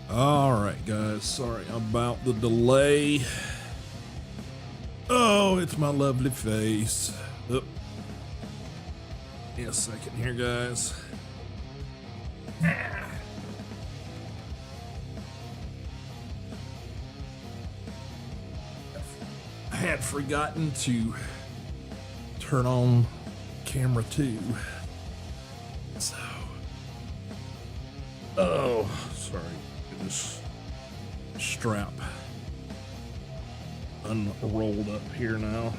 All right, guys. Sorry about the delay. Oh, it's my lovely face. Oh. Give me a second here, guys. I had forgotten to turn on camera 2. So, oh, sorry. Get this strap unrolled up here now.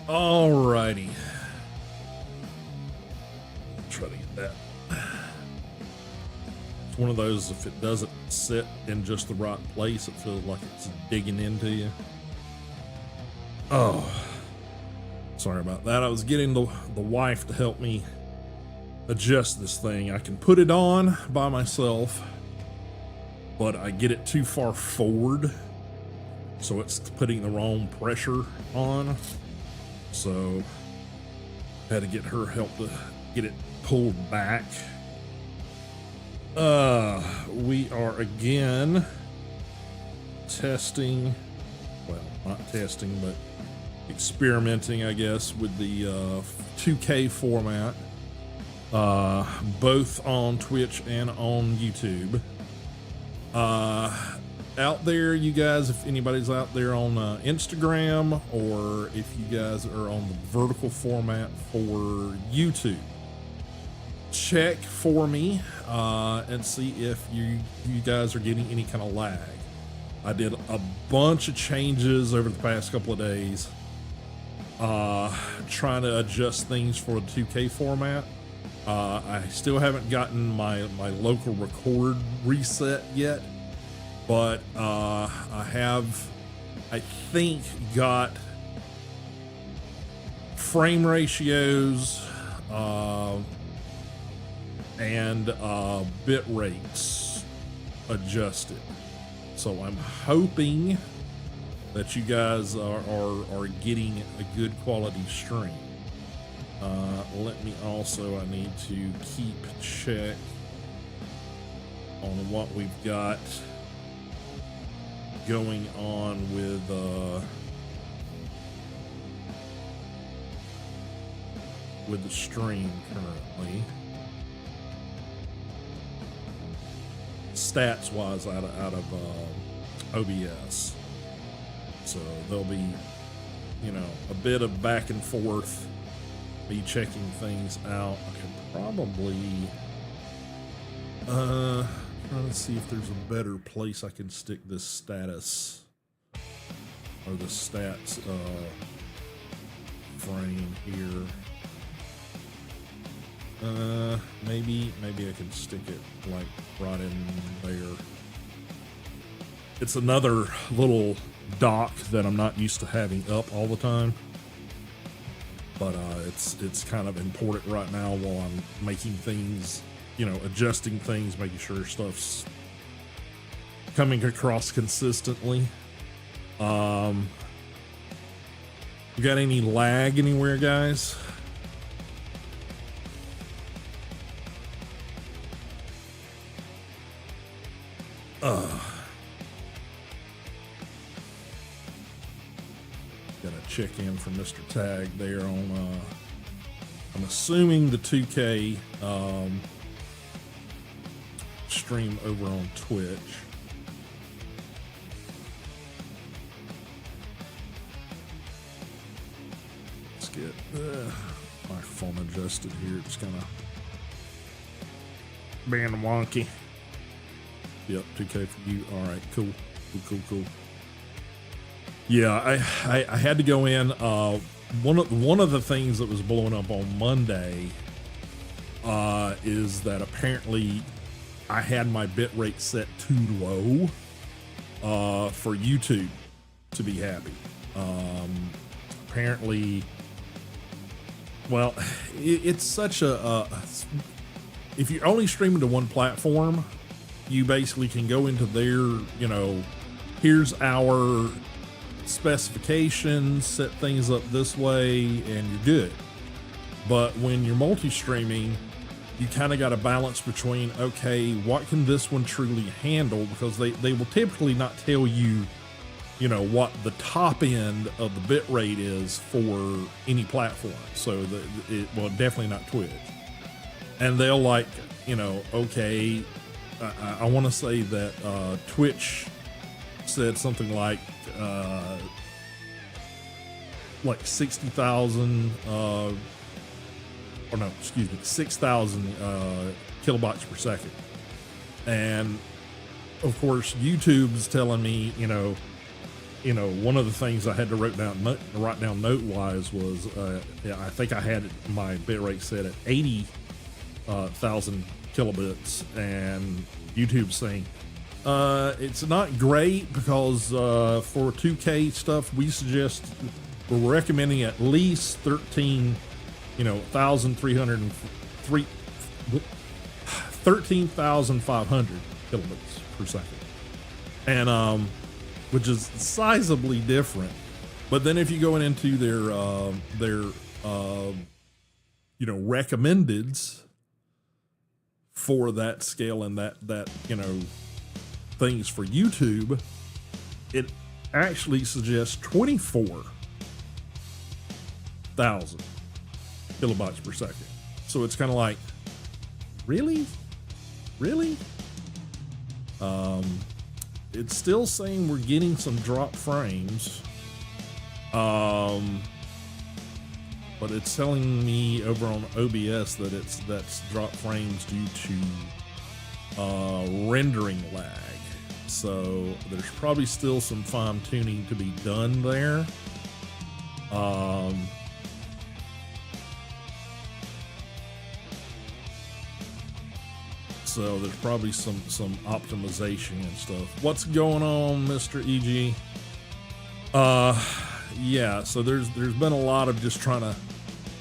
Alrighty. Try to get that. It's one of those, if it doesn't sit in just the right place, it feels like it's digging into you. Oh, sorry about that. I was getting the wife to help me adjust this thing. I can put it on by myself, but I get it too far forward, so it's putting the wrong pressure on. So I had to get her help to get it pulled back. We are again testing, well, not testing, but experimenting, I guess, with the 2K format, both on Twitch and on YouTube. Out there, you guys, if anybody's out there on Instagram, or if you guys are on the vertical format for YouTube, check for me and see if you guys are getting any kind of lag. I did a bunch of changes over the past couple of days, trying to adjust things for the 2K format. I still haven't gotten my local record reset yet, but I have, I think, got frame ratios and bit rates adjusted. So I'm hoping that you guys are getting a good quality stream. Let me also, I need to keep check on what we've got going on with the stream currently. Stats wise out of OBS. So there'll be, you know, a bit of back and forth, me checking things out. I could probably trying to see if there's a better place I can stick this status or the stats frame here. Maybe I can stick it like right in there. It's another little dock that I'm not used to having up all the time, but it's kind of important right now while I'm making things, you know, adjusting things, making sure stuff's coming across consistently. You got any lag anywhere, guys? Gotta check in for Mr. Tag there on I'm assuming the 2K stream over on Twitch. Let's get microphone adjusted here. It's kind of being wonky. Yep, 2K for you. All right, cool. Yeah, I had to go in. One of the things that was blowing up on Monday is that apparently I had my bitrate set too low for YouTube to be happy. Apparently, well, it's such a if you're only streaming to one platform, you basically can go into their, you know, here's our specifications, set things up this way, and you're good. But when you're multi-streaming, you kind of got to balance between, okay, what can this one truly handle? Because they will typically not tell you, you know, what the top end of the bit rate is for any platform. So well, definitely not Twitch. And they'll like, you know, okay, I want to say that Twitch said something like 60,000, or no, excuse me, 6,000 kilobytes per second. And of course, YouTube's telling me, you know, one of the things I had to write down note wise was, I think I had my bit rate set at 80,000 kilobits, and YouTube's saying, it's not great because for 2K stuff, we're recommending at least 13,500 kilobits per second. And, which is sizably different. But then if you go into their recommendeds for that scale and that, you know, things for YouTube, it actually suggests 24,000 kilobytes per second. So it's kind of like, really? It's still saying we're getting some drop frames, but it's telling me over on OBS that that's drop frames due to rendering lag. So there's probably still some fine tuning to be done there. So there's probably some optimization and stuff. What's going on, Mr. EG? Yeah, so there's been a lot of just trying to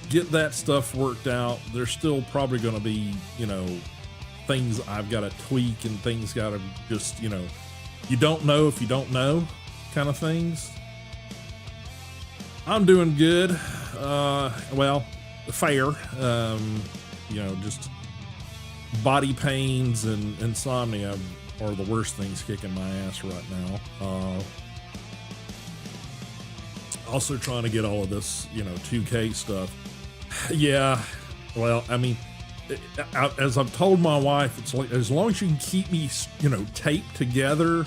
get that stuff worked out. There's still probably going to be, you know, things I've got to tweak and things got to just, you know, you don't know if you don't know kind of things. I'm doing good. Well, fair. You know, just body pains and insomnia are the worst things kicking my ass right now. Also trying to get all of this, you know, 2K stuff. Yeah, well, I mean, as I've told my wife, it's like, as long as you can keep me, you know, taped together,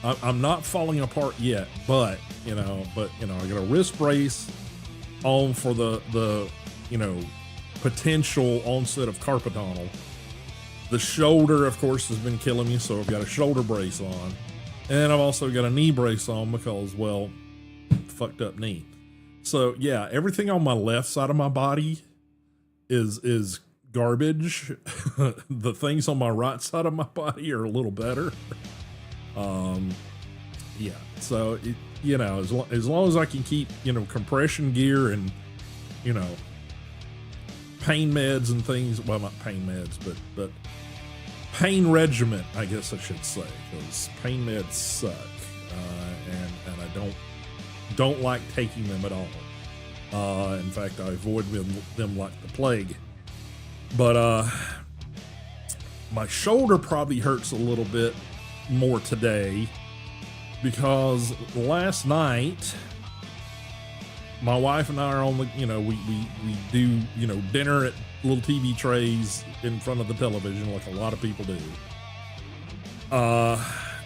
I'm not falling apart yet. But I got a wrist brace on for the you know, potential onset of carpal tunnel. The shoulder, of course, has been killing me, so I've got a shoulder brace on. And I've also got a knee brace on because, well, fucked up knee. So, yeah, everything on my left side of my body is garbage. The things on my right side of my body are a little better. Yeah, so, you know, as long as I can keep, you know, compression gear and, you know, pain meds and things, well, not pain meds, but pain regimen, I guess I should say, because pain meds suck, and I don't like taking them at all. In fact, I avoid them like the plague. But my shoulder probably hurts a little bit more today because last night my wife and I are on the, you know, we do, you know, dinner at little TV trays in front of the television like a lot of people do.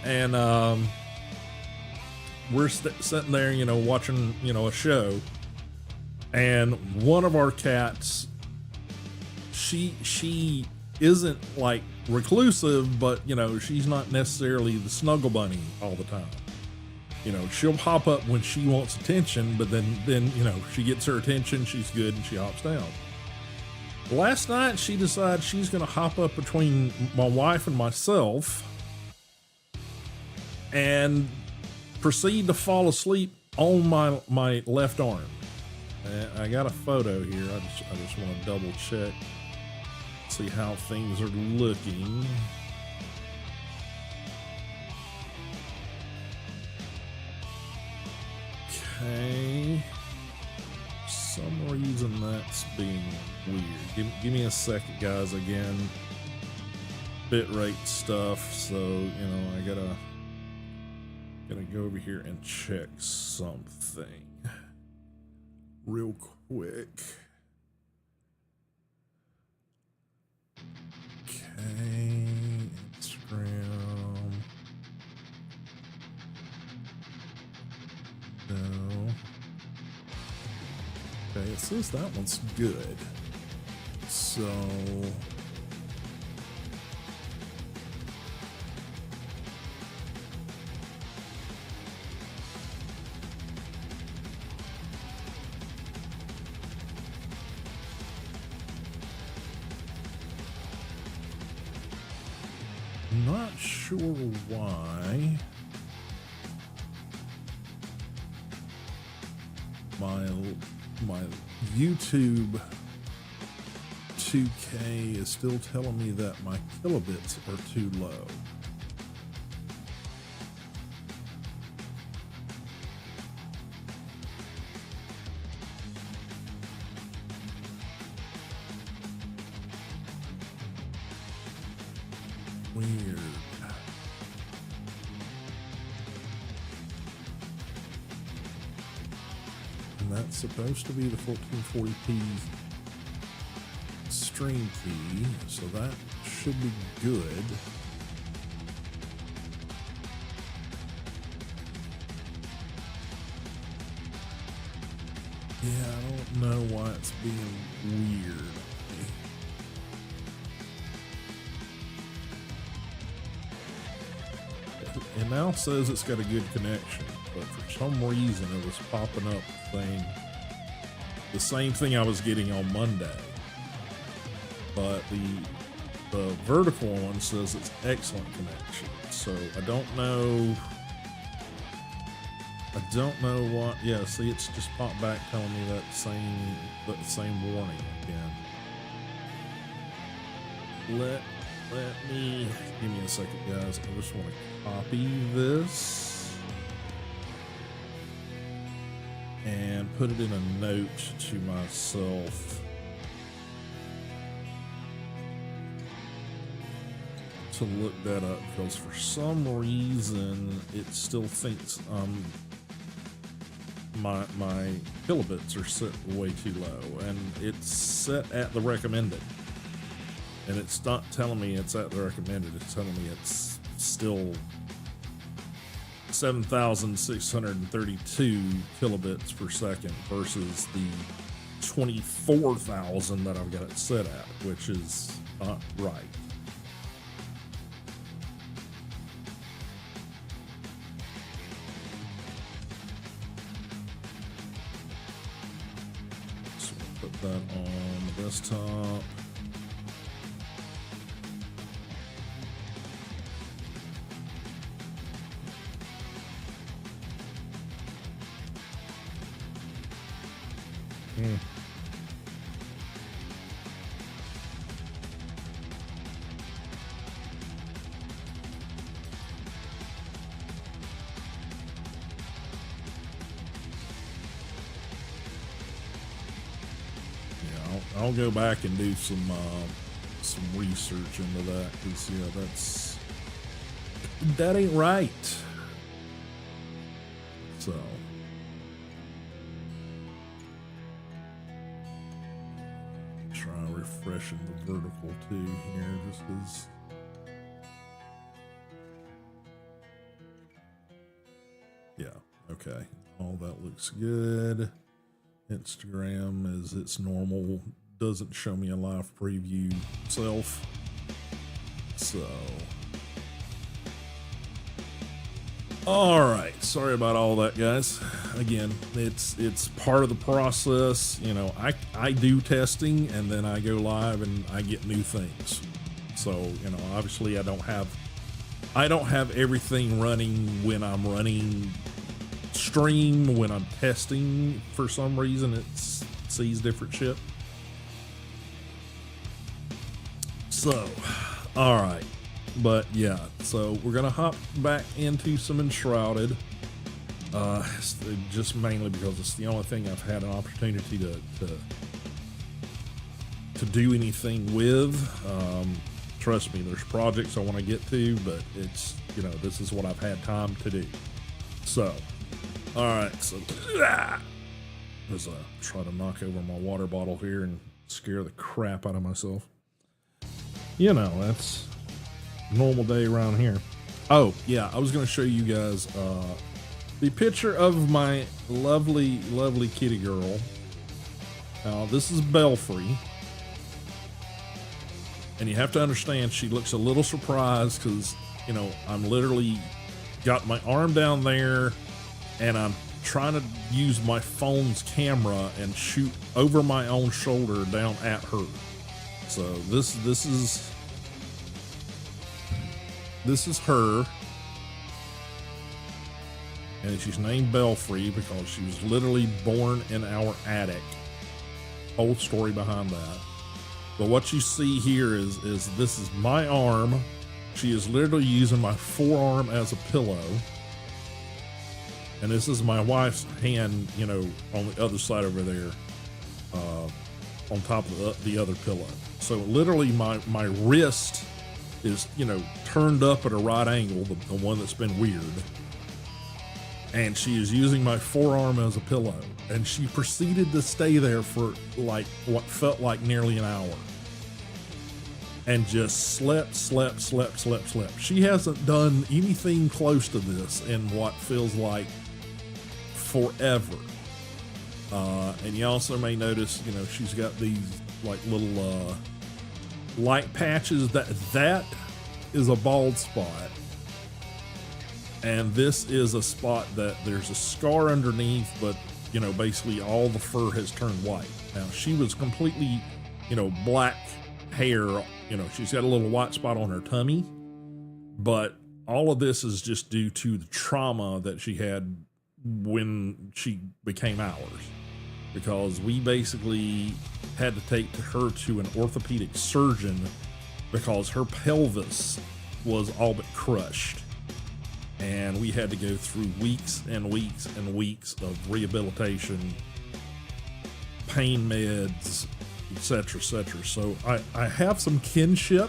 And we're sitting there, you know, watching, you know, a show, and one of our cats, she isn't like reclusive, but, you know, she's not necessarily the snuggle bunny all the time. You know, she'll hop up when she wants attention, but then, you know, she gets her attention, she's good, and she hops down. Last night, she decided she's going to hop up between my wife and myself and proceed to fall asleep on my left arm. I got a photo here. I just want to double check, see how things are looking. Okay. For some reason that's being weird. Give me a second, guys. Again, bitrate stuff. So, you know, I gotta go over here and check something real quick. Okay, Instagram. No. Okay, it says that one's good. So not sure why my YouTube 2K is still telling me that my kilobits are too low. Weird. And that's supposed to be the 1440p stream key, so that should be good. Yeah, I don't know why it's being weird. It now says it's got a good connection, but for some reason it was popping up saying the same thing I was getting on Monday. But the vertical one says it's excellent connection. So I don't know what. Yeah, see, it's just popped back telling me that same warning again. Let me give me a second, guys. I just want to copy this and put it in a note to myself to look that up, because for some reason it still thinks my kilobits are set way too low, and it's set at the recommended. And it's not telling me it's at the recommended, it's telling me it's still 7,632 kilobits per second versus the 24,000 that I've got it set at, which is not right. So we'll put that on the desktop. Yeah, I'll go back and do some research into that, because yeah, that ain't right. So refreshing the vertical too here, just because. Yeah, okay, all that looks good. Instagram, as it's normal, doesn't show me a live preview itself, so all right, sorry about all that, guys. Again, it's part of the process. You know, I do testing and then I go live and I get new things. So, you know, obviously I don't have everything running when I'm running stream. When I'm testing, for some reason it sees different shit. So, all right. But yeah, so we're gonna hop back into some Enshrouded. Just mainly because it's the only thing I've had an opportunity to do anything with. Trust me, there's projects I want to get to, but it's, this is what I've had time to do. So, all right, so as I try to knock over my water bottle here and scare the crap out of myself. That's a normal day around here. Oh, yeah, I was going to show you guys the picture of my lovely, lovely kitty girl. Now, this is Belfry. And you have to understand, she looks a little surprised because, I'm literally got my arm down there and I'm trying to use my phone's camera and shoot over my own shoulder down at her. So this is her. And she's named Belfry because she was literally born in our attic. Whole story behind that. But what you see here is this is my arm. She is literally using my forearm as a pillow. And this is my wife's hand, on the other side over there, on top of the other pillow. So literally my wrist is, turned up at a right angle, the one that's been weird. And she is using my forearm as a pillow. And she proceeded to stay there for like what felt like nearly an hour. And just slept. She hasn't done anything close to this in what feels like forever. And you also may notice, she's got these like little light patches. That is a bald spot. And this is a spot that there's a scar underneath, but basically all the fur has turned white. Now she was completely, black hair, she's got a little white spot on her tummy, but all of this is just due to the trauma that she had when she became ours, because we basically had to take her to an orthopedic surgeon because her pelvis was all but crushed. And we had to go through weeks and weeks and weeks of rehabilitation, pain meds, etc., etc. So I have some kinship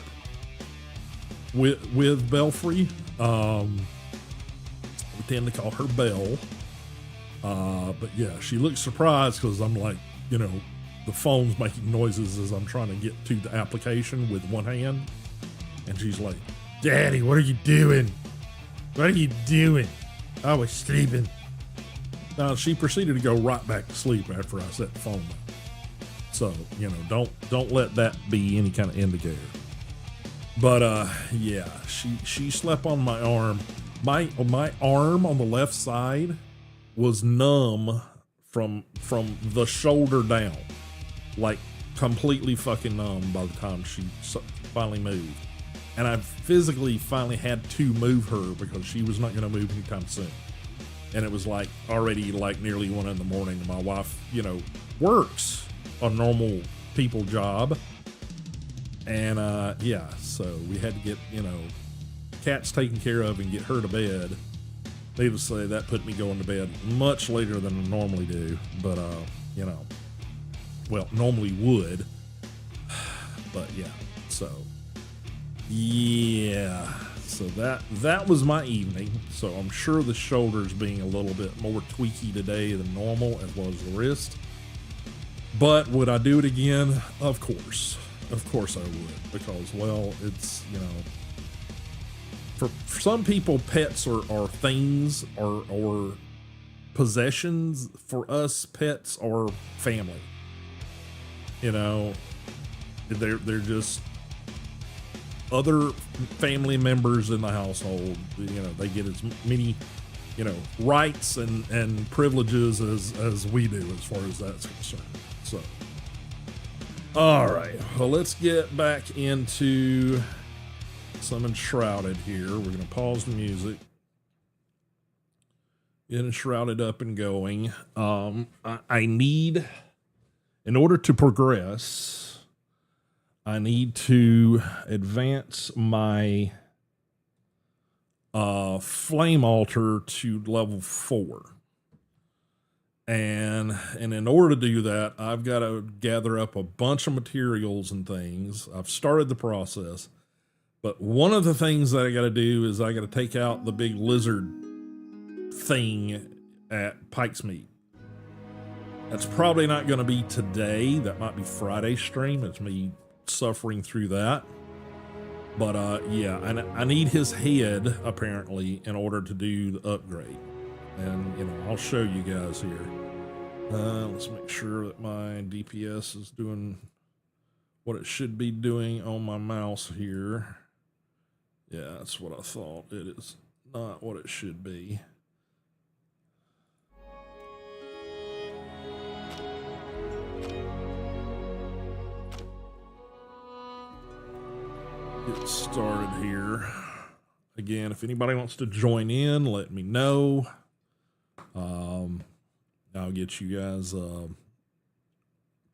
with Belfry. We tend to call her Belle. But yeah, she looks surprised because I'm like, the phone's making noises as I'm trying to get to the application with one hand. And she's like, "Daddy, what are you doing? What are you doing?" I was sleeping. Now she proceeded to go right back to sleep after I set the phone down. So, don't let that be any kind of indicator. But yeah, she slept on my arm. My arm on the left side was numb from the shoulder down, like completely fucking numb by the time she finally moved. And I physically finally had to move her because she was not going to move anytime soon. And it was like already like nearly 1 a.m. And my wife, works a normal people job. And yeah, so we had to get, cats taken care of and get her to bed. Needless to say, that put me going to bed much later than I normally do. But, well, normally would. But yeah, so yeah, so that was my evening. So I'm sure the shoulder's being a little bit more tweaky today than normal, as well as the wrist. But would I do it again? Of course I would, because, well, it's, for some people, pets are things or possessions. For us, pets are family. They're just other family members in the household. They get as many, rights and privileges as we do as far as that's concerned. So, all right, well, let's get back into some Enshrouded here. We're going to pause the music. Get Enshrouded up and going. I need, in order to progress, I need to advance my flame altar to level 4. And in order to do that, I've got to gather up a bunch of materials and things. I've started the process, but one of the things that I got to do is I got to take out the big lizard thing at Pike's Meat. That's probably not going to be today. That might be Friday's stream. It's me suffering through that. But yeah, I need his head apparently in order to do the upgrade. And, you know, I'll show you guys here. Let's make sure that my DPS is doing what it should be doing on my mouse here. Yeah, that's what I thought. It is not what it should be. Get started here. Again, if anybody wants to join in, let me know. I'll get you guys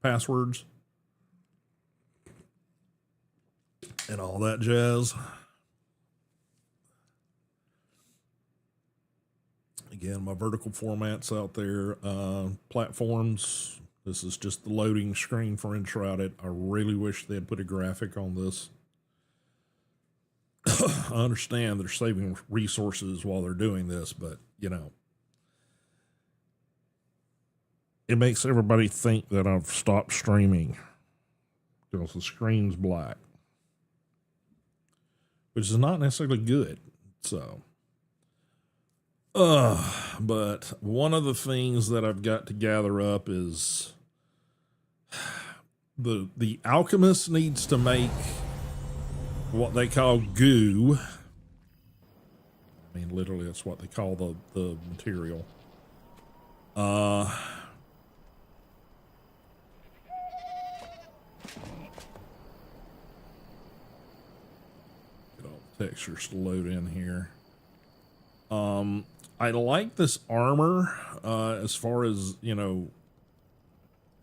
passwords and all that jazz. Again, my vertical formats out there, platforms. This is just the loading screen for Enshrouded. I really wish they had put a graphic on this. I understand they're saving resources while they're doing this, but, you know, it makes everybody think that I've stopped streaming because the screen's black, which is not necessarily good. So, but one of the things that I've got to gather up is the alchemist needs to make what they call goo. I mean, literally, that's what they call the material. Get all the textures to load in here. I like this armor, as far as, you know,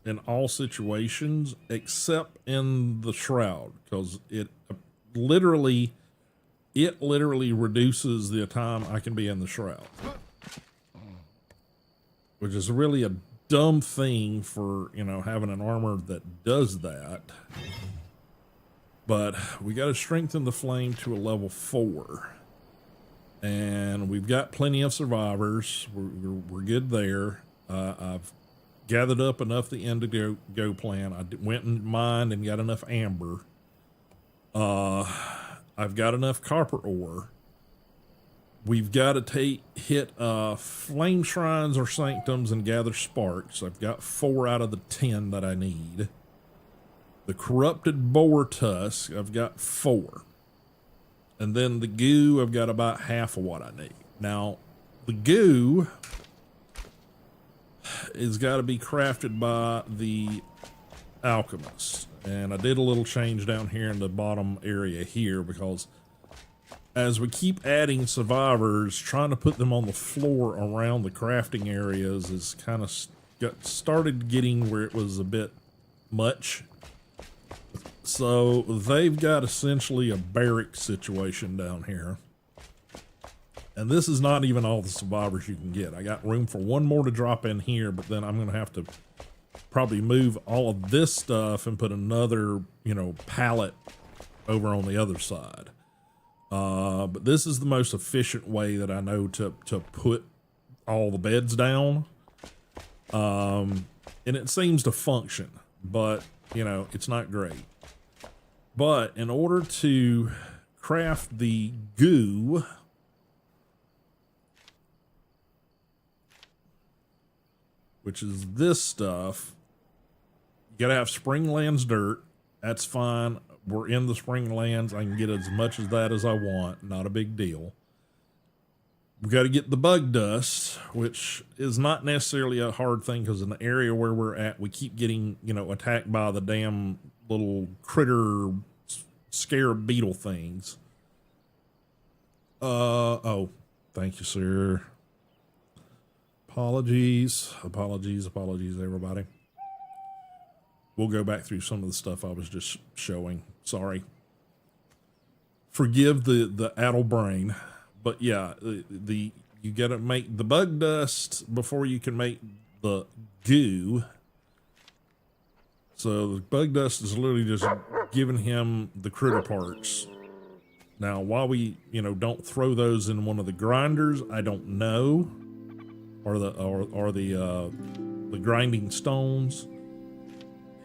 in all situations, except in the shroud, because it literally reduces the time I can be in the shroud, which is really a dumb thing for, you know, having an armor that does that. But we got to strengthen the flame to a level 4, and we've got plenty of survivors. We're good there. I've gathered up enough the Indigo plant. I went and mined and got enough amber. I've got enough copper ore. We've got to hit flame shrines or sanctums and gather sparks. I've got 4 out of the 10 that I need. The corrupted boar tusk, I've got 4. And then the goo, I've got about half of what I need. Now, the goo is got to be crafted by the alchemist. And I did a little change down here in the bottom area here, because as we keep adding survivors, trying to put them on the floor around the crafting areas is kind of started getting where it was a bit much. So they've got essentially a barrack situation down here. And this is not even all the survivors you can get. I got room for 1 more to drop in here, but then I'm going to have to probably move all of this stuff and put another, you know, pallet over on the other side. But this is the most efficient way that I know to put all the beds down. And it seems to function, but, you know, it's not great. But in order to craft the goo, which is this stuff, you gotta have Springlands dirt. That's fine. We're in the Springlands. I can get as much of that as I want. Not a big deal. We got to get the bug dust, which is not necessarily a hard thing, because in the area where we're at, we keep getting, you know, attacked by the damn little critter scare beetle things. Oh, thank you, sir. Apologies, everybody. We'll go back through some of the stuff I was just showing. Sorry. Forgive the addle brain. But yeah, you got to make the bug dust before you can make the goo. So the bug dust is literally just giving him the critter parts. Now, why we, don't throw those in one of the grinders, I don't know. Or the grinding stones.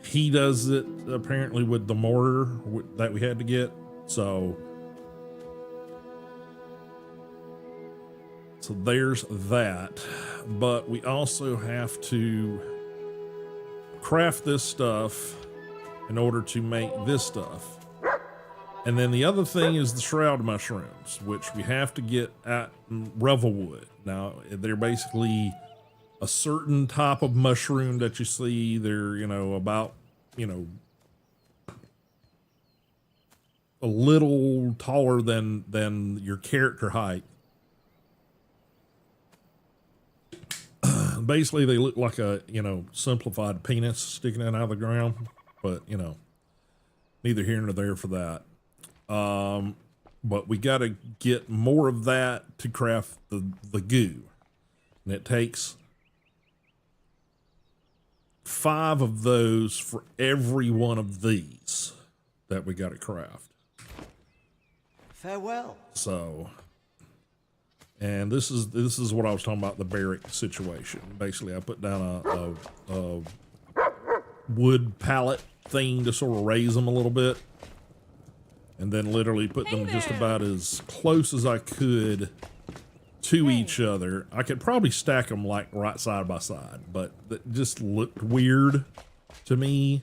He does it apparently with the mortar that we had to get. So there's that. But we also have to craft this stuff in order to make this stuff. And then the other thing is the shroud mushrooms, which we have to get at Revelwood. Now, they're basically a certain type of mushroom that you see. They're, about, a little taller than your character height. Basically, they look like a, simplified penis sticking out of the ground. But, neither here nor there for that. But we got to get more of that to craft the goo. And it takes 5 of those for every one of these that we got to craft. Farewell. So, and this is what I was talking about, the barrack situation. Basically, I put down a wood pallet thing to sort of raise them a little bit. And then literally put them just about as close as I could to each other. I could probably stack them like right side by side, but that just looked weird to me.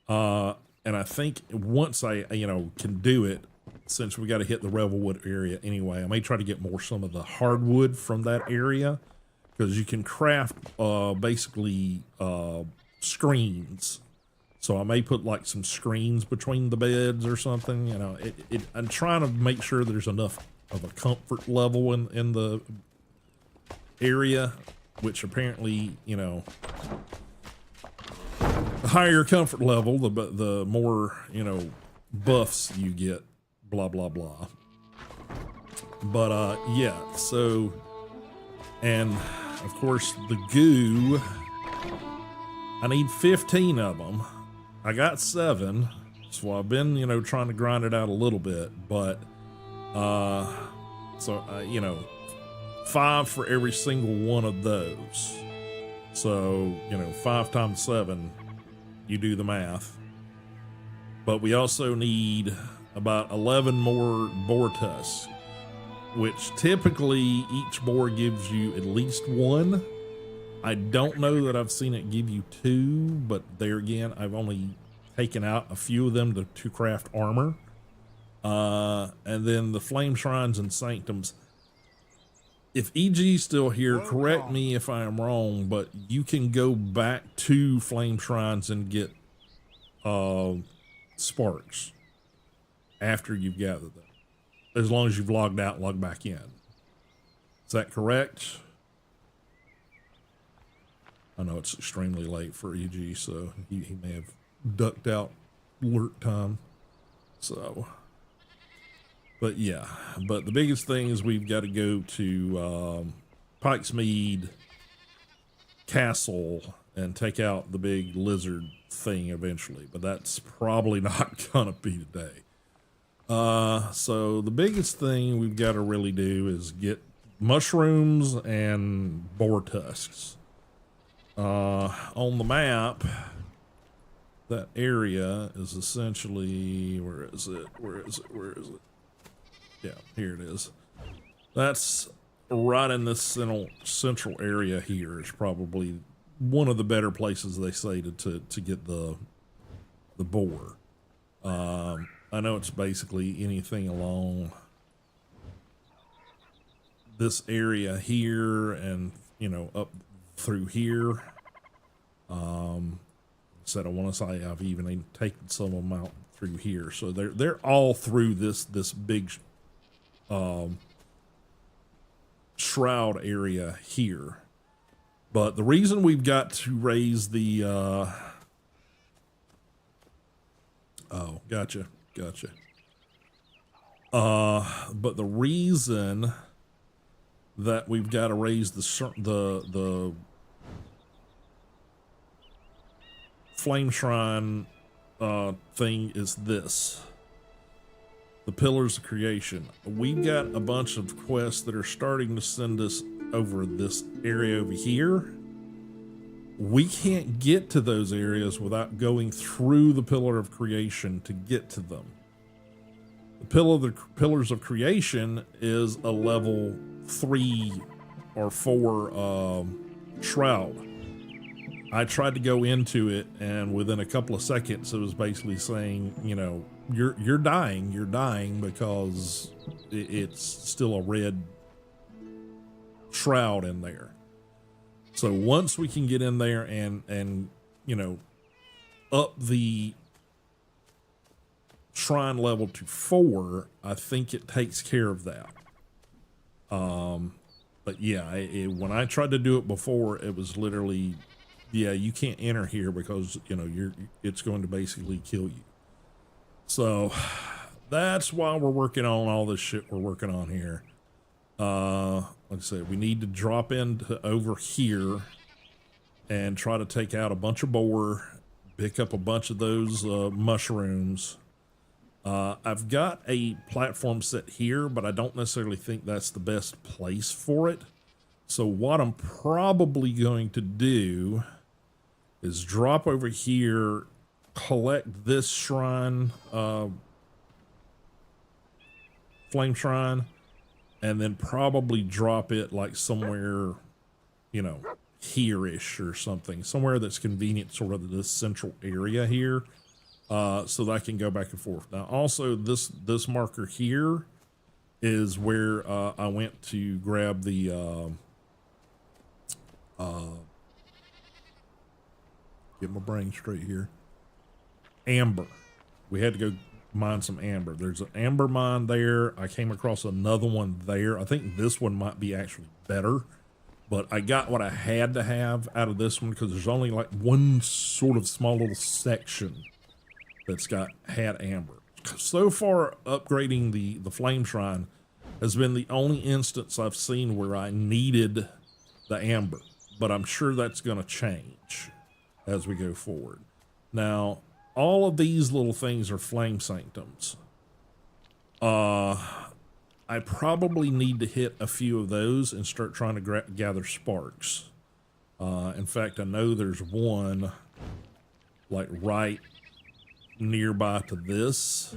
And I think once I, can do it, since we got to hit the Revelwood area anyway, I may try to get some of the hardwood from that area, because you can craft basically screens. So I may put like some screens between the beds or something. I'm trying to make sure there's enough of a comfort level in the area, which apparently, the higher your comfort level, the more, buffs you get, blah, blah, blah. But, yeah, so, and of course the goo, I need 15 of them. I got 7, so I've been, trying to grind it out a little bit, but, 5 for every single one of those. So, 5 times 7, you do the math. But we also need about 11 more boar tusks, which typically each boar gives you at least 1. I don't know that I've seen it give you 2, but there again, I've only taken out a few of them to craft armor. And then the flame shrines and sanctums. If EG's still here, correct me if I am wrong, but you can go back to flame shrines and get sparks after you've gathered them, as long as you've logged out and logged back in. Is that correct? I know it's extremely late for EG, so he may have ducked out alert time. So, but yeah, but the biggest thing is we've got to go to Pikes Mead Castle and take out the big lizard thing eventually, but that's probably not gonna be today. So the biggest thing we've got to really do is get mushrooms and boar tusks. On the map, that area is essentially, where is it? Yeah, here it is. That's right in this central area here. Is probably one of the better places, they say, to get the boar. I know it's basically anything along this area here and, up through here. Said I want to say I've even taken some of them out through here. So they're all through this big shroud area here. But the reason we've got to raise the oh, gotcha. But the reason that we've got to raise the flame shrine thing is this. The Pillars of Creation. We've got a bunch of quests that are starting to send us over this area over here. We can't get to those areas without going through the Pillar of Creation to get to them. The Pillars of Creation is a level 3 or 4 shroud. I tried to go into it, and within a couple of seconds, it was basically saying, you know, you're dying because it's still a red shroud in there. So once we can get in there and you know, up the shrine level to 4, I think it takes care of that. But yeah, when I tried to do it before, it was literally, yeah, you can't enter here because, you know, it's going to basically kill you. So that's why we're working on all this shit we're working on here. Like I said, we need to drop into over here and try to take out a bunch of boar, pick up a bunch of those mushrooms. I've got a platform set here, but I don't necessarily think that's the best place for it. So what I'm probably going to do is drop over here, collect this shrine, flame shrine, and then probably drop it like somewhere, you know, here-ish or something, somewhere that's convenient, sort of this central area here, so that I can go back and forth. Now, also this marker here is where I went to grab the get my brain straight here. Amber. We had to go mine some amber. There's an amber mine there. I came across another one there. I think this one might be actually better, but I got what I had to have out of this one because there's only like one sort of small little section that's had amber. So far, upgrading the flame shrine has been the only instance I've seen where I needed the amber, but I'm sure that's going to change as we go forward. Now, all of these little things are flame sanctums. I probably need to hit a few of those and start trying to gather sparks. In fact, I know there's one like right nearby to this.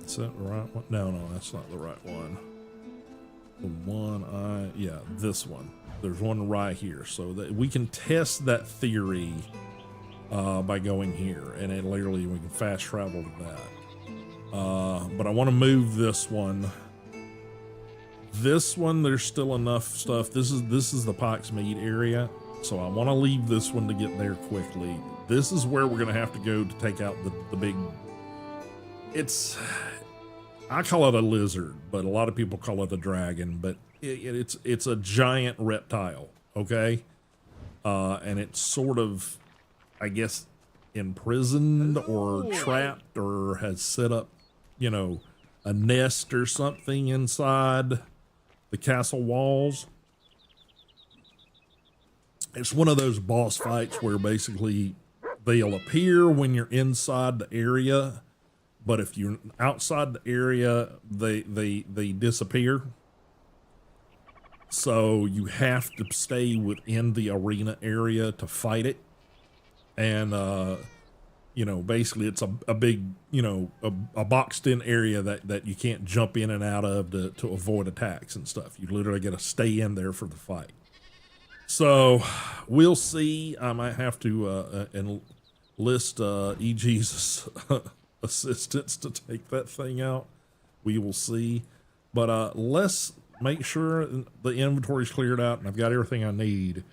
Is that the right one? No, that's not the right one. The one yeah, this one. There's one right here, so that we can test that theory by going here, and it literally we can fast travel to that. But I want to move this one. This one, there's still enough stuff. This is the Pikes Mead area, so I want to leave this one to get there quickly. This is where we're gonna have to go to take out the big. I call it a lizard, but a lot of people call it a dragon. But it's a giant reptile, okay? And it's sort of, I guess, imprisoned or trapped or has set up, you know, a nest or something inside the castle walls. It's one of those boss fights where basically they'll appear when you're inside the area, but if you're outside the area, they disappear. So you have to stay within the arena area to fight it. And, you know, basically it's a big, you know, a boxed in area that you can't jump in and out of to avoid attacks and stuff. You literally got to stay in there for the fight. So we'll see. I might have to enlist EG's assistance to take that thing out. We will see. But let's make sure the inventory's cleared out and I've got everything I need.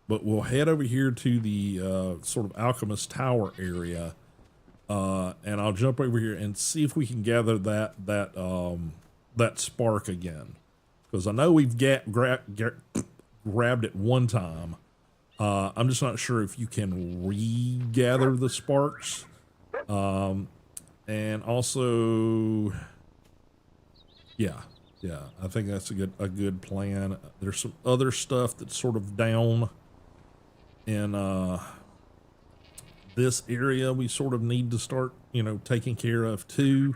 But we'll head over here to the sort of Alchemist Tower area, and I'll jump over here and see if we can gather that spark again, because I know we've grabbed it one time. I'm just not sure if you can regather the sparks, and also, yeah, I think that's a good plan. There's some other stuff that's sort of down in this area we sort of need to start, you know, taking care of too,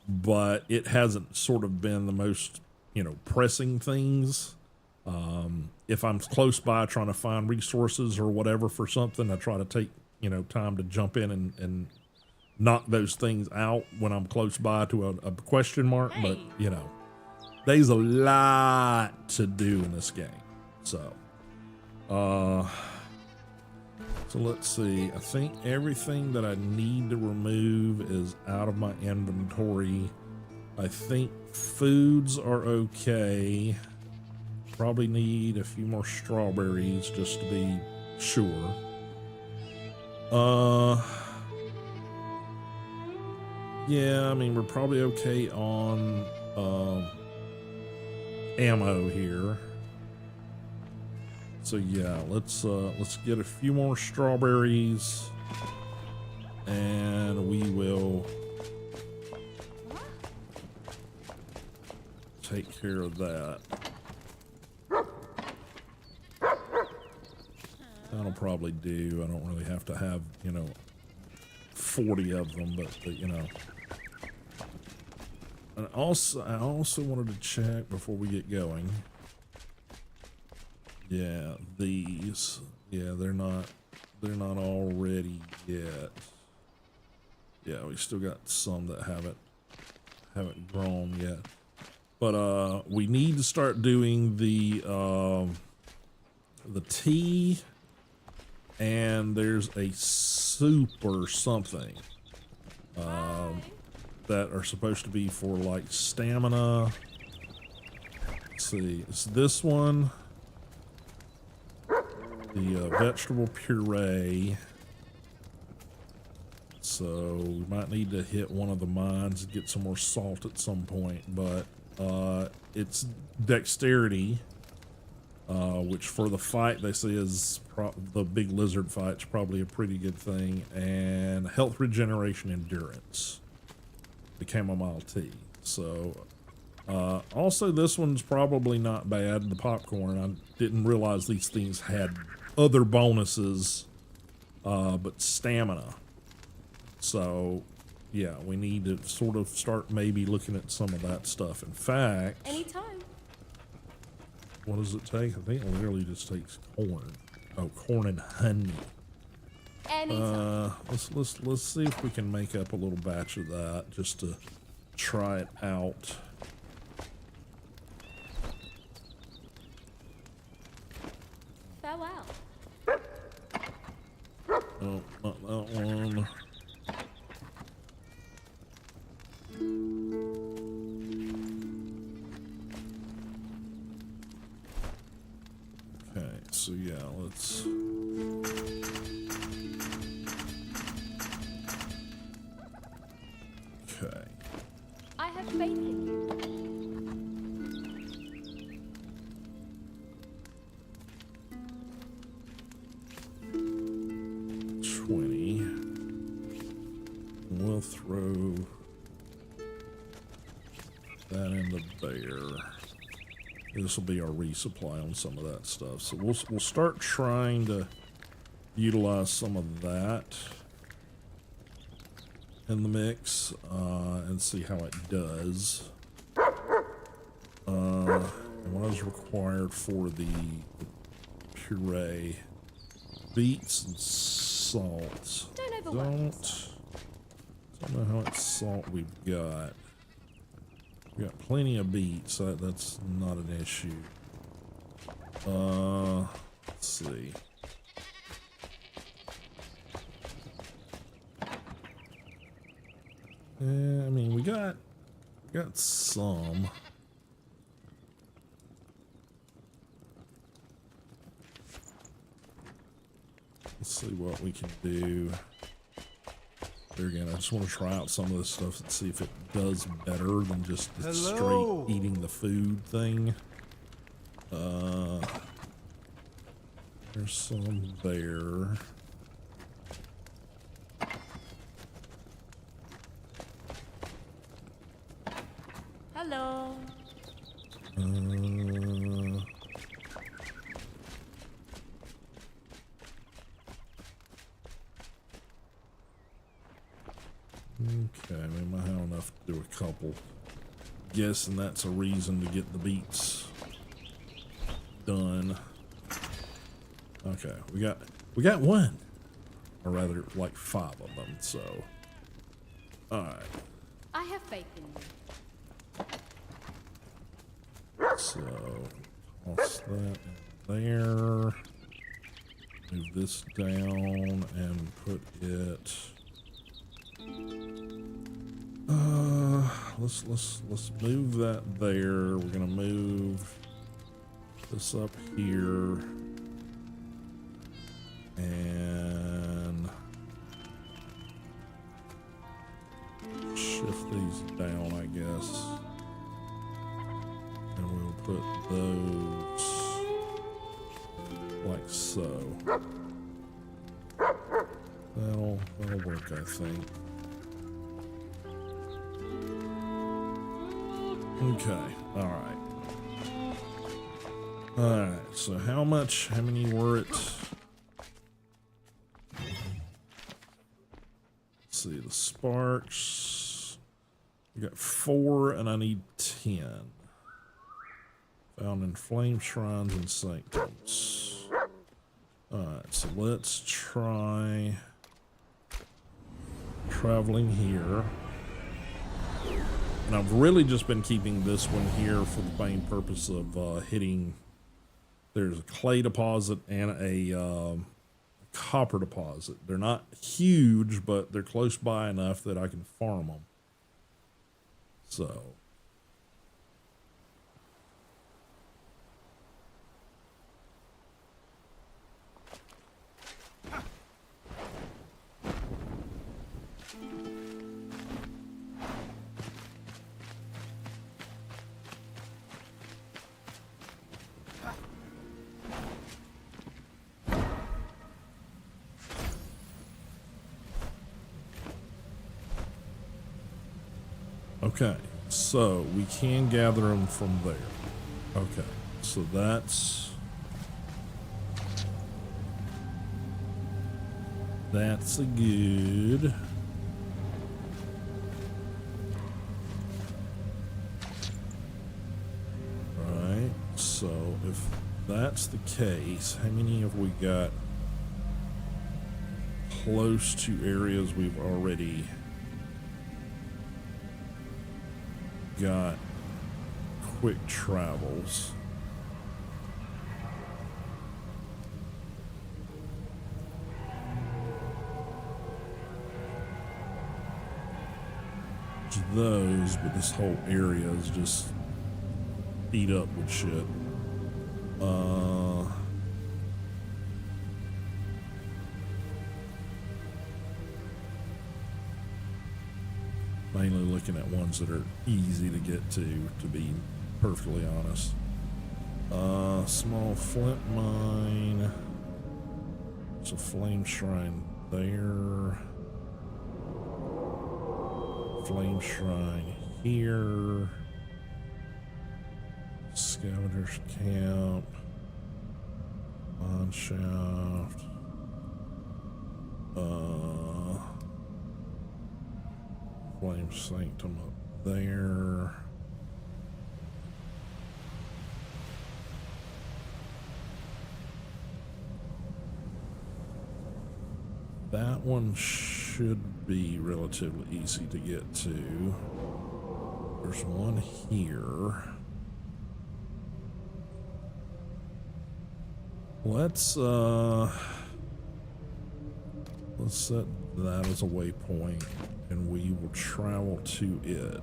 but it hasn't sort of been the most, you know, pressing things. If I'm close by trying to find resources or whatever for something, I try to take, you know, time to jump in and knock those things out when I'm close by to a question mark. But, you know, there's a lot to do in this game. So let's see. I think everything that I need to remove is out of my inventory. I think foods are okay. Probably need a few more strawberries just to be sure. Yeah, I mean, we're probably okay on ammo here. So yeah, let's get a few more strawberries and we will take care of that. That'll probably do. I don't really have to have, you know, 40 of them, but you know. And also, I also wanted to check before we get going. Yeah, these. Yeah, they're not all ready yet. Yeah, we still got some that haven't grown yet. But we need to start doing the tea, and there's a soup or something that are supposed to be for like stamina. Let's see, it's this one. The vegetable puree. So we might need to hit one of the mines and get some more salt at some point, but it's dexterity, which for the fight they say is the big lizard fight's probably a pretty good thing, and health regeneration endurance, the chamomile tea. So also this one's probably not bad, the popcorn. I didn't realize these things had other bonuses, but stamina. So yeah, we need to sort of start maybe looking at some of that stuff. In fact, anytime. What does it take? I think it literally just takes corn. Oh, corn and honey. Anytime. Let's see if we can make up a little batch of that just to try it out. Farewell. Oh, not that one. Okay, so yeah, let's... Okay. I have faith in you. We'll throw that into there. This will be our resupply on some of that stuff. So we'll start trying to utilize some of that in the mix and see how it does. And what is required for the puree? Beets and salt. Don't know how much salt we've got. We got plenty of beets, so that's not an issue. Let's see. I mean, we got some. Let's see what we can do. There again, I just want to try out some of this stuff and see if it does better than just the straight eating the food thing. There's some there. Hello. Okay, we might have enough to do a couple. Guessing that's a reason to get the beets done. Okay, we got one, or rather, like 5 of them. So, all right. I have faith in you. So, toss that in there. Move this down and put it. Let's move that there. We're gonna move this up here and shift these down, I guess. And we'll put those like so. That'll work, I think. Okay, alright. Alright, so how many were it? Let's see, the sparks. We got 4 and I need 10. Found in flame shrines and sanctums. Alright, so let's try traveling here. And I've really just been keeping this one here for the main purpose of hitting. There's a clay deposit and a copper deposit. They're not huge, but they're close by enough that I can farm them. So. Okay, so we can gather them from there. Okay, so that's a good. Right, so if that's the case, how many have we got close to areas we've already got quick travels? It's those, but this whole area is just beat up with shit. Mainly looking at ones that are easy to get to be perfectly honest. Small flint mine. There's a flame shrine there. Flame shrine here. Scavenger's camp. Mine shaft. Flame sanctum up there. That one should be relatively easy to get to. There's one here. Let's set that as a waypoint, and we will travel to it.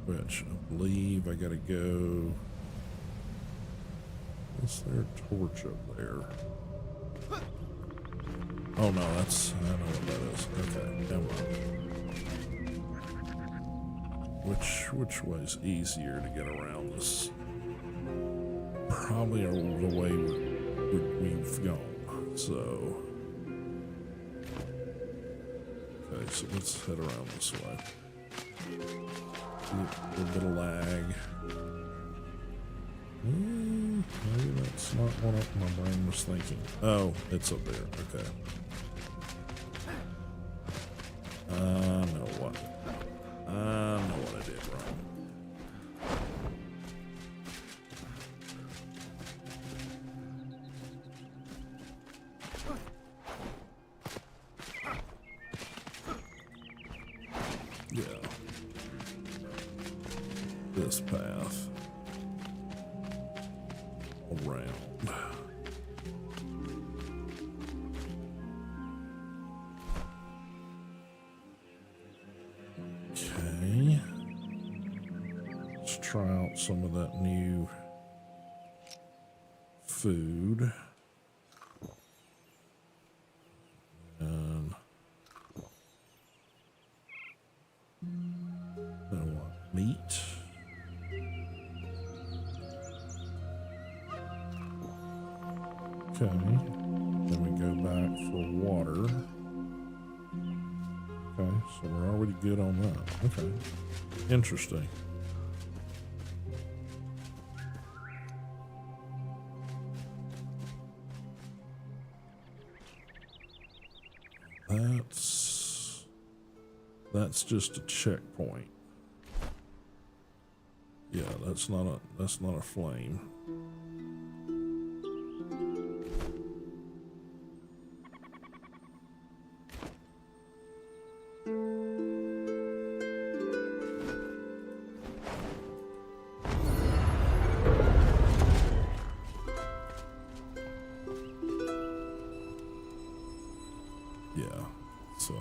Which I believe I gotta go. Is there a torch up there? Oh no, I know what that is. Okay, never mind. Which way's easier to get around this? Probably the way we've gone. So, okay, so let's head around this way. A little bit of lag. Maybe that's not what my brain was thinking. Oh, it's up there. Okay. know what. I know what I did wrong. Yeah. This path. Around. Okay. Let's try out some of that new food. And then what? Meat. Okay. Then we go back for water. Okay, so we're already good on that. Okay. Interesting. That's just a checkpoint. Yeah, that's not a flame. Yeah, so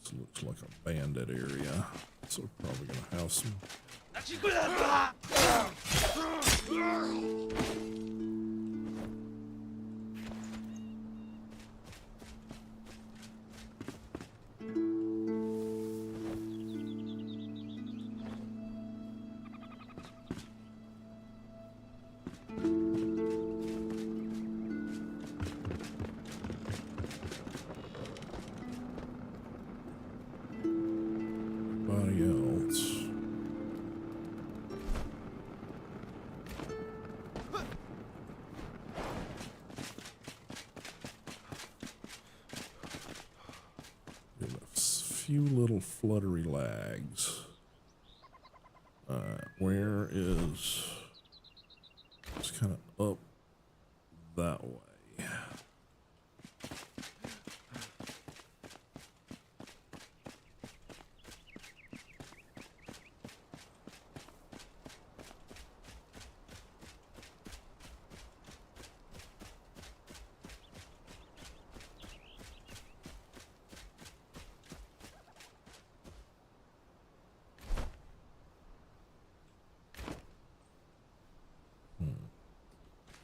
this looks like a bandit area, so we're probably gonna have some. Everybody else. Get a few little fluttery lags. Where is? It's kind of up that way.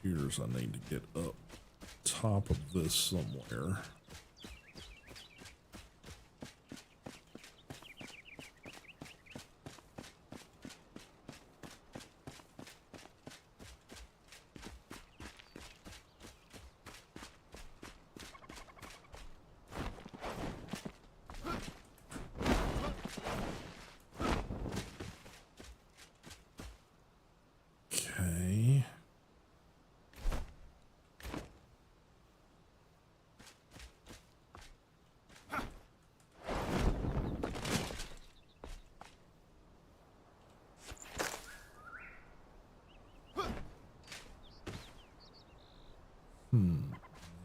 Here's I need to get up top of this somewhere. Okay.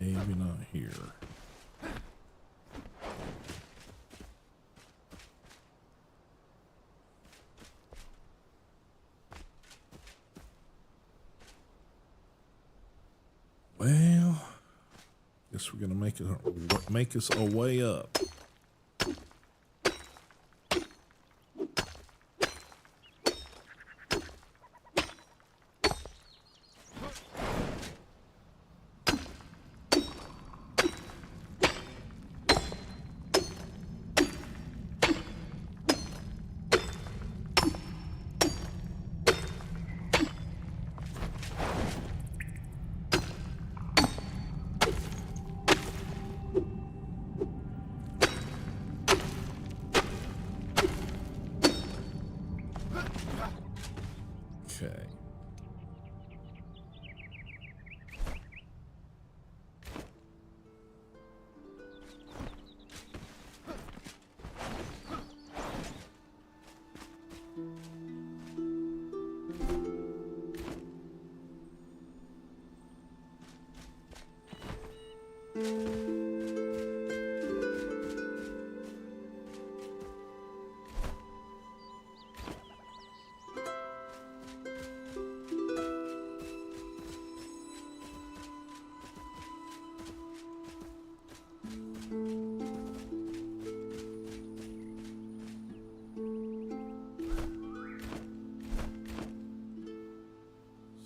Maybe not here. Well, guess we're gonna make us a way up.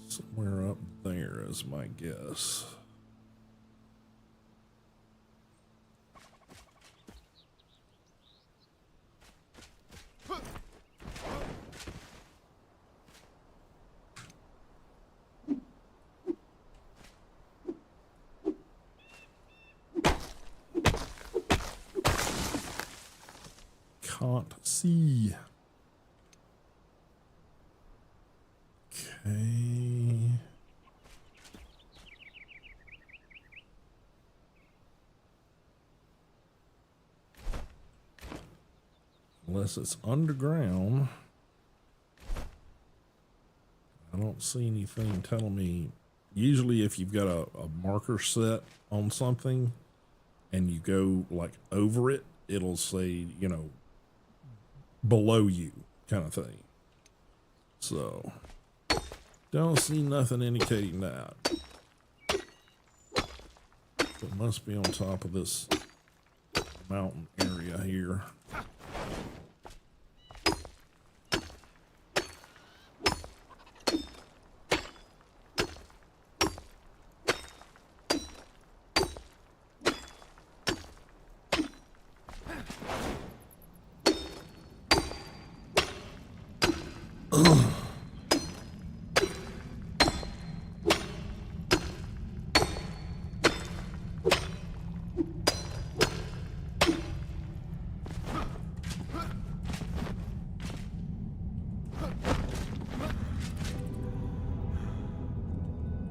Somewhere up there is my guess. Can't see. Okay. Unless it's underground. I don't see anything telling me. Usually if you've got a marker set on something and you go like over it, it'll say, you know, below you kind of thing. So don't see nothing indicating that. It must be on top of this mountain area here.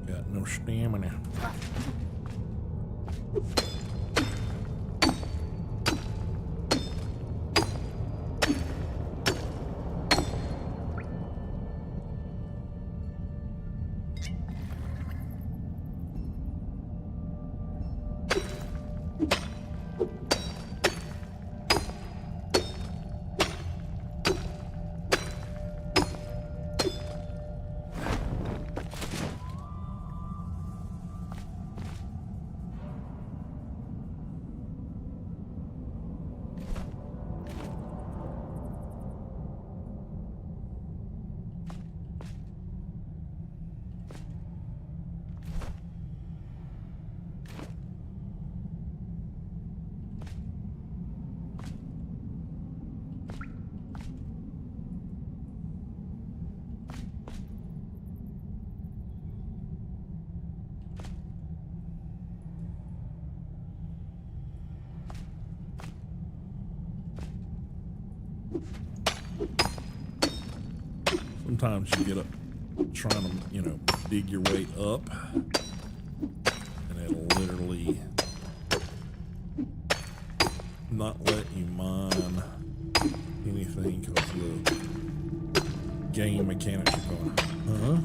Got no stamina. Sometimes you get up trying to, you know, dig your way up, and it'll literally not let you mine anything because the game mechanics are going, huh?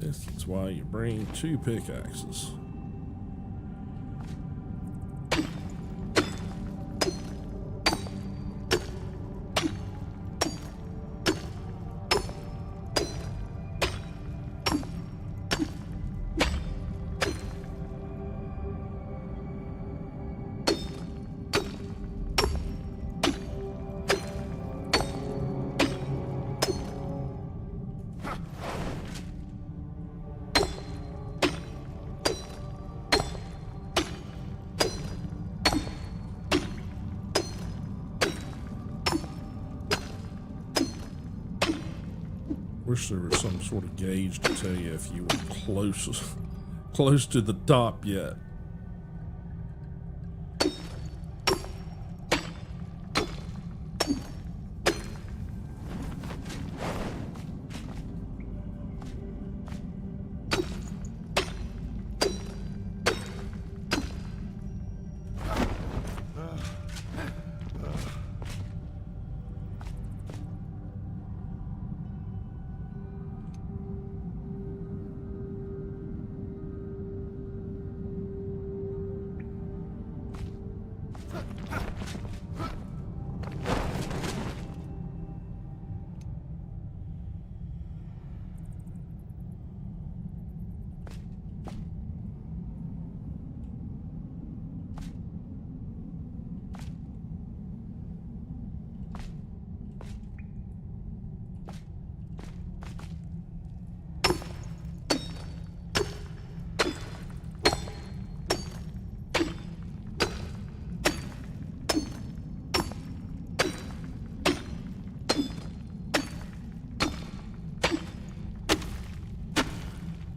This is why you bring 2 pickaxes. Wish there was some sort of gauge to tell you if you were close to the top yet.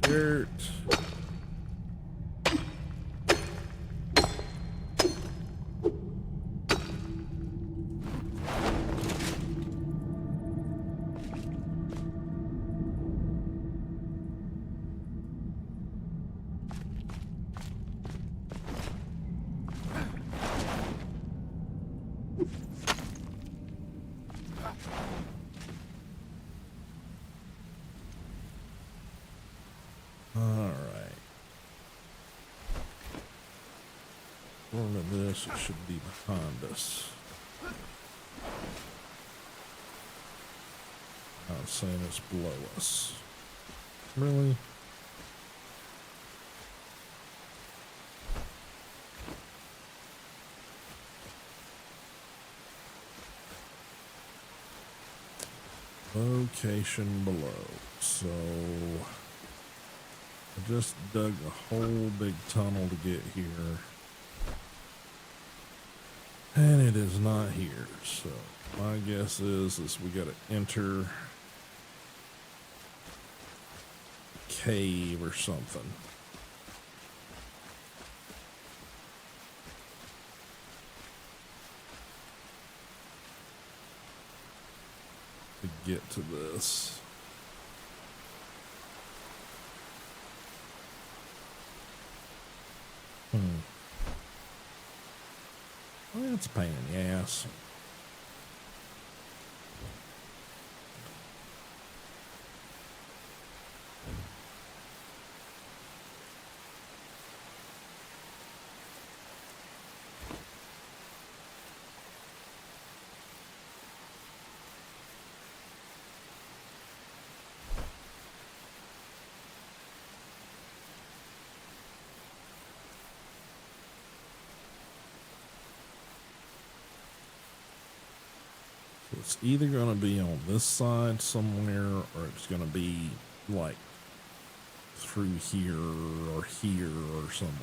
Dirt. According to this, it should be behind us. I was saying it's below us. Really? Location below. So I just dug a whole big tunnel to get here. And it is not here, so my guess is we gotta enter cave or something. To get to this. Well, that's a pain in the ass. It's either going to be on this side somewhere, or it's going to be like through here or somewhere.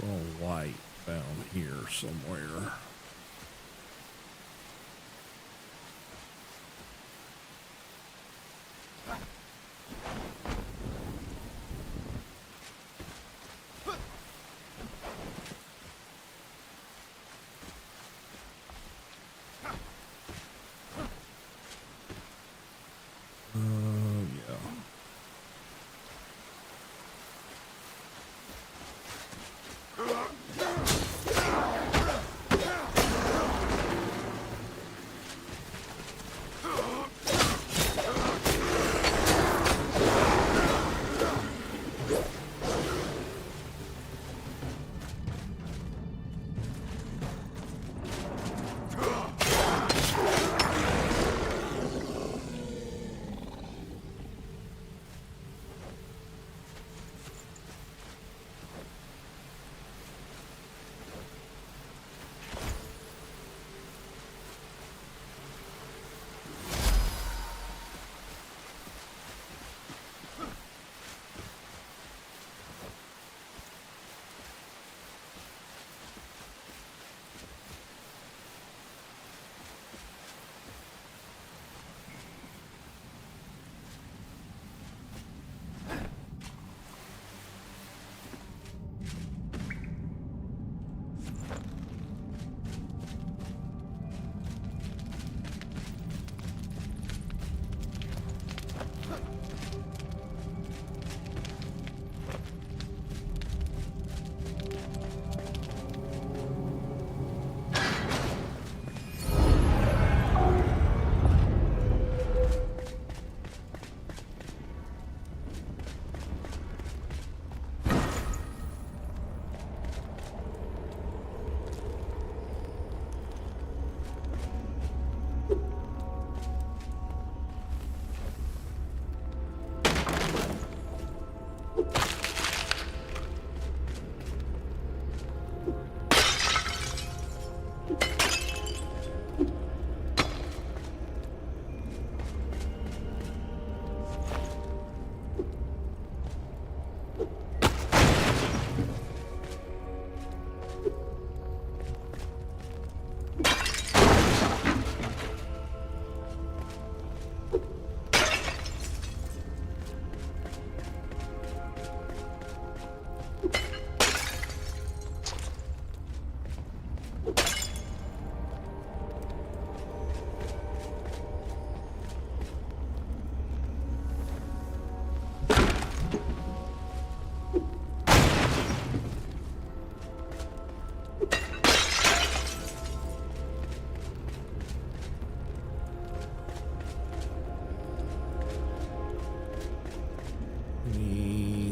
All light down here somewhere.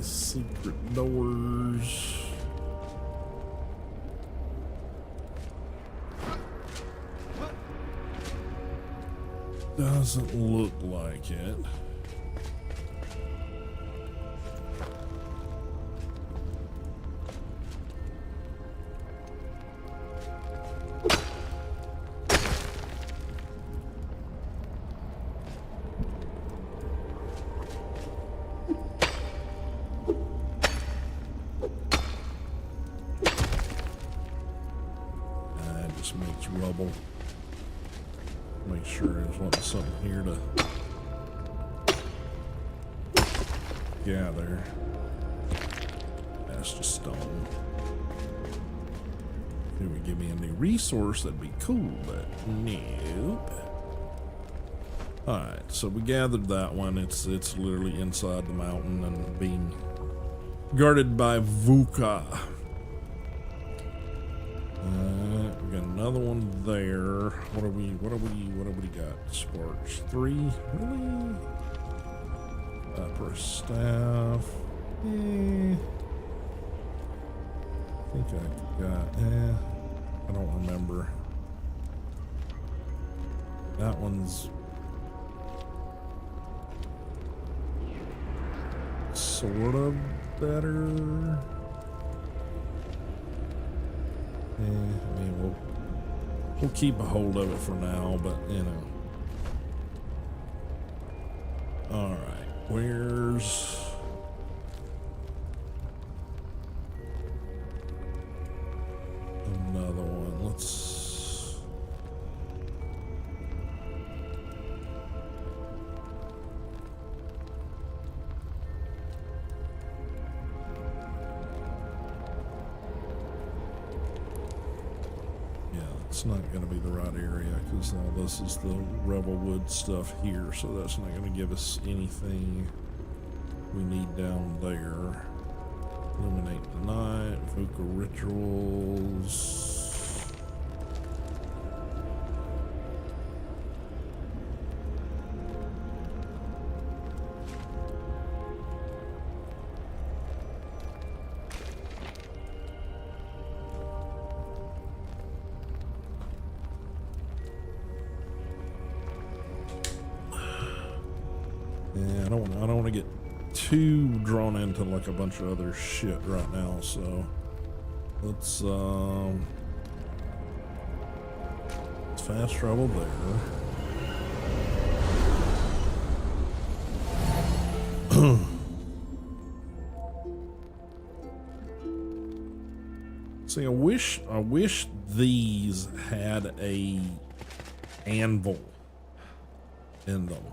Secret doors. Doesn't look like it. Just makes rubble. Make sure there's not something here to gather. That's just stone. If it would give me a new resource, that'd be cool, but nope. Alright, so we gathered that one. It's literally inside the mountain and being guarded by Vuka. We got another one there. What have we got? Sparks 3? Really? Upper staff. I think I got, I don't remember. That one's sort of better. I mean, we'll keep a hold of it for now, but you know. All right, where's another one? Let's. It's not going to be the right area because all this is the Revelwood stuff here, so that's not going to give us anything we need down there. Illuminate the night, Vuka rituals. Yeah, I don't want to get too drawn into like a bunch of other shit right now, so let's fast travel there. See, I wish these had a anvil in them.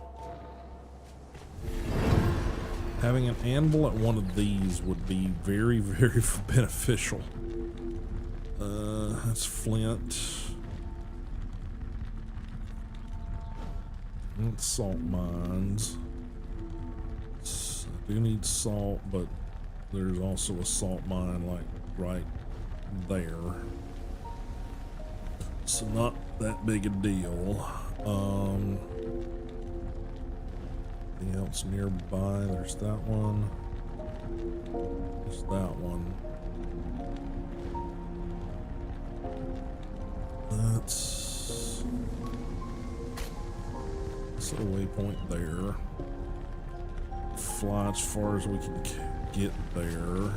Having an anvil at one of these would be very, very beneficial. That's flint. That's salt mines. Do need salt, but there's also a salt mine like right there. So not that big a deal. Anything else nearby? There's that one. There's that one. Let's set a waypoint there. Fly as far as we can get there.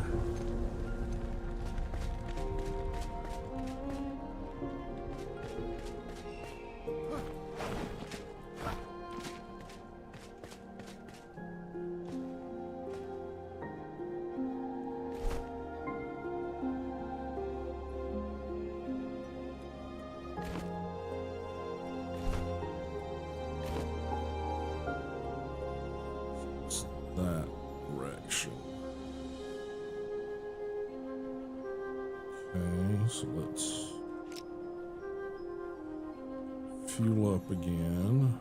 That direction. Okay, so let's fuel up again.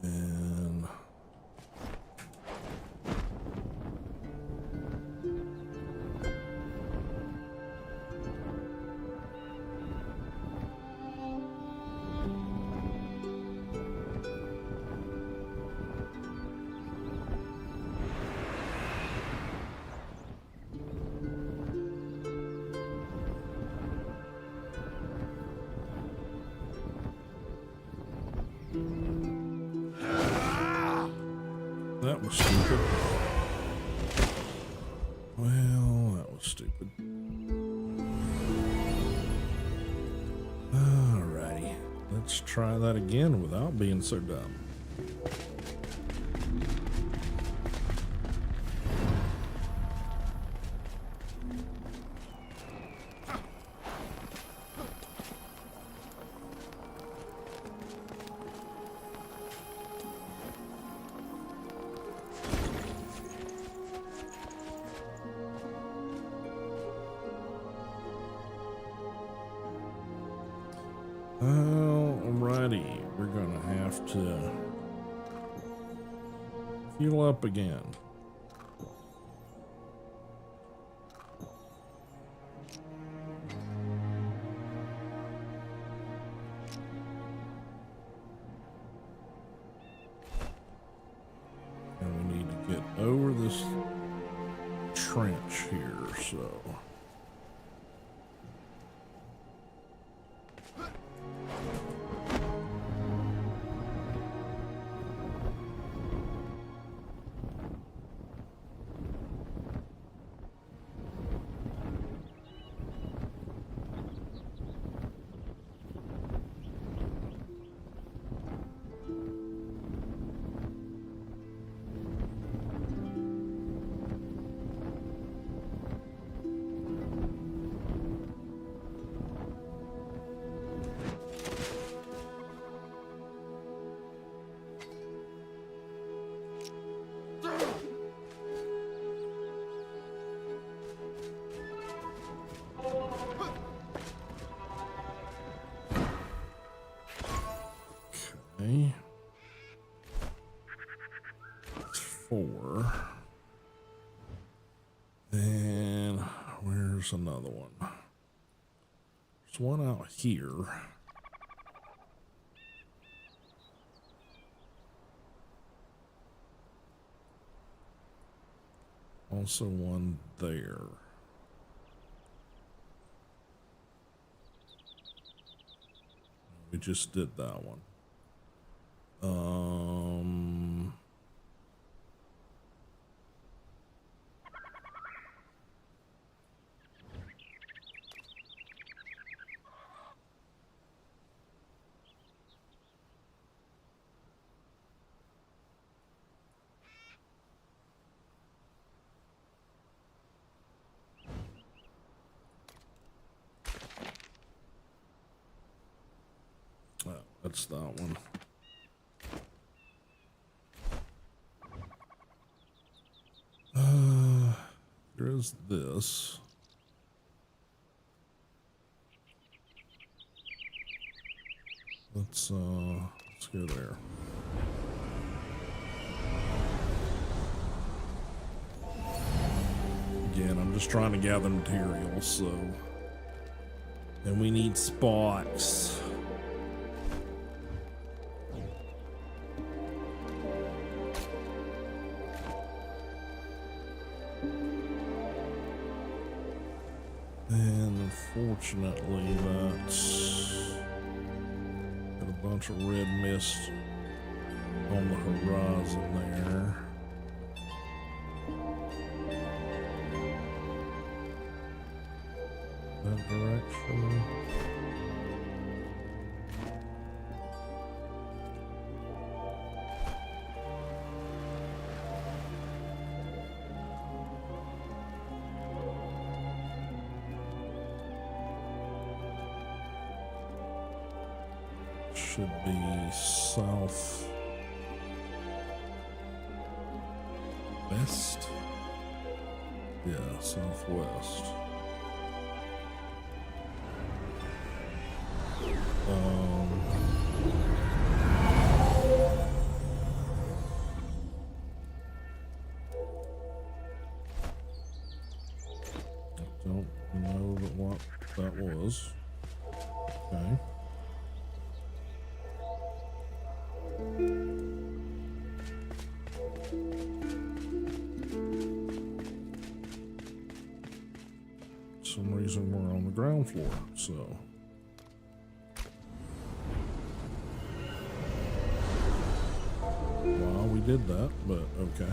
And that was stupid. Well, that was stupid. Alrighty. Let's try that again without being so dumb. Alrighty, we're gonna have to fuel up again. And we need to get over this trench here, so. Okay. 4. And where's another one? There's one out here. Also one there. We just did that one. That's that one. There's this. Let's go there. Again, I'm just trying to gather materials, so. And we need spikes. And unfortunately, that's got a bunch of red mist on the horizon there. That direction. Should be south west. Yeah, southwest. I don't know what that was. Okay. For some reason we're on the ground floor, so. Well, we did that, but okay.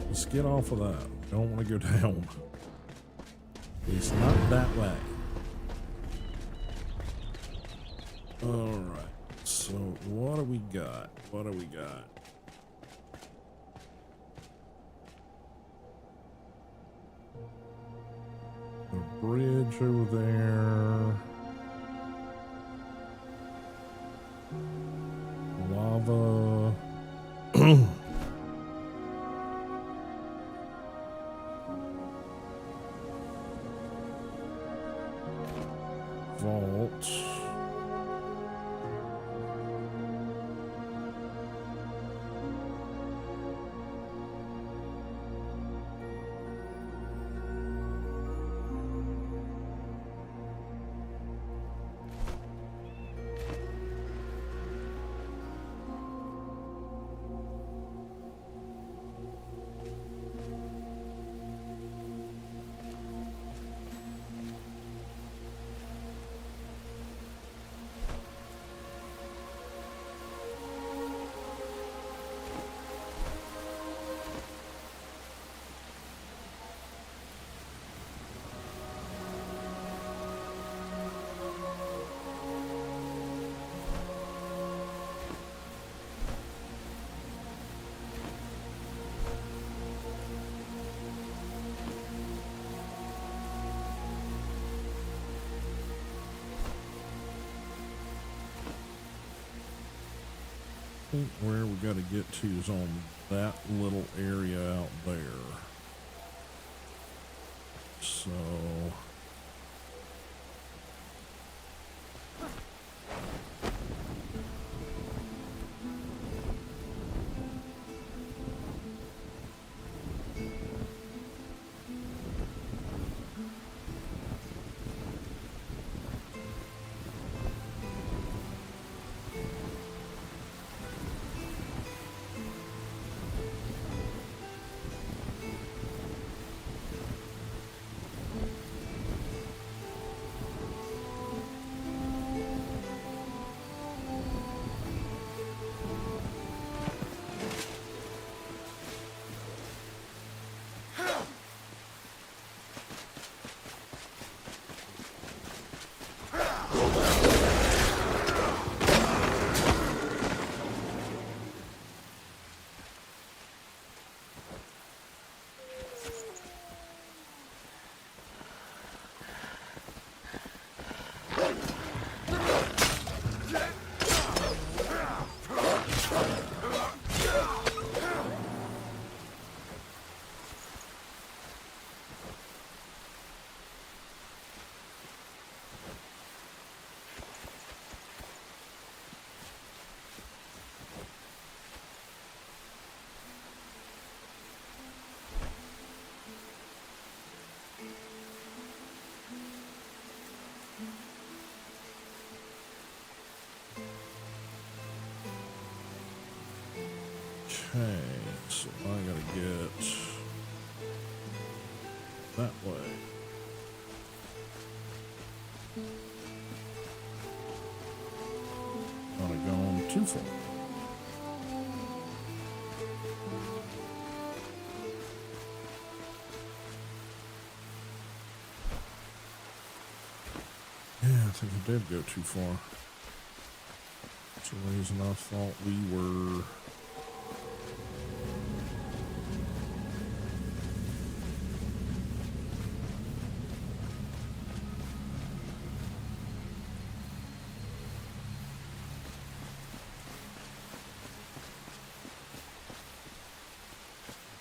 Let's get off of that. Don't want to go down. It's not that way. Alright, so what do we got? What do we got? A bridge over there. Lava. Vault. I think where we got to get to is on that little area out there. So Okay, so I gotta get that way. Not have gone too far. Yeah, I think I did go too far. That's the reason I thought we were.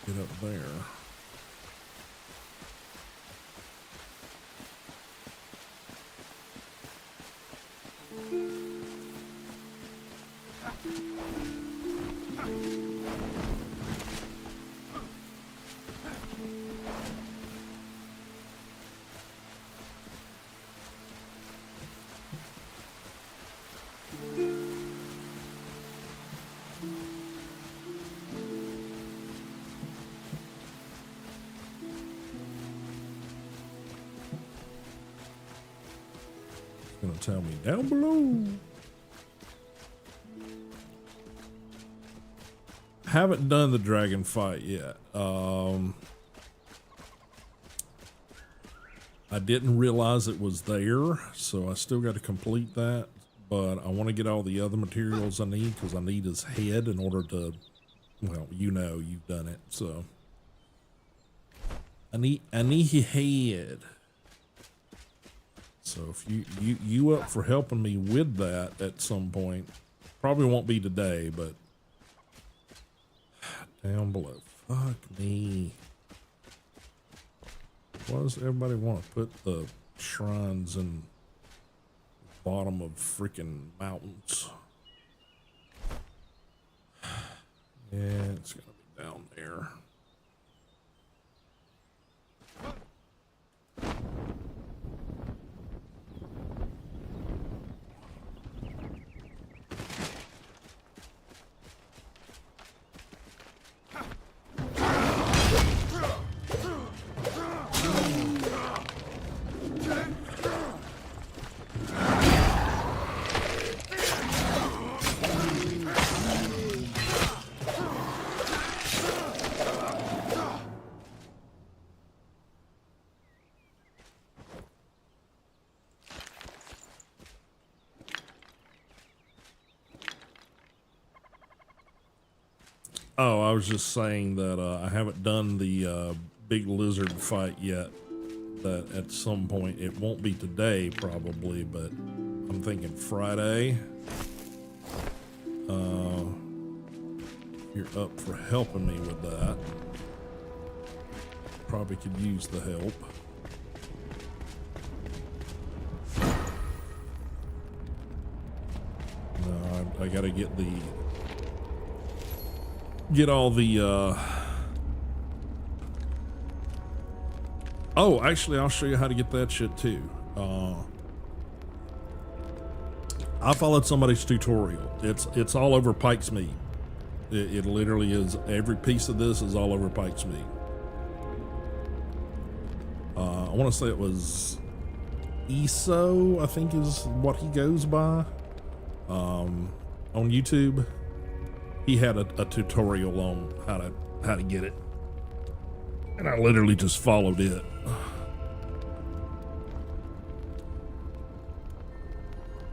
Get up there. Gonna tell me down below. Haven't done the dragon fight yet. I didn't realize it was there, so I still got to complete that. But I want to get all the other materials I need because I need his head in order to. Well, you know, you've done it, so I need his head. So if you up for helping me with that at some point, probably won't be today, but down below. Fuck me. Why does everybody want to put the shrines in the bottom of freaking mountains? Yeah, it's gonna be down there. Oh, I was just saying that I haven't done the big lizard fight yet. That at some point, it won't be today probably, but I'm thinking Friday. You're up for helping me with that. Probably could use the help. No, I gotta get all the oh, actually I'll show you how to get that shit too. I followed somebody's tutorial. It's all over Pike's Meat. It literally is. Every piece of this is all over Pike's Meat. I want to say it was ESO, I think is what he goes by on YouTube. He had a tutorial on how to get it, and I literally just followed it.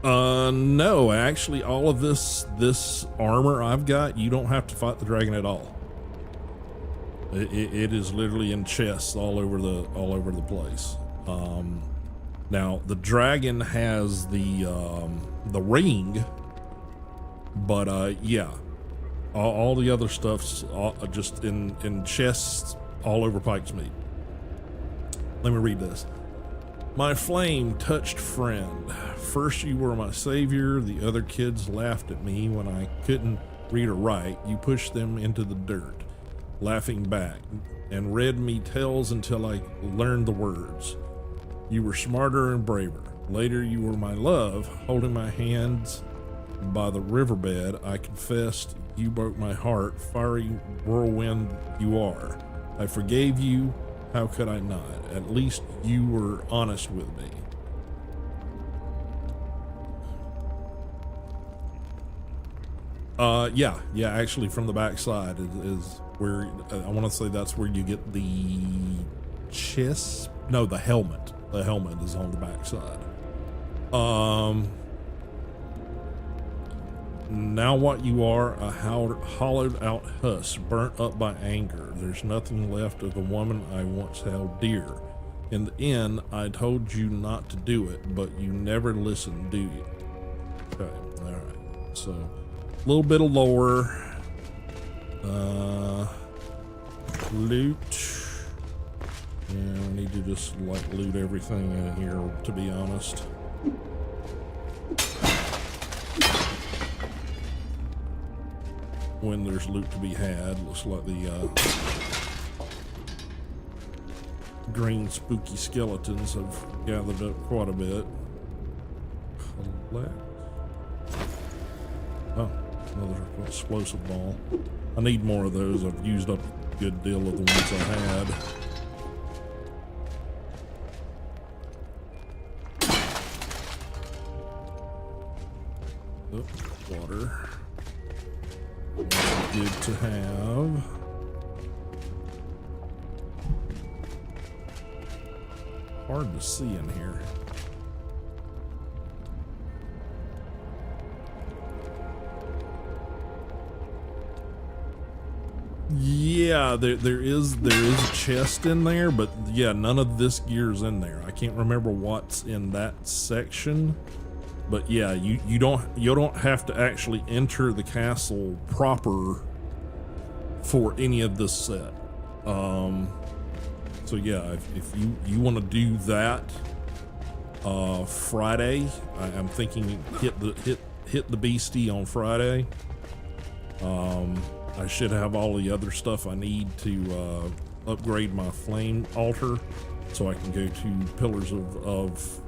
No, actually, all of this armor I've got, you don't have to fight the dragon at all. It is literally in chests all over the place. Now the dragon has the ring, but yeah. All the other stuff's just in chests all over Pike's Meat. Let me read this. My flame-touched friend. First you were my savior. The other kids laughed at me when I couldn't read or write. You pushed them into the dirt, laughing back, and read me tales until I learned the words. You were smarter and braver. Later you were my love, holding my hands by the riverbed. I confessed you broke my heart. Fiery whirlwind you are. I forgave you. How could I not? At least you were honest with me. Yeah, actually from the backside is where, I want to say that's where you get the chest. No, the helmet. The helmet is on the backside. Now what you are, a hollowed out husk, burnt up by anger. There's nothing left of the woman I once held dear. In the end, I told you not to do it, but you never listened, do you? Okay, all right. So, a little bit of lore. Loot. Yeah, I need to just like loot everything in here, to be honest. When there's loot to be had, looks like the green spooky skeletons have gathered up quite a bit. Collect. Oh, another explosive ball. I need more of those. I've used up a good deal of the ones I had. Oh, water. Good to have. Hard to see in here. Yeah, there is a chest in there, but yeah, none of this gear's in there. I can't remember what's in that section. But yeah, you don't have to actually enter the castle proper for any of this set. So yeah, if you want to do that Friday, I'm thinking hit the beastie on Friday. I should have all the other stuff I need to upgrade my flame altar, so I can go to pillars of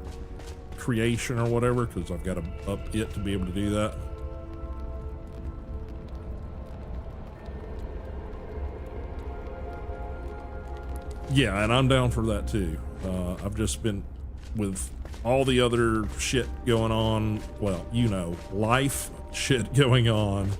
creation or whatever, because I've got to up it to be able to do that. Yeah, and I'm down for that too. I've just been with all the other shit going on, well, you know, life shit going on.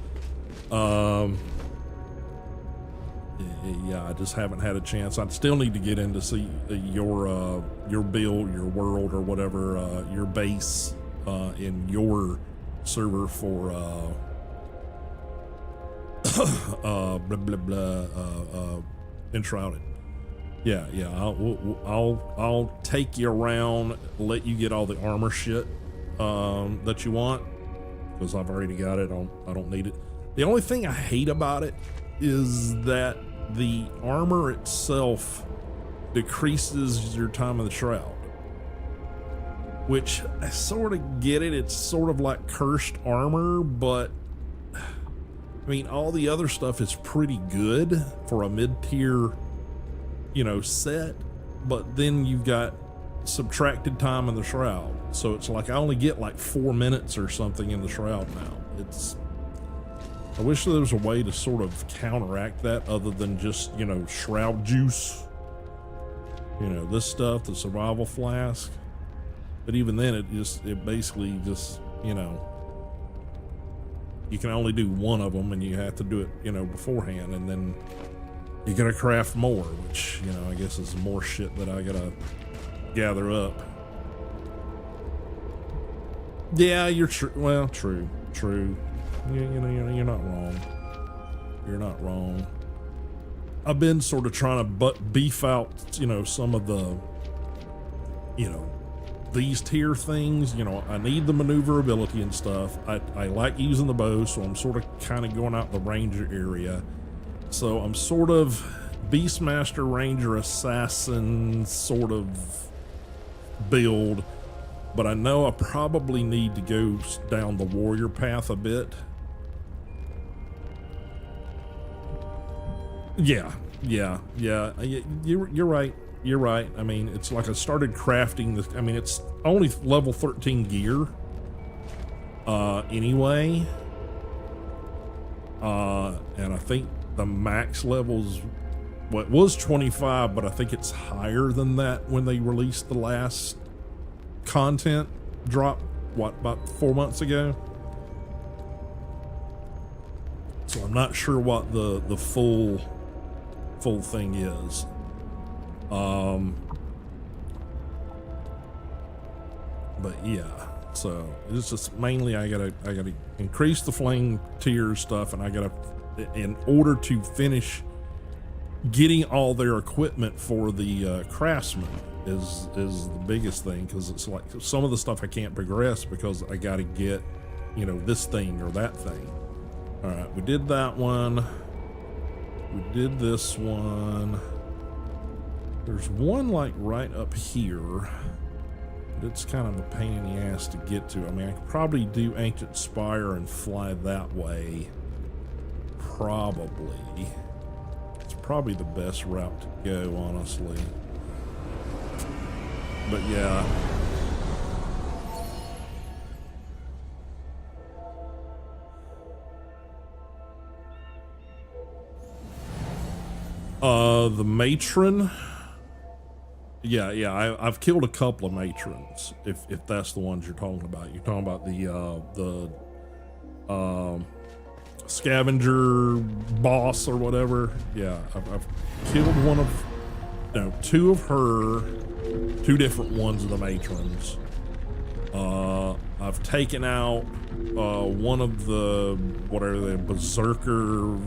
Yeah, I just haven't had a chance. I still need to get in to see your build, your world, or whatever, your base in your server for blah blah blah Enshrouded. Yeah, I'll take you around, let you get all the armor shit that you want, because I've already got it. I don't need it. The only thing I hate about it is that the armor itself decreases your time of the shroud, which I sort of get it. It's sort of like cursed armor, but I mean, all the other stuff is pretty good for a mid-tier, you know, set, but then you've got subtracted time in the shroud, so it's like I only get like 4 minutes or something in the shroud now. I wish there was a way to sort of counteract that other than just, you know, shroud juice. You know, this stuff, the survival flask. But even then, it basically just, you know, you can only do one of them and you have to do it, you know, beforehand, and then you gotta craft more, which, you know, I guess is more shit that I gotta gather up. Yeah, you're true. Well, true. You know, you're not wrong. You're not wrong. I've been sort of trying to beef out, you know, some of the, you know, these tier things. You know, I need the maneuverability and stuff. I like using the bow, so I'm sort of kind of going out the ranger area. So I'm sort of Beastmaster, Ranger, Assassin sort of build, but I know I probably need to go down the warrior path a bit. Yeah. You're right. You're right. I mean, it's like I started crafting this. I mean, it's only level 13 gear. Anyway, And I think the max levels, well, it was 25, but I think it's higher than that when they released the last content drop, what, about 4 months ago? So I'm not sure what the full thing is. But yeah, so it's just mainly I gotta increase the flame tier stuff, and I gotta, in order to finish getting all their equipment for the craftsman is the biggest thing, because it's like some of the stuff I can't progress because I gotta get, you know, this thing or that thing. All right, we did that one. We did this one. There's one like right up here. It's kind of a pain in the ass to get to. I mean, I could probably do Ancient Spire and fly that way. Probably. It's probably the best route to go, honestly. But yeah. The matron. Yeah, I've killed a couple of matrons, if that's the ones you're talking about. You're talking about the scavenger boss or whatever. Yeah, I've killed one of, no, two of her, two different ones of the matrons. I've taken out one of the, whatever, the berserker,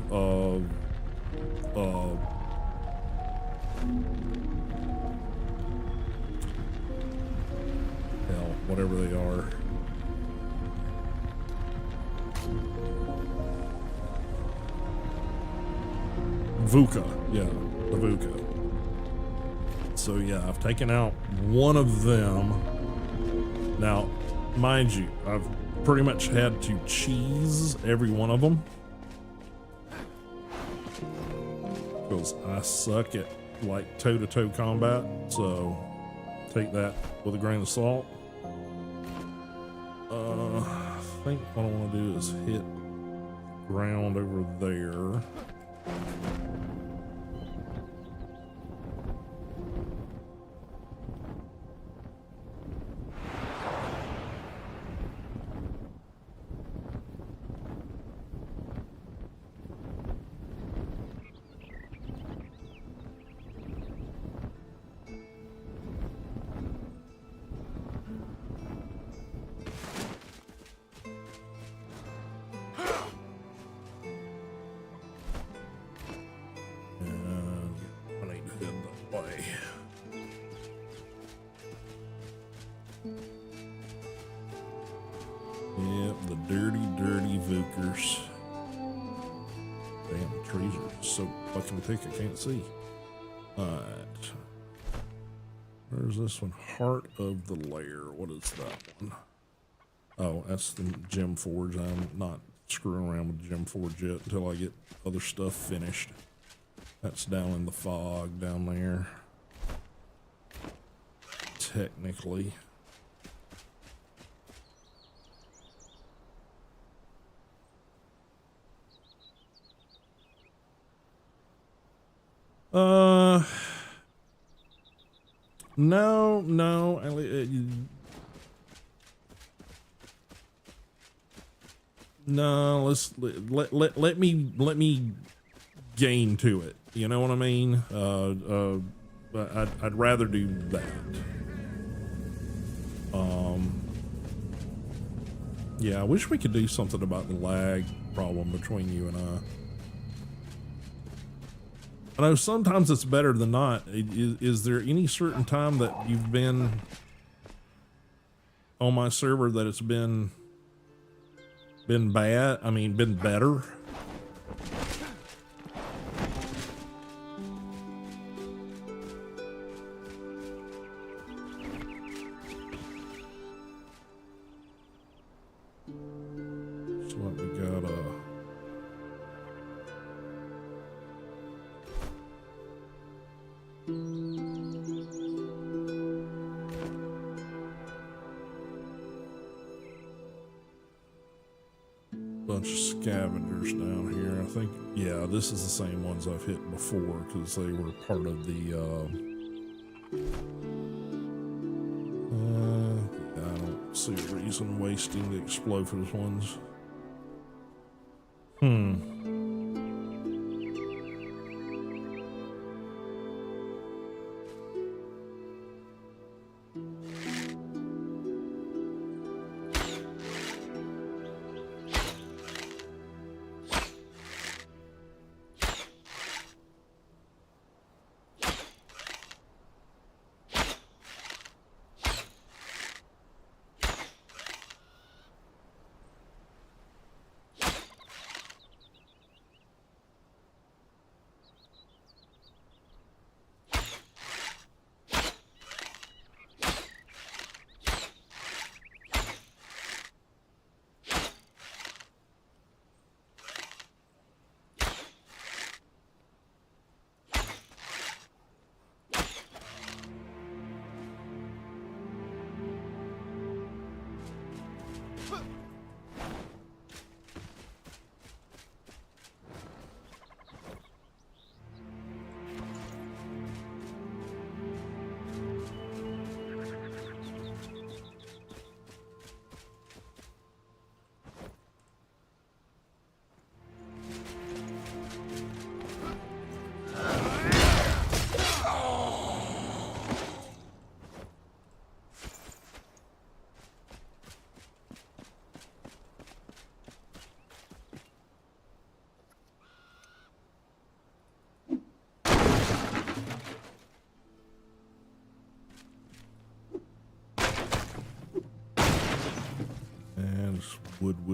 whatever they are. Vuka, yeah, the Vuka. So yeah, I've taken out one of them. Now, mind you, I've pretty much had to cheese every one of them, because I suck at like toe-to-toe combat, so take that with a grain of salt. I think what I want to do is hit ground over there. Yep, the dirty Vukers. Damn, the trees are so fucking thick I can't see. Alright. Where's this one? Heart of the Lair. What is that one? Oh, that's the Gem Forge. I'm not screwing around with Gem Forge yet until I get other stuff finished. That's down in the fog down there. Technically. No. No, let me gain to it. You know what I mean? I'd rather do that. Yeah, I wish we could do something about the lag problem between you and I know sometimes it's better than not. Is there any certain time that you've been on my server that it's been bad? I mean, been better? So what we got, bunch of scavengers down here. I think, yeah, this is the same ones I've hit before because they were part of the, yeah, I don't see a reason wasting the explosives ones. And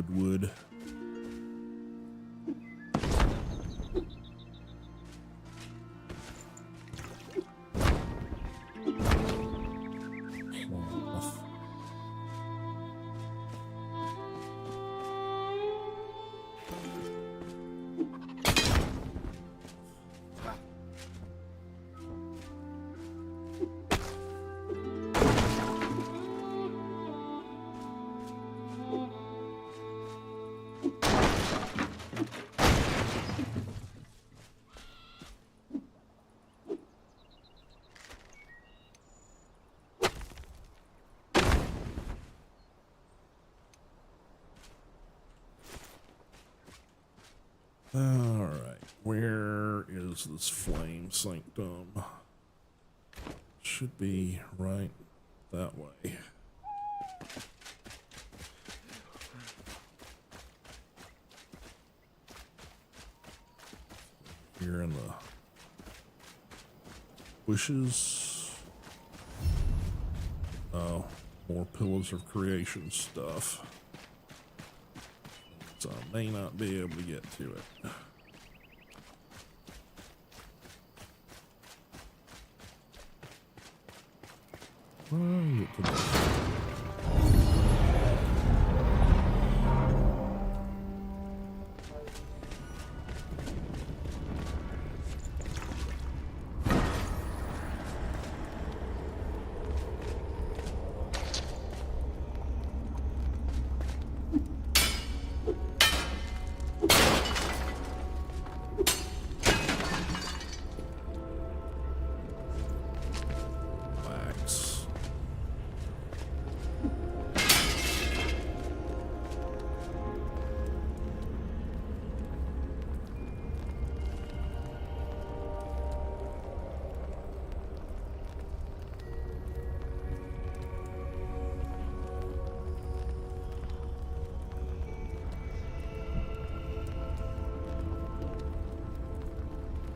wood. Cloth. All right, where is this flame sanctum? Should be right that way. Here in the bushes. Oh, more Pillars of Creation stuff. So I may not be able to get to it. Get to that.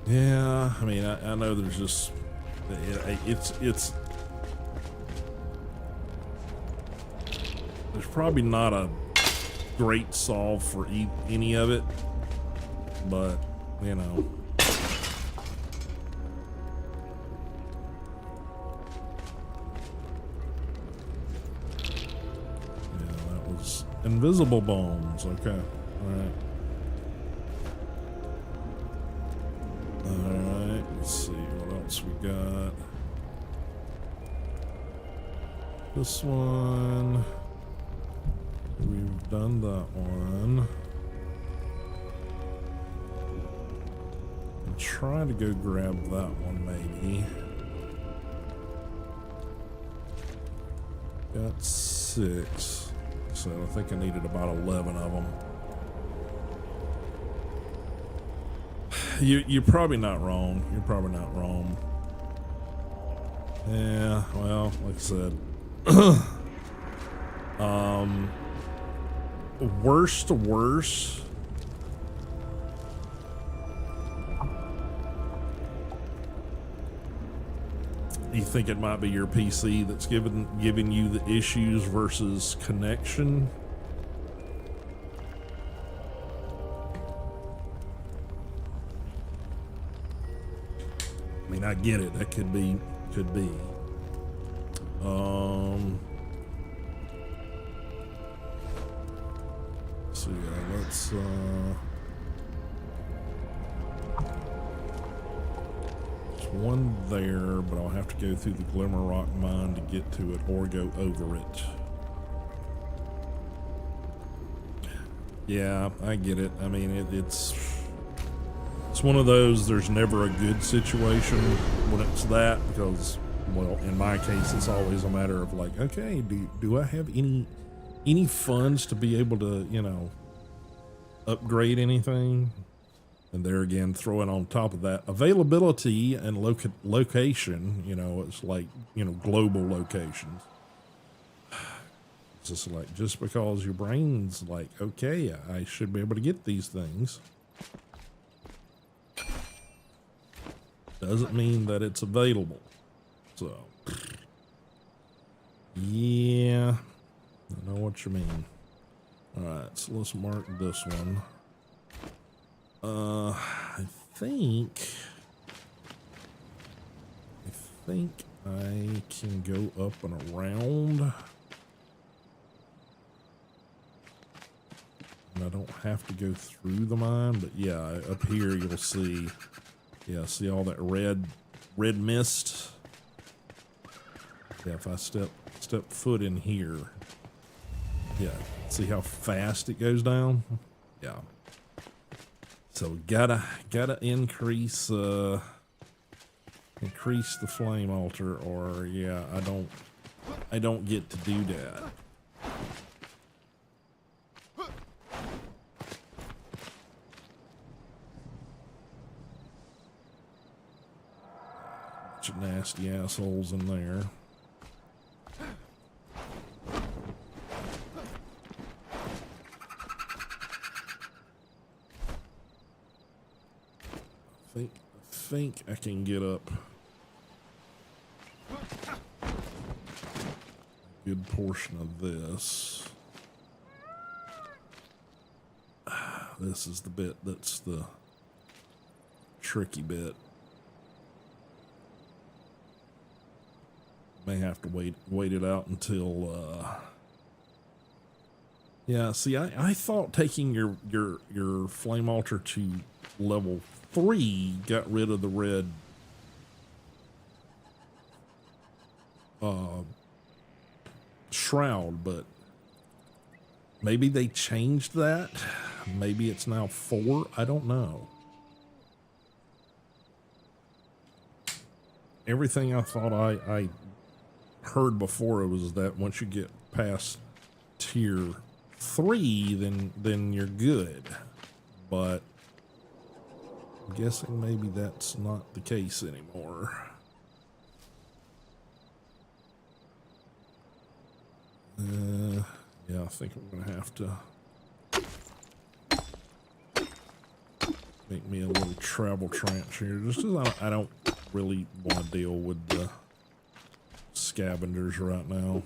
Yeah, I mean, I know there's just, it's, there's probably not a great solve for any of it, but, you know. Yeah, that was invisible bones, okay, alright. Alright, let's see what else we got. This one. We've done that one. try to go grab that one maybe. Got 6. So I think I needed about 11 of them. You're probably not wrong. You're probably not wrong. Yeah, well, like I said. Worst to worst. You think it might be your PC that's giving you the issues versus connection? I mean, I get it. That could be. So yeah, let's there's one there, but I'll have to go through the Glimmer Rock mine to get to it or go over it. Yeah, I get it. I mean, it's one of those, there's never a good situation when it's that, because, well, in my case, it's always a matter of like, okay, do I have any funds to be able to, you know, upgrade anything? And there again, throwing on top of that availability and location, you know, it's like, you know, global locations. It's just like, just because your brain's like, okay, I should be able to get these things, doesn't mean that it's available. So, yeah, I know what you mean. All right, so let's mark this one. I think I can go up and around, and I don't have to go through the mine, but yeah, up here you'll see, yeah, see all that red mist? Yeah, if I step foot in here, yeah, see how fast it goes down? Yeah. So gotta increase the flame altar, or yeah, I don't get to do that. Bunch of nasty assholes in there. I think I can get up a good portion of this. This is the bit that's the tricky bit. May have to wait it out until yeah, see, I thought taking your flame altar to level 3 got rid of the red shroud, but maybe they changed that. Maybe it's now 4. I don't know. Everything I thought I heard before was that once you get past tier 3, then you're good. But I'm guessing maybe that's not the case anymore. Yeah, I think I'm gonna have to make me a little travel trench here, just because I don't really want to deal with the scavengers right now.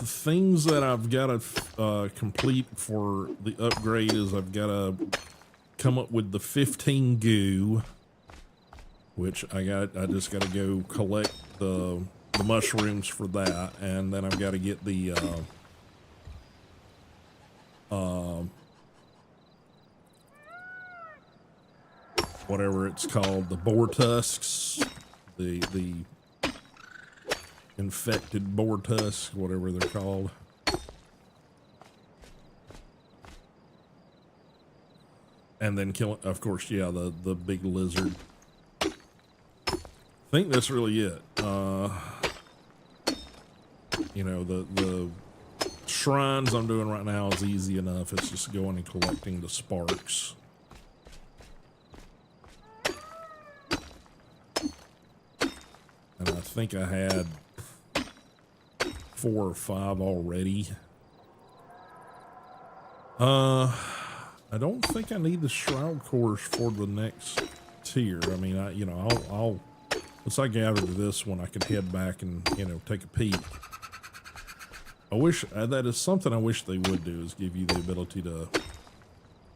Things that I've got to complete for the upgrade is I've got to come up with the 15 goo, which I just got to go collect the mushrooms for that, and then I've got to get the whatever it's called, the boar tusks, the infected boar tusks, whatever they're called. And then kill, of course, yeah, the big lizard. I think that's really it. You know, the shrines I'm doing right now is easy enough. It's just going and collecting the sparks. And I think I had 4 or 5 already. I don't think I need the shroud course for the next tier. I mean, you know, I'll once I gather this one, I can head back and, you know, take a peek. I wish that is something I wish they would do, is give you the ability to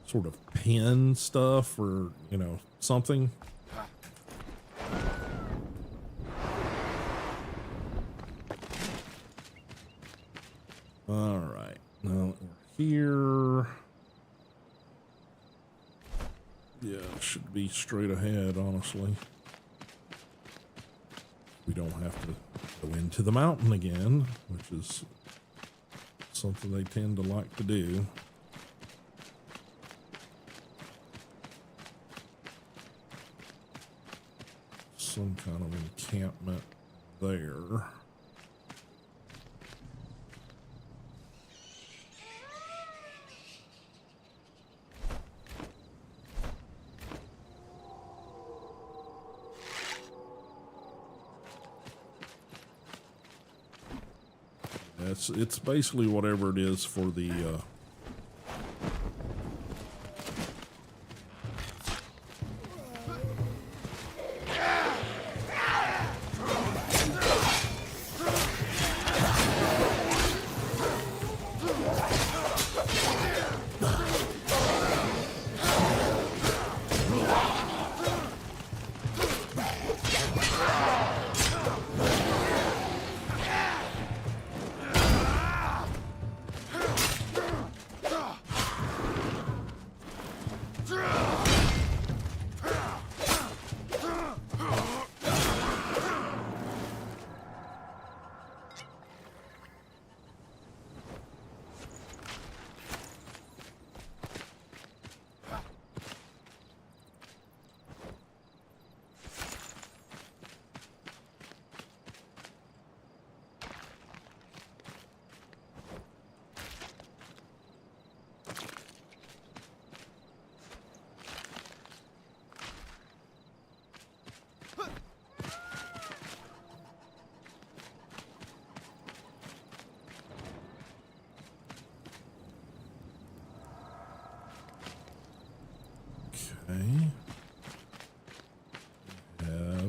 sort of pin stuff or, you know, something. All right, now we're here. Yeah, it should be straight ahead, honestly. We don't have to go into the mountain again, which is something they tend to like to do. Some kind of encampment there. It's basically whatever it is for the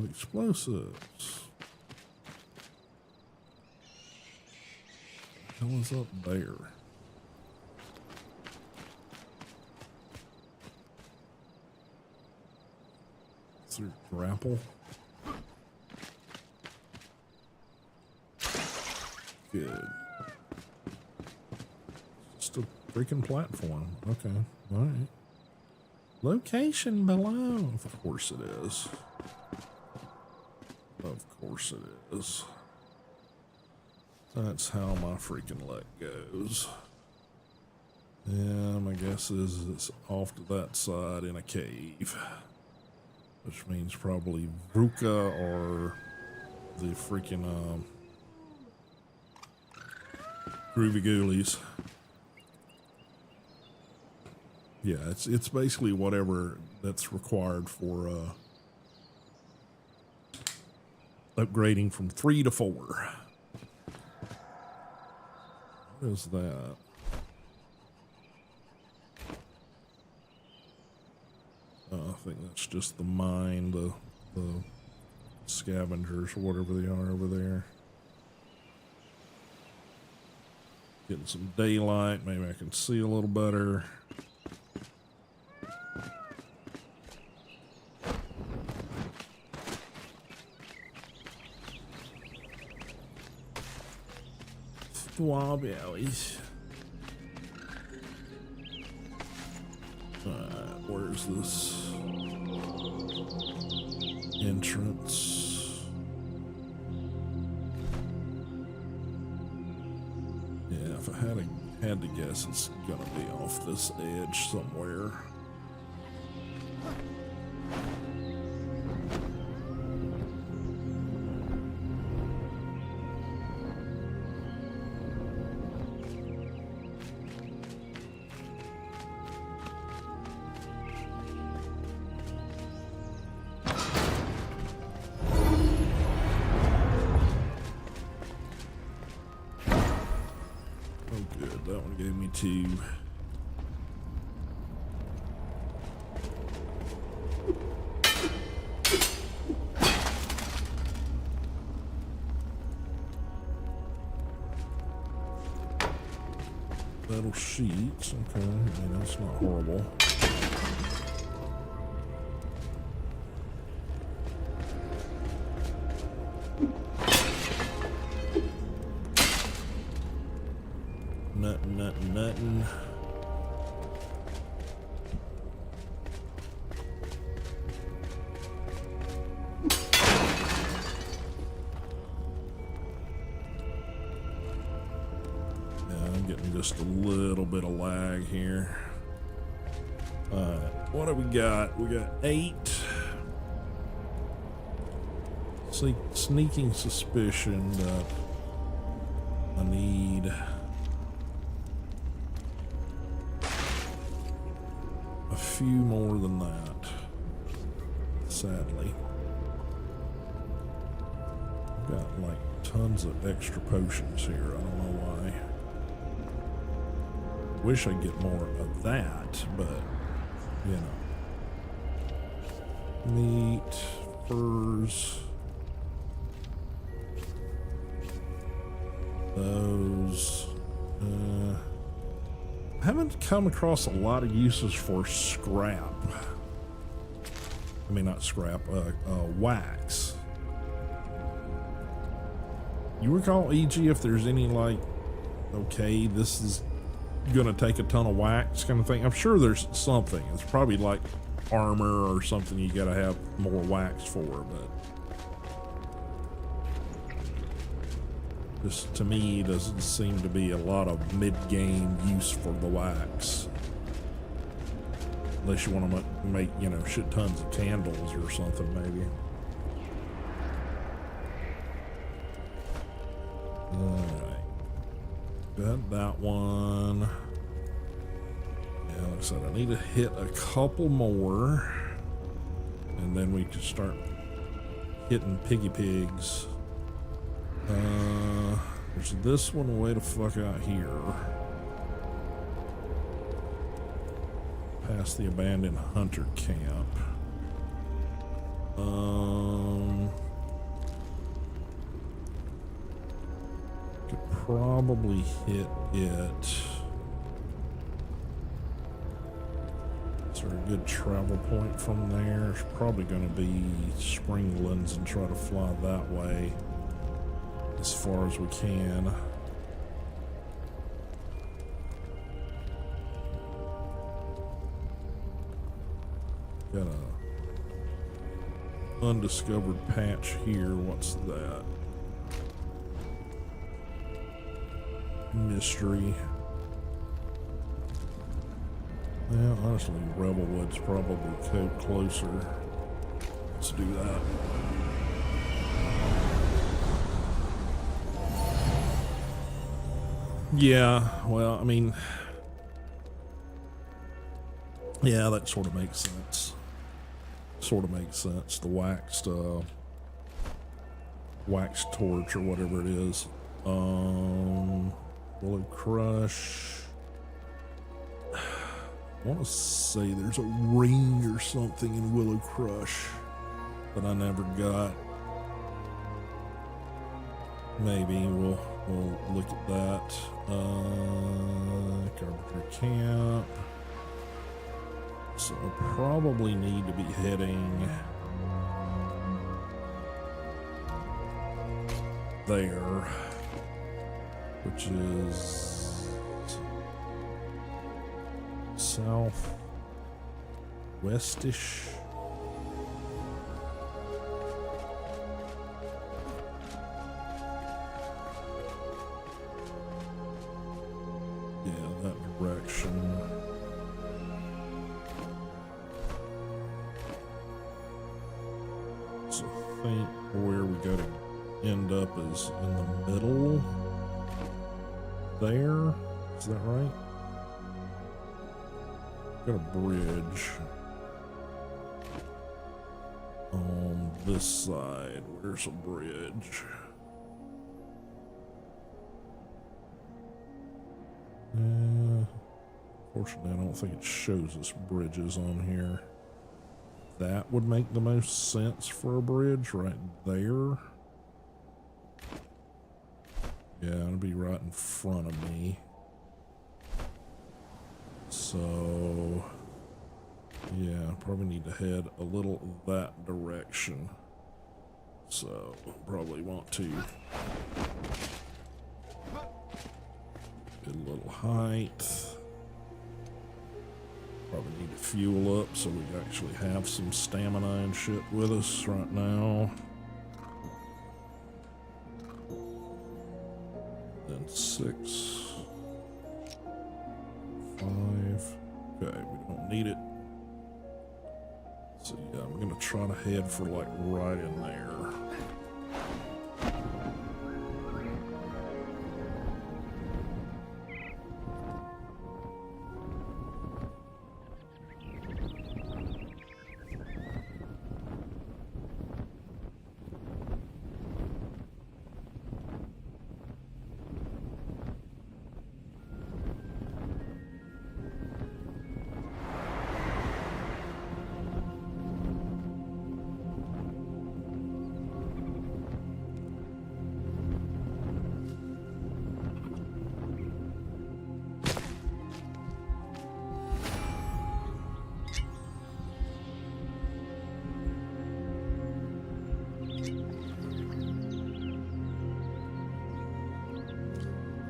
have explosives. What the hell is up there? Is there grapple? Good. Just a freaking platform. Okay. All right. Location below. Of course it is. Of course it is. That's how my freaking luck goes. Yeah, my guess is it's off to that side in a cave. Which means probably Vruka or the freaking Groovy Ghoulies. Yeah, it's basically whatever that's required for upgrading from 3 to 4. What is that? I think that's just the mine, the scavengers or whatever they are over there. Getting some daylight, maybe I can see a little better. Strawberries. Where's this entrance? Yeah, if I had to guess, it's gonna be off this edge somewhere. That one gave me 2. Metal sheets, okay, yeah, that's not horrible. Nothing. Yeah, I'm getting just a little bit of lag here. Alright, what do we got? We got 8. Sneaking suspicion that I need a few more than that, sadly. I've got like tons of extra potions here. I don't know why. Wish I'd get more of that, but you know. Meat, furs. Those. I haven't come across a lot of uses for scrap. I mean, not scrap, wax. You recall, E.G., if there's any, like, okay, this is gonna take a ton of wax kind of thing? I'm sure there's something. It's probably like armor or something you gotta have more wax for, but just to me doesn't seem to be a lot of mid-game use for the wax. Unless you want to make, you know, shit tons of candles or something, maybe. Alright. Got that one. Yeah, like I said, I need to hit a couple more. And then we can start hitting piggy pigs. There's this one way the fuck out here. Past the abandoned hunter camp. Could probably hit it. Is there a good travel point from there? It's probably going to be Springlands and try to fly that way as far as we can. Got a undiscovered patch here. What's that? Mystery. Yeah, honestly, Revelwood's probably closer. Let's do that. Yeah, well, I mean, yeah, that sort of makes sense. The waxed torch or whatever it is. Willow Crush. I want to say there's a ring or something in Willow Crush that I never got. Maybe we'll look at that. Carpenter Camp. So I probably need to be heading there, which is westish. Yeah, that direction. So I think where we gotta end up is in the middle there. Is that right? Got a bridge on this side. Where's a bridge? Fortunately, I don't think it shows us bridges on here. That would make the most sense for a bridge right there. Yeah, it'll be right in front of me. So, yeah, probably need to head a little that direction. So, probably want to get a little height. Probably need to fuel up so we actually have some stamina and shit with us right now. Then 6, 5. Okay, we don't need it. So yeah, I'm gonna try to head for like right in there.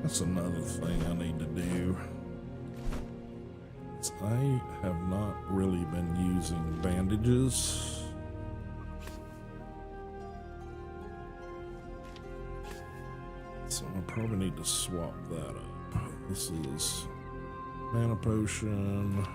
That's another thing I need to do. I have not really been using bandages. So I probably need to swap that up. This is mana potion.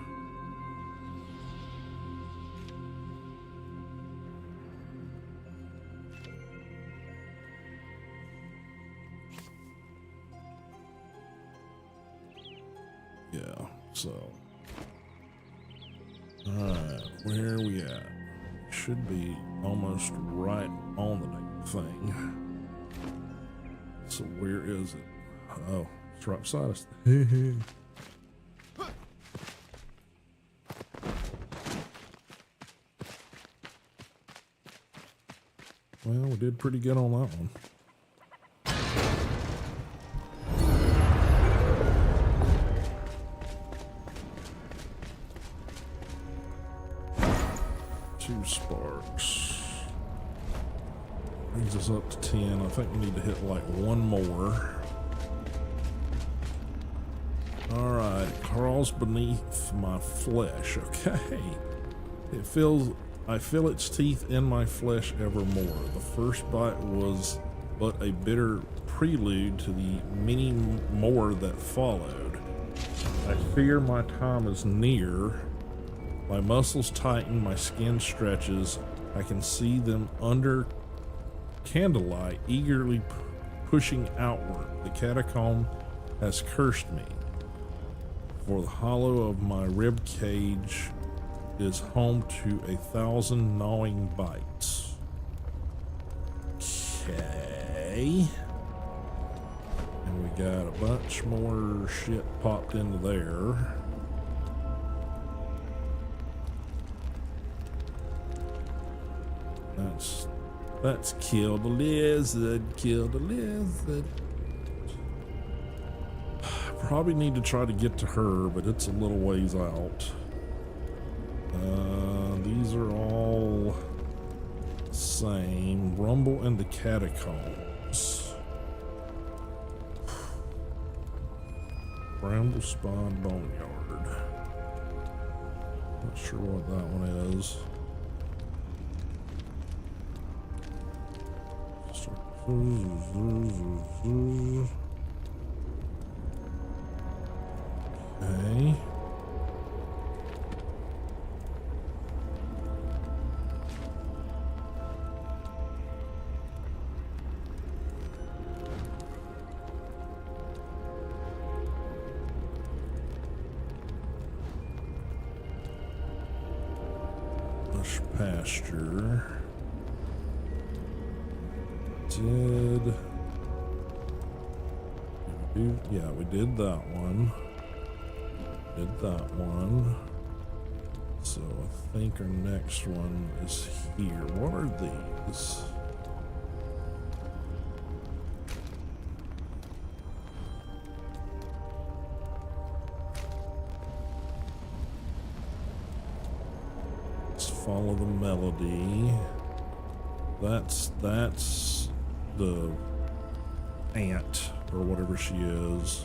Yeah, so. Alright, where are we at? Should be almost right on the damn thing. So where is it? Oh, it's right beside us. Well, we did pretty good on that one. Sparks brings us up to 10. I think we need to hit like one more. All right, it crawls beneath my flesh. Okay, I feel its teeth in my flesh evermore. The first bite was but a bitter prelude to the many more that followed. I fear my time is near. My muscles tighten, my skin stretches. I can see them under candlelight, eagerly pushing outward. The catacomb has cursed me, for the hollow of my rib cage is home to 1,000 gnawing bites. Okay. And we got a bunch more shit popped into there. Let's kill the lizard, kill the lizard. Probably need to try to get to her, but it's a little ways out. These are all same. Rumble in the catacombs. Bramble Spawn Boneyard. What Sure what that one is. Okay. Lush pasture. Yeah, we did that one. Did that one. So I think our next one is here. What are these? Let's follow the melody. That's the ant or whatever she is.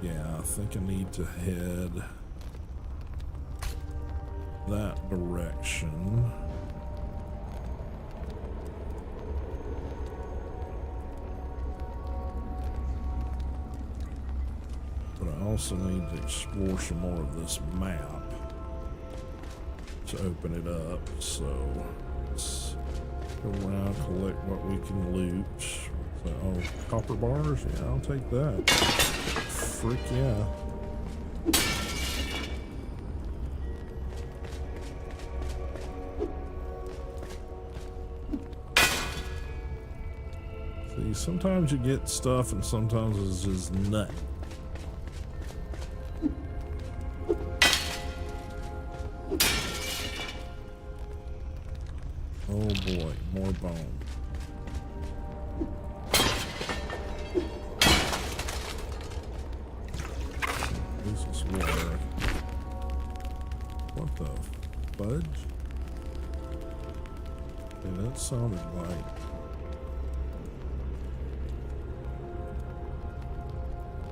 Yeah, I think I need to head that direction. But I also need to explore some more of this map to open it up. So let's go around, collect what we can loot. Oh, copper bars? Yeah, I'll take that. Frick yeah. See, sometimes you get stuff and sometimes it's just nut. Oh boy, more bone. What the fudge? Yeah, that sounded like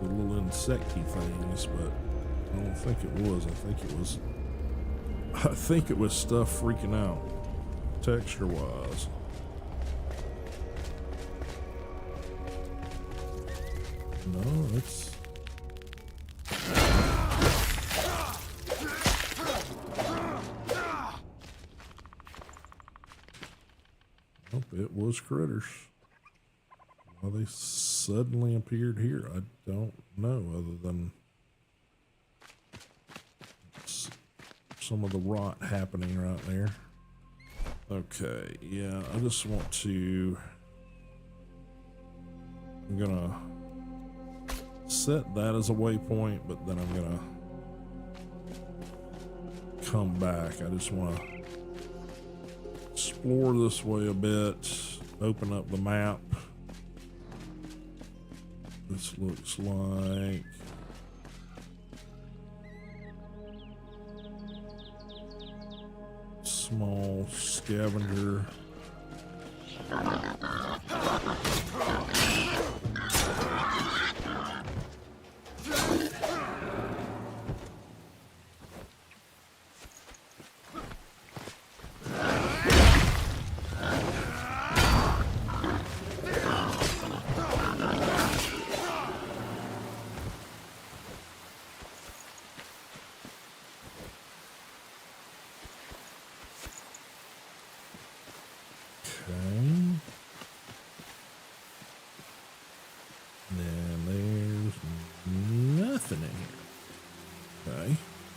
the little insecty things, but I don't think it was. I think it was stuff freaking out, texture-wise. No, it's. It was critters. Why they suddenly appeared here, I don't know, other than some of the rot happening right there. Okay, yeah, I just want to. I'm gonna set that as a waypoint, but then I'm gonna come back. I just want to explore this way a bit, open up the map. This looks like small scavenger.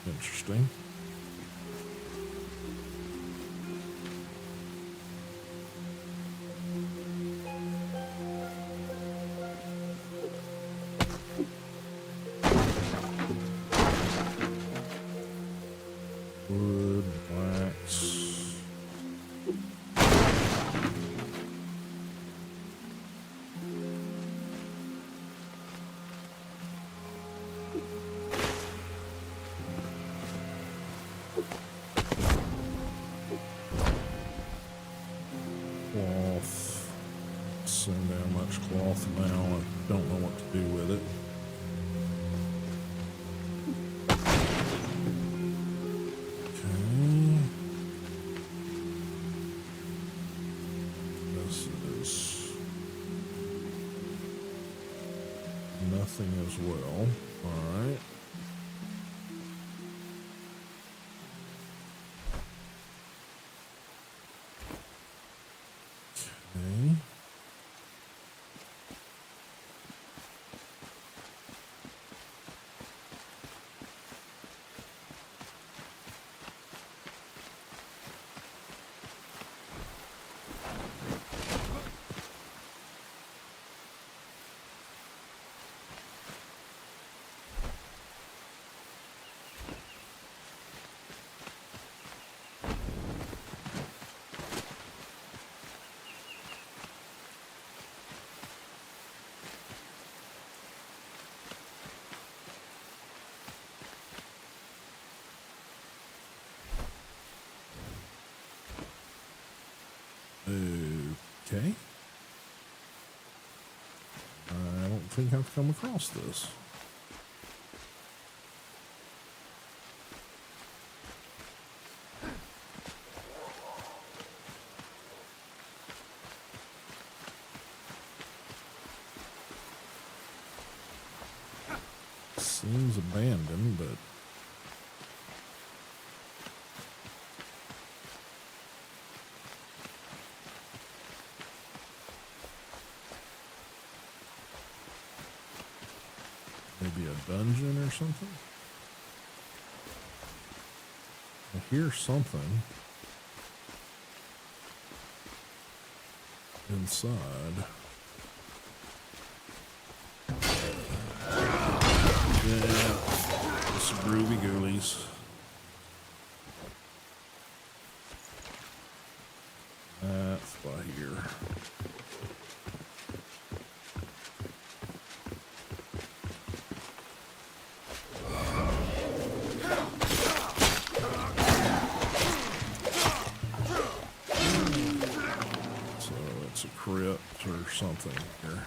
Interesting. Cloth. Send down much cloth now. I don't know what to do with it. Okay. This is nothing as well. All right. Okay. Okay. I don't think I've come across this. Seems abandoned, but maybe a dungeon or something? I hear something inside. Yeah, some groovy ghoulies. That's by here. So it's a crypt or something here.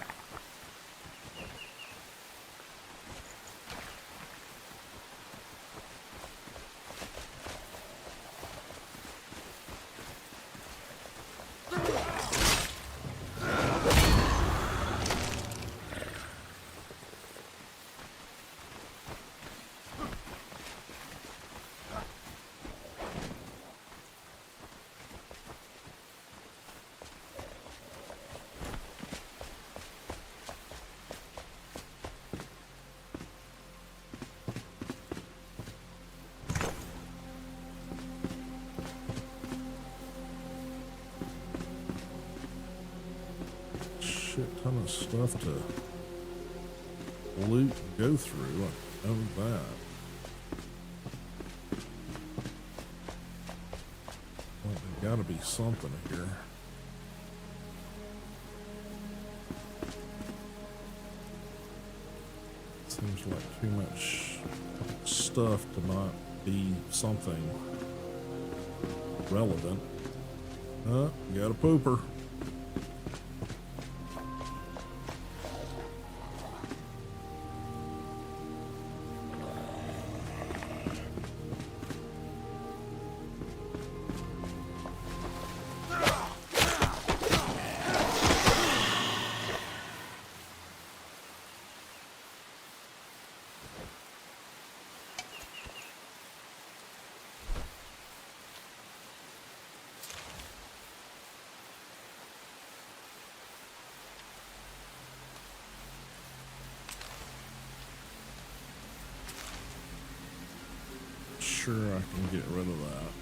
Shit ton of stuff to loot and go through. I know that. Well, there's gotta be something here. Seems like too much stuff to not be something relevant. Got a pooper. Sure, I can get rid of that.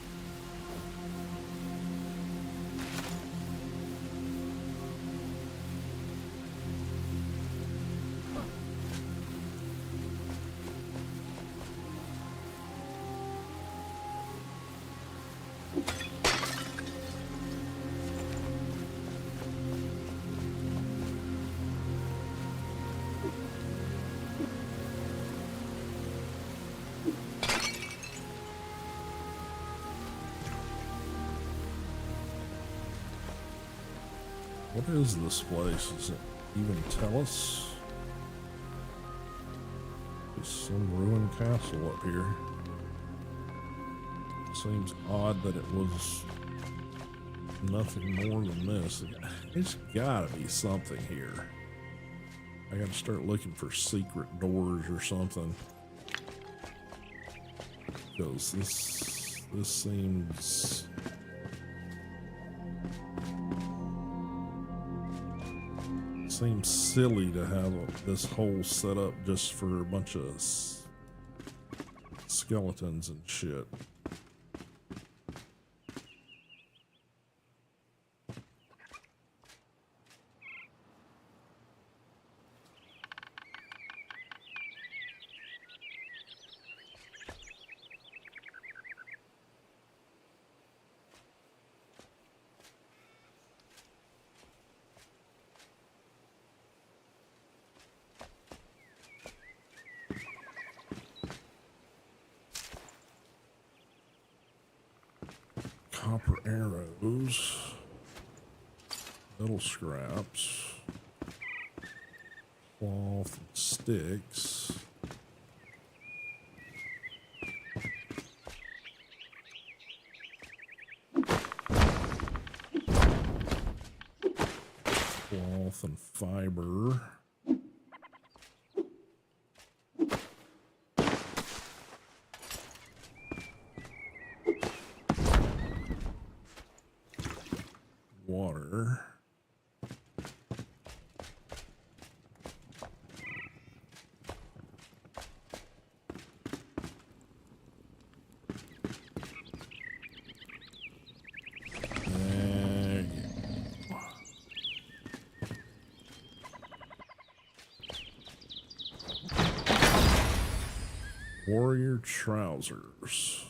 What is this place? Does it even tell us? There's some ruined castle up here. Seems odd that it was nothing more than this. There's gotta be something here. I gotta start looking for secret doors or something. Because this seems silly to have this whole set up just for a bunch of skeletons and shit. Copper arrows, metal scraps, cloth and sticks. Cloth and fiber. Water. There you go. Warrior trousers.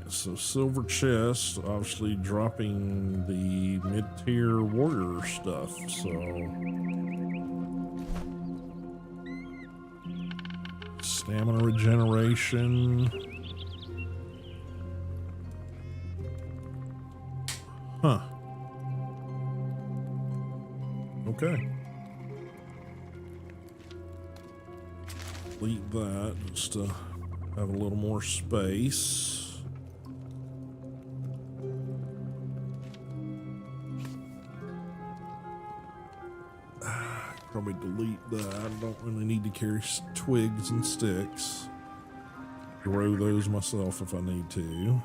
So silver chest, obviously dropping the mid-tier warrior stuff, so stamina regeneration. Huh. Okay. Delete that just to have a little more space. Probably delete that. I don't really need to carry twigs and sticks. Grow those myself if I need to.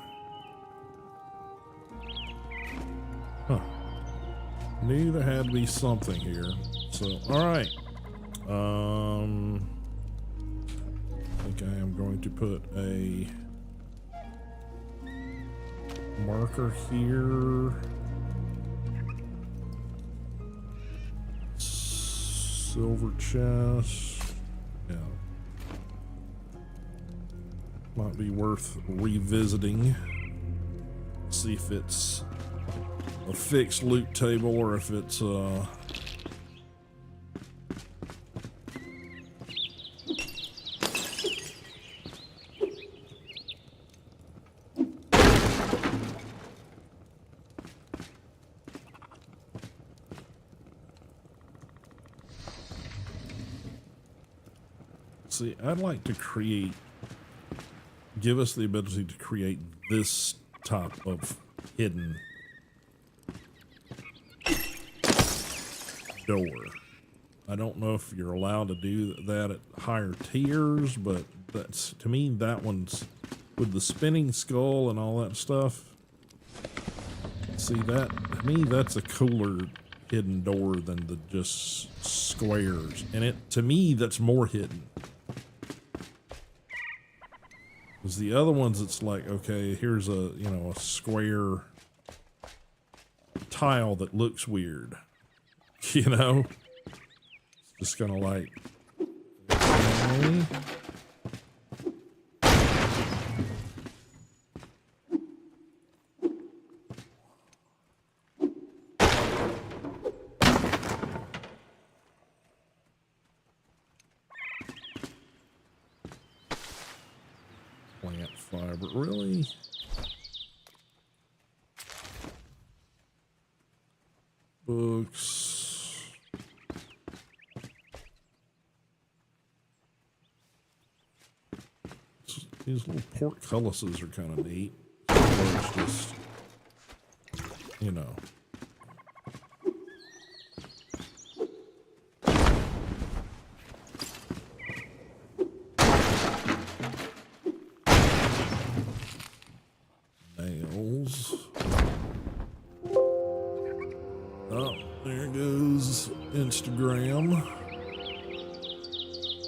Huh. Knew there had to be something here. So, alright. I think I am going to put a marker here. Silver chest. Yeah. Might be worth revisiting. See if it's a fixed loot table or if it's see, I'd like to give us the ability to create this type of hidden door. I don't know if you're allowed to do that at higher tiers, but that's, to me, that one's with the spinning skull and all that stuff. See, that, to me, that's a cooler hidden door than the just squares. And to me, that's more hidden. Because the other ones, it's like, okay, here's a square tile that looks weird. It's just kind of like, okay. fiber. Really? Books. These little portcullises are kind of neat. It's just, you know. Nails. Oh, there goes Instagram.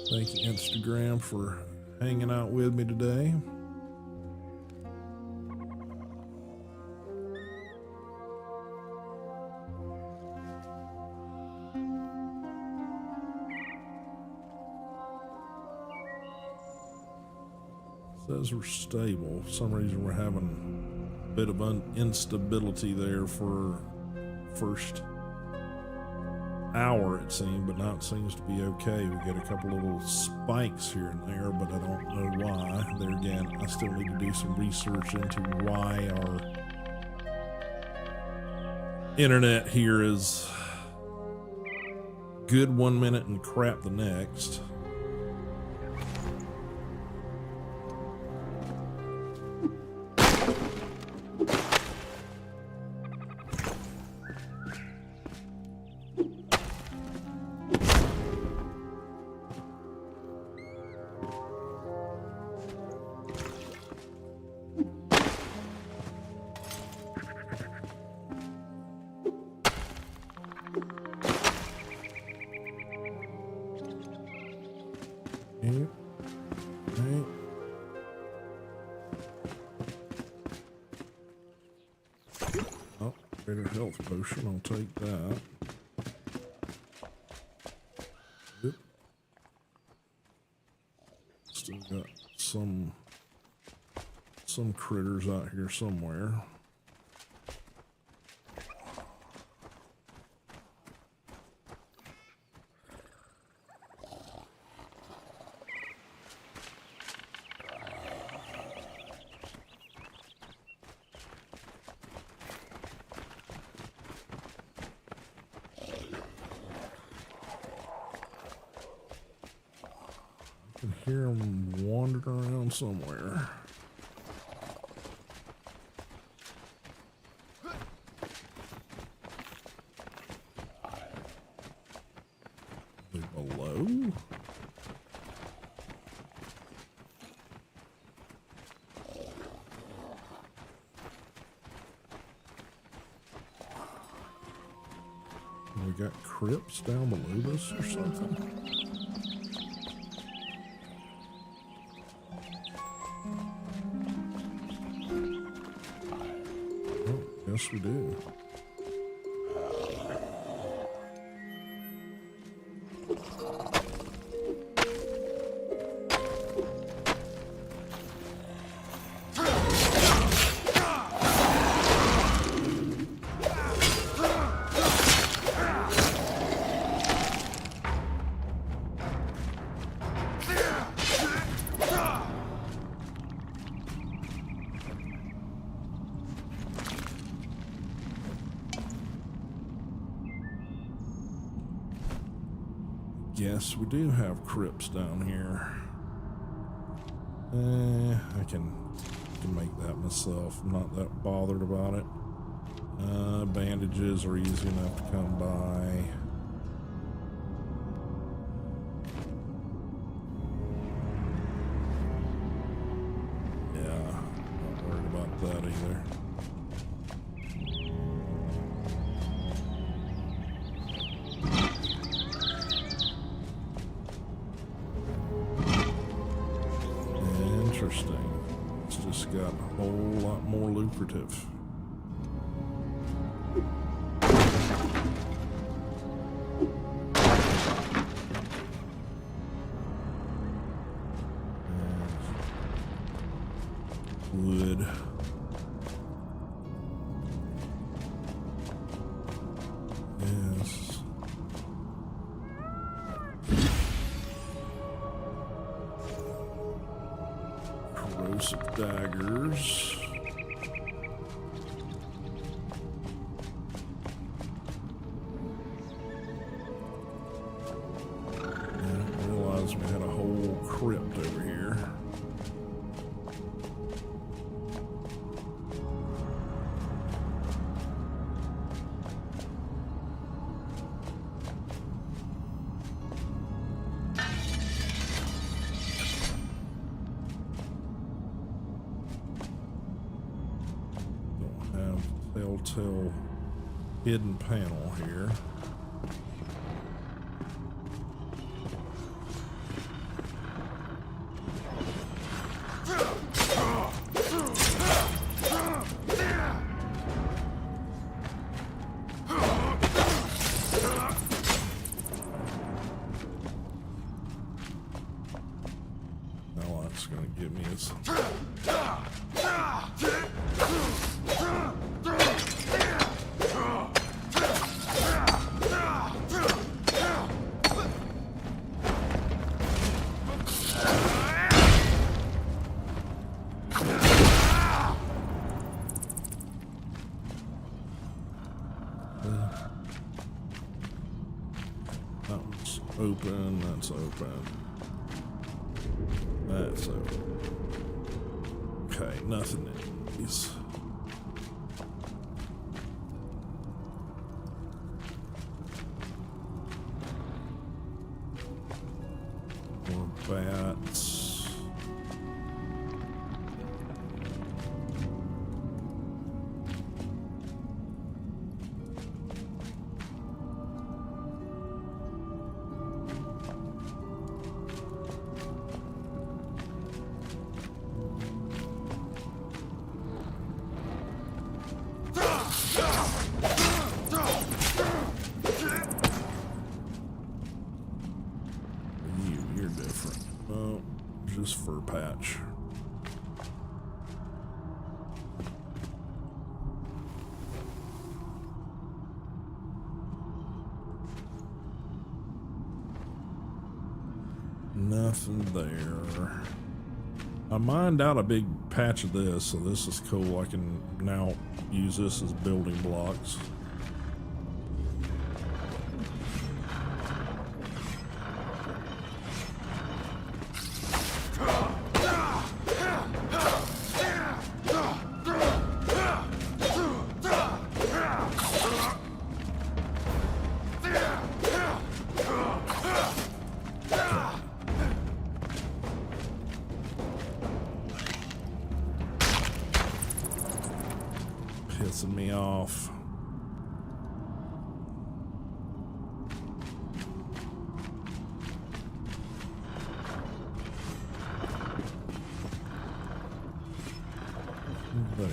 Thank you, Instagram, for hanging out with me today. Says we're stable. For some reason we're having a bit of instability there for first hour, it seemed, but now it seems to be okay. We get a couple of little spikes here and there, but I don't know why. There again, I still need to do some research into why our internet here is good 1 minute and crap the next. Oh, greater health potion, I'll take that. Yep. Still got some critters out here somewhere. I can hear them wandering around somewhere. Are they below? We got crypts down below this or something? Yes, we do. Yes, we do have crypts down here. I can make that myself. I'm not that bothered about it. Bandages are easy enough to come by. Yeah, not worried about that either. Interesting. It's just got a whole lot more lucrative. Wood. Yes. some daggers. I realized we had a whole crypt over here. Telltale hidden panel here. All that's going to give me is open, that's open. That's open. Okay, nothing in these. More bats. You're different. Oh, just fur patch. Nothing there. I mined out a big patch of this, so this is cool. I can now use this as building blocks. Pissing me off. There.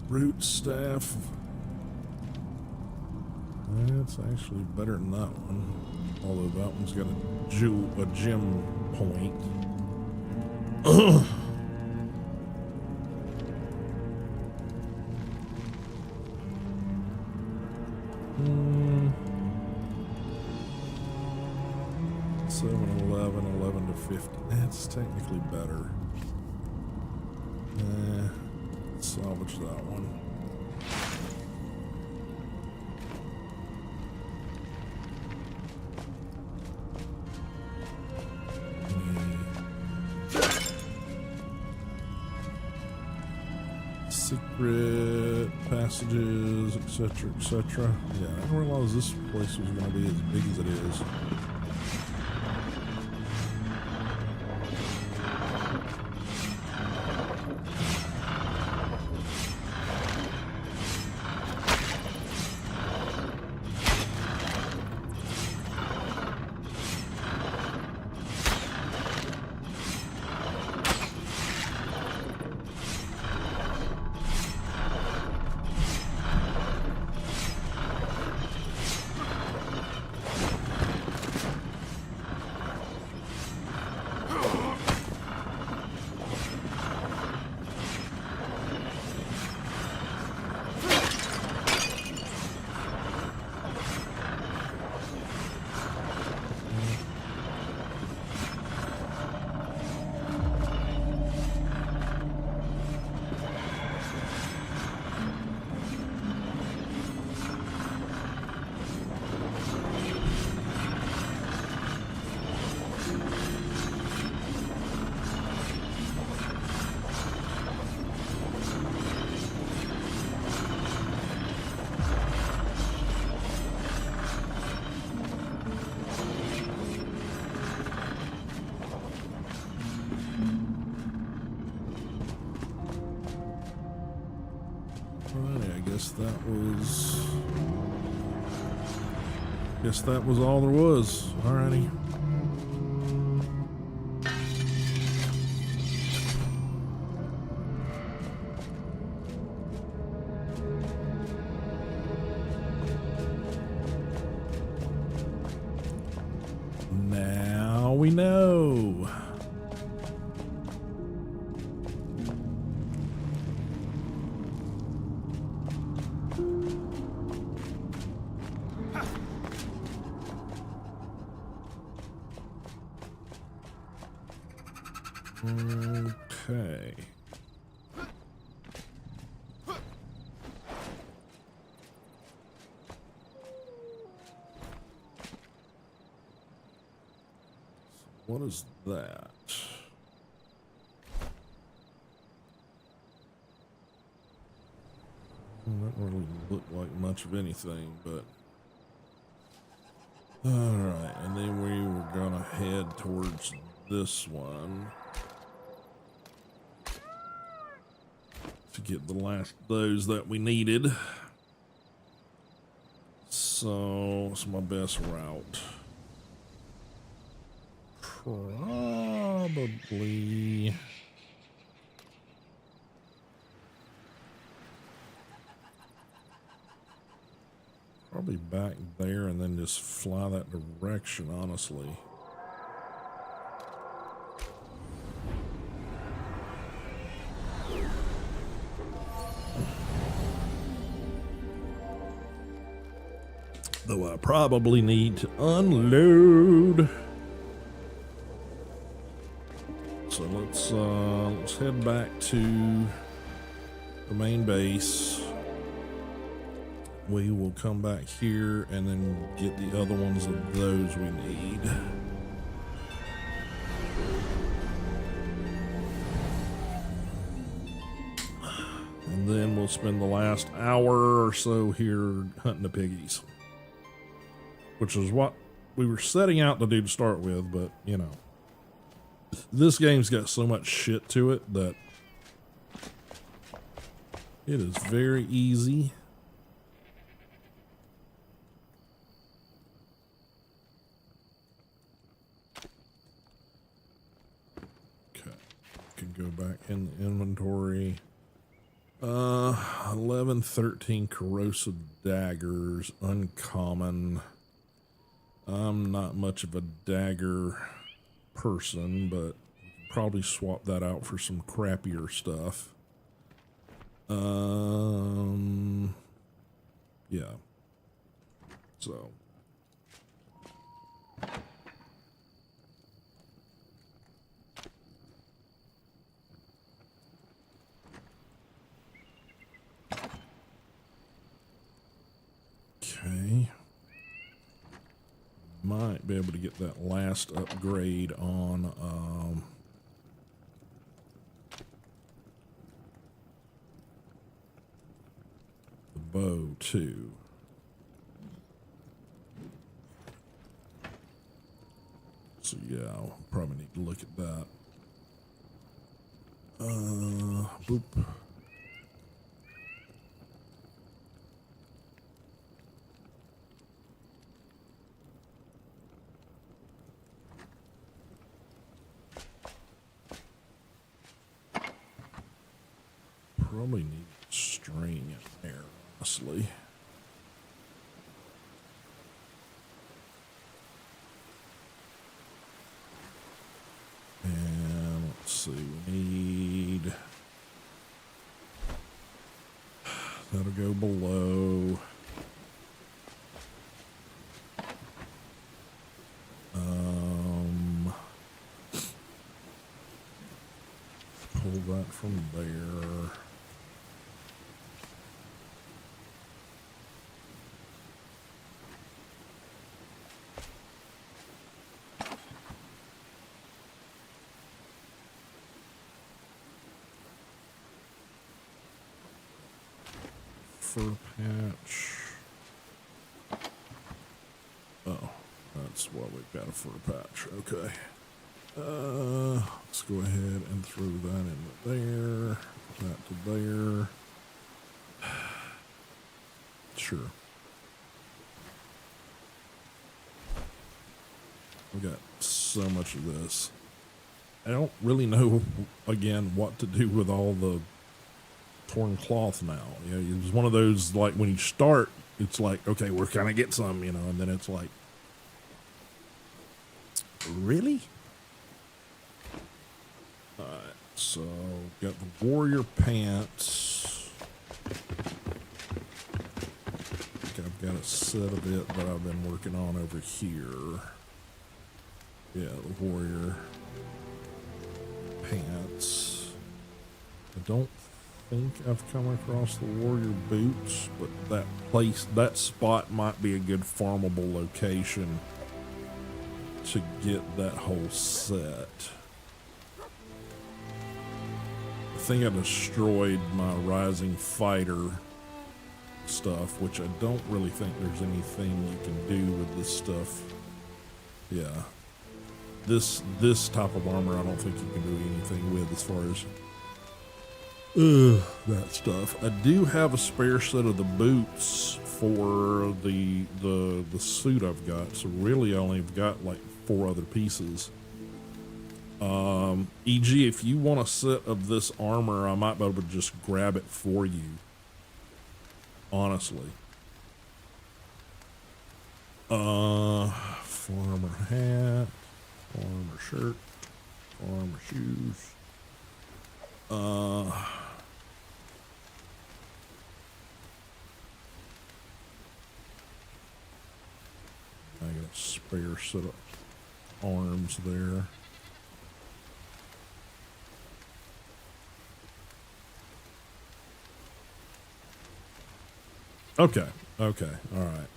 Root staff. That's actually better than that one. Although that one's got a gem point. $7, $11, $11 to $50. That's technically better. Salvage that one. Secret passages, etc., etc. Yeah, I didn't realize this place was going to be as big as it is. Alrighty, I guess that was all there was. Alrighty. Now we know. Okay. What is that? Well, that really looked like much of anything, but all right. And then we were gonna head towards this one to get the last of those that we needed. So it's my best route. Probably back there and then just fly that direction, honestly. Though I probably need to unload. So let's head back to the main base. We will come back here and then get the other ones of those we need. And then we'll spend the last hour or so here hunting the piggies. Which is what we were setting out to do to start with, but you know. This game's got so much shit to it that it is very easy. Okay, can go back in the inventory. 11, 13 corrosive daggers, uncommon. I'm not much of a dagger person, but probably swap that out for some crappier stuff. Yeah. So. Okay. Might be able to get that last upgrade on the bow too. So yeah, I'll probably need to look at that. Boop. Probably need string in there, honestly. And let's see, we need that'll go below. Pull that from there. Fur patch. Oh, that's why we've got a fur patch. Okay. Let's go ahead and throw that in there. That to there. sure. I've got so much of this. I don't really know, again, what to do with all the torn cloth now. You know, it's one of those, like, when you start, it's like, okay, we're gonna get some, you know, and then it's like, really? All right, so got the warrior pants. I think I've got a set of it that I've been working on over here. Yeah, the warrior pants. I don't think I've come across the warrior boots, but that spot might be a good farmable location to get that whole set. I think I destroyed my rising fighter stuff, which I don't really think there's anything you can do with this stuff. Yeah. This type of armor I don't think you can do anything with as far as that stuff. I do have a spare set of the boots for the suit I've got, so really I only have got like 4 other pieces. E.g., if you want a set of this armor, I might be able to just grab it for you. Honestly. Farmer hat, farmer shirt, farmer shoes. I got a spare set of arms there. Okay, all right.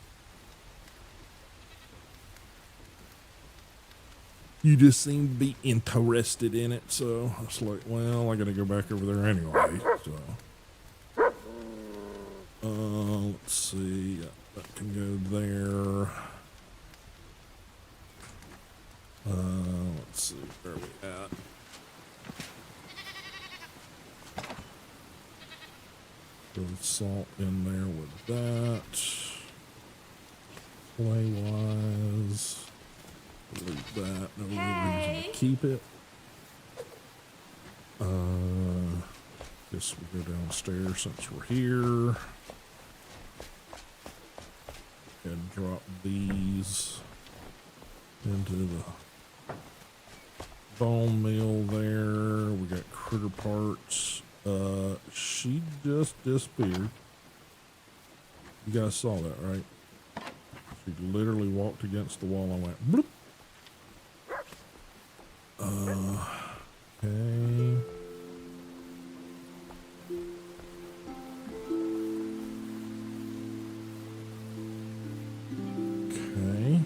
You just seem to be interested in it, so I was like, well, I gotta go back over there anyway, so. Let's see, that can go there. Let's see, where are we at? Throw salt in there with that. Play-wise, leave that. No reason to keep it. Guess we go downstairs since we're here. And drop these into the bone meal there. We got critter parts. She just disappeared. You guys saw that, right? She literally walked against the wall and went bloop. Okay. Okay.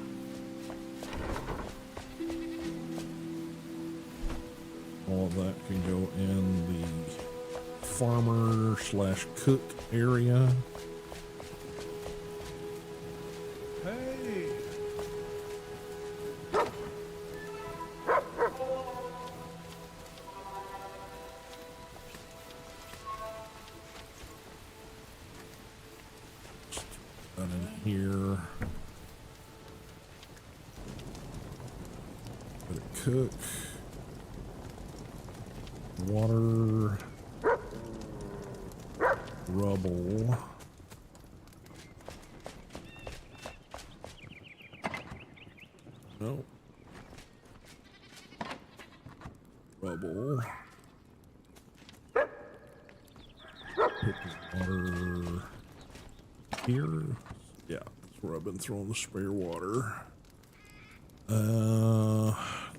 All of that can go in the farmer / cook area. Hey. That in here. Let it cook. Water. Rubble. No. Rubble. Put the water here. Yeah, that's where I've been throwing the spare water.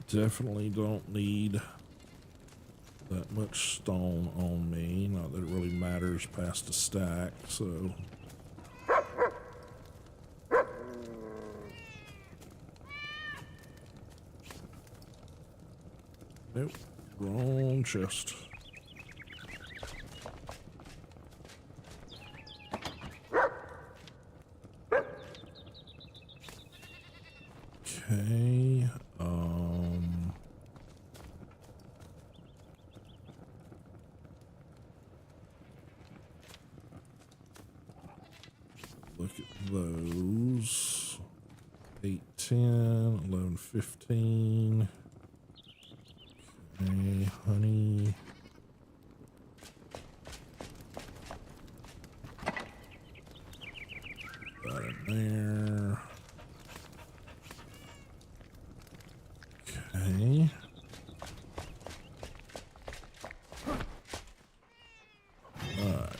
Definitely don't need that much stone on me. Not that it really matters past a stack, so. Nope, wrong chest. Okay, those. 8, 10, 11, 15. Okay, honey. Got it there. Okay.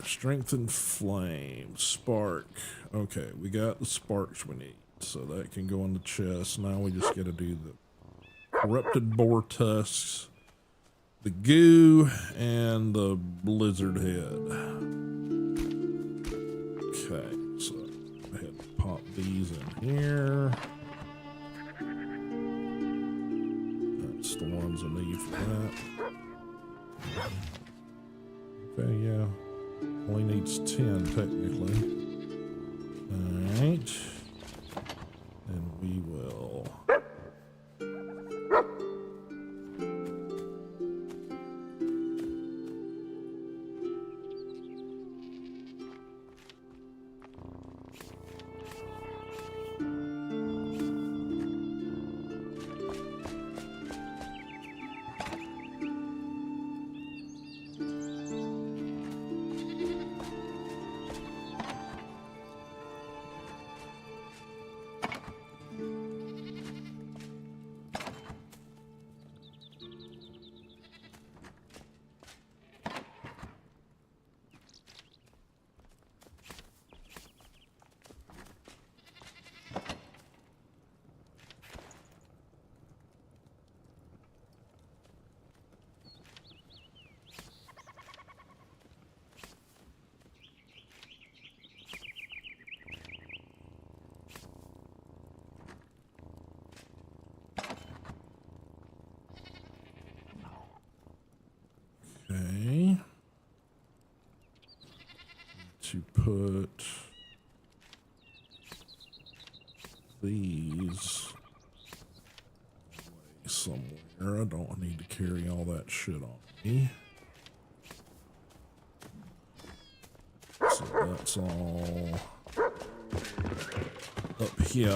Strength and flame. Spark. Okay, we got the sparks we need. So that can go in the chest. Now we just got to do the corrupted boar tusks, the goo, and the blizzard head. Okay, so go ahead and pop these in here. That's the ones I need for that. Okay, yeah. Only needs 10 technically. Alright. And we will. Okay. To put these away somewhere. I don't need to carry all that shit on me. So that's all up here.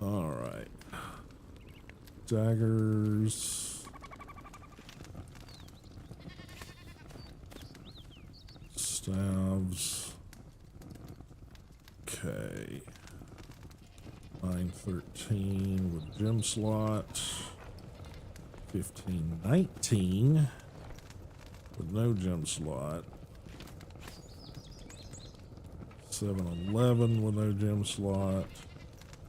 All right. Daggers. Staves. Okay. 913 with gem slot. 1519 with no gem slot. 711 with no gem slot.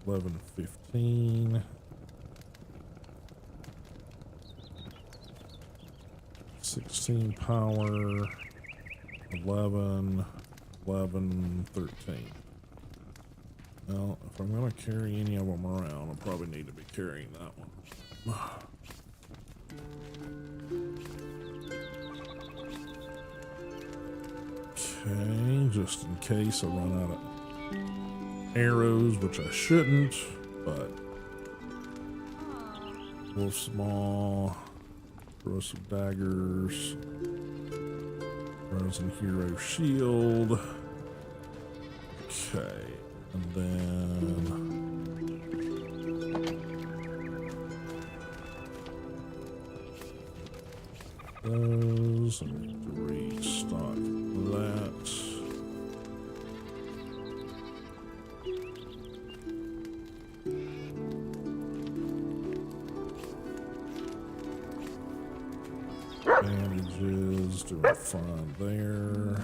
1115. 16 power. 11, 11, 13. Well, if I'm going to carry any of them around, I'll probably need to be carrying that one. Okay, just in case I run out of arrows, which I shouldn't, but Wolf's Maw, throw some daggers, Frozen Hero Shield. Okay, and then those, I need to restock that. Bandages, doing fine there.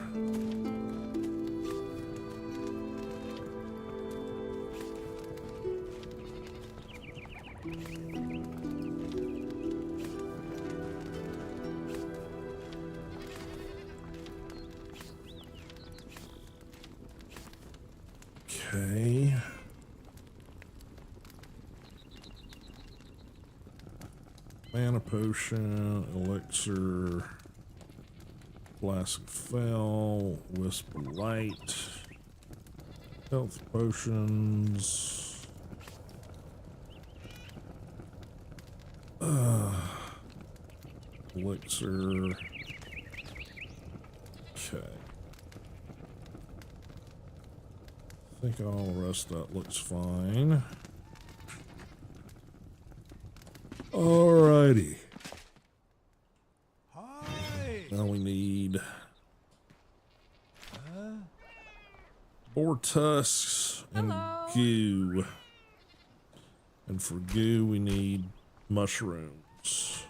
Okay. Mana potion, elixir, flask of fel, wisp of light, health potions, elixir, think all the rest of that looks fine. Alrighty. Hi. Now we need boar tusks and goo. And for goo, we need mushrooms.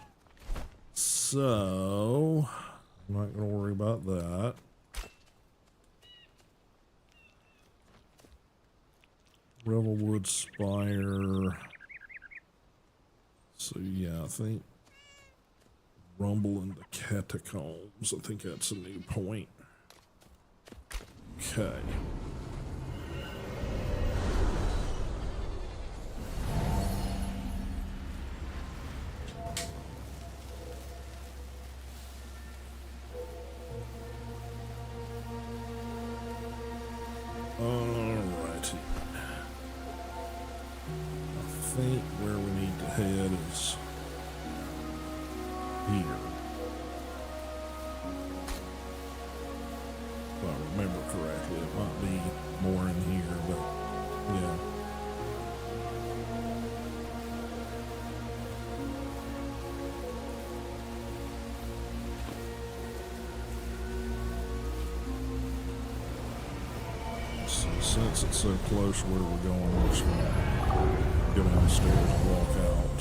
So, I'm not going to worry about that. Revelwood Spire. So, yeah, I think Rumble in the Catacombs. I think that's a new point. Okay. Alrighty. I think where we need to head is here. If I remember correctly, it might be more in here, but yeah. So since it's so close where we're going, we're just gonna go downstairs and walk out.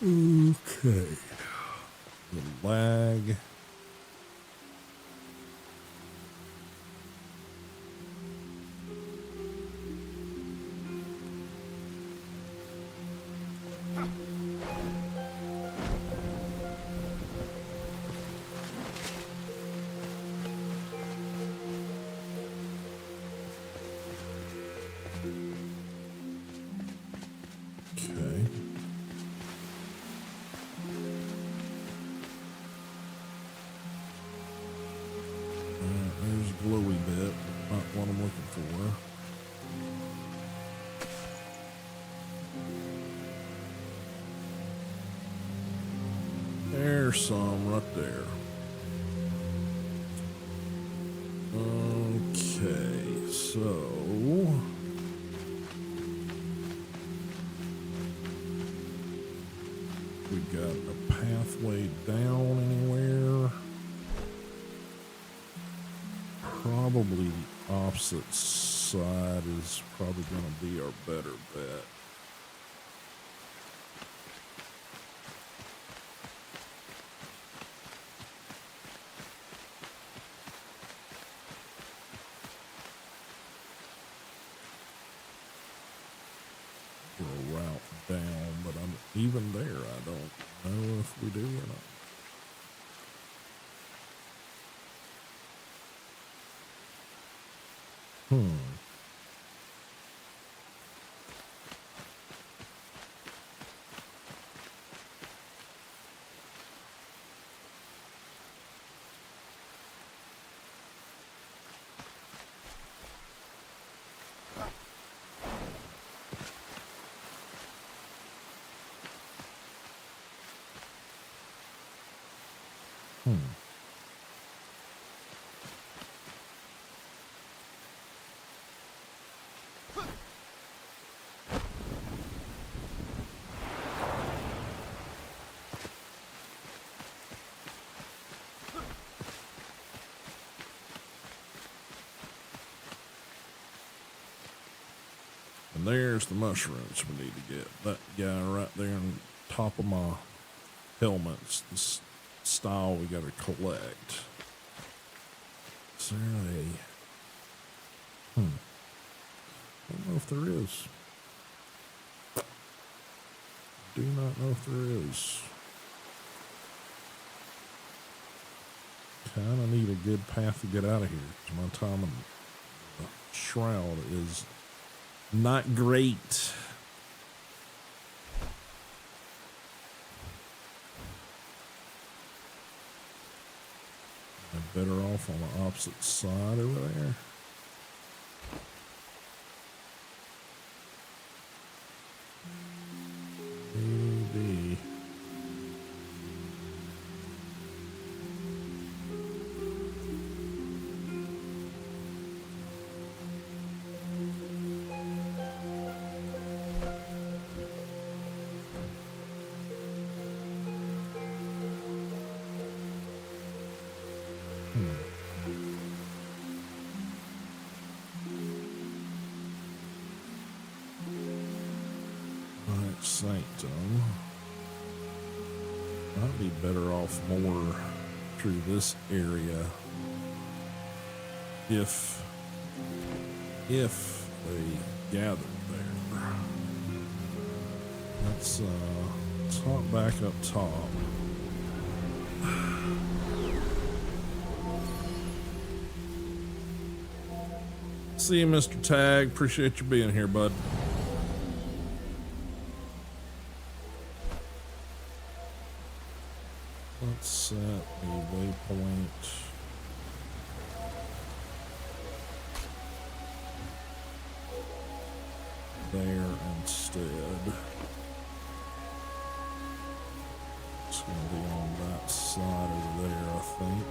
Okay. The lag. Okay. There's a glowy bit, not what I'm looking for. There's some right there. Okay, so we got a pathway down anywhere. Probably the opposite side is probably going to be our better bet. For a route down, but even there, I don't know if we do or not. And there's the mushrooms we need to get. That guy right there on top of my helmet's the style we gotta collect. Is there a... I don't know if there is. Do not know if there is. Kinda need a good path to get out of here, 'cause my time in the shroud is not great. I'm better off on the opposite side over there. Maybe. Sanctum. Might be better off more through this area if they gather there. Let's talk back up top. See you, Mr. Tag. Appreciate you being here, bud. Let's set a waypoint. There instead. It's going to be on that side over there, I think.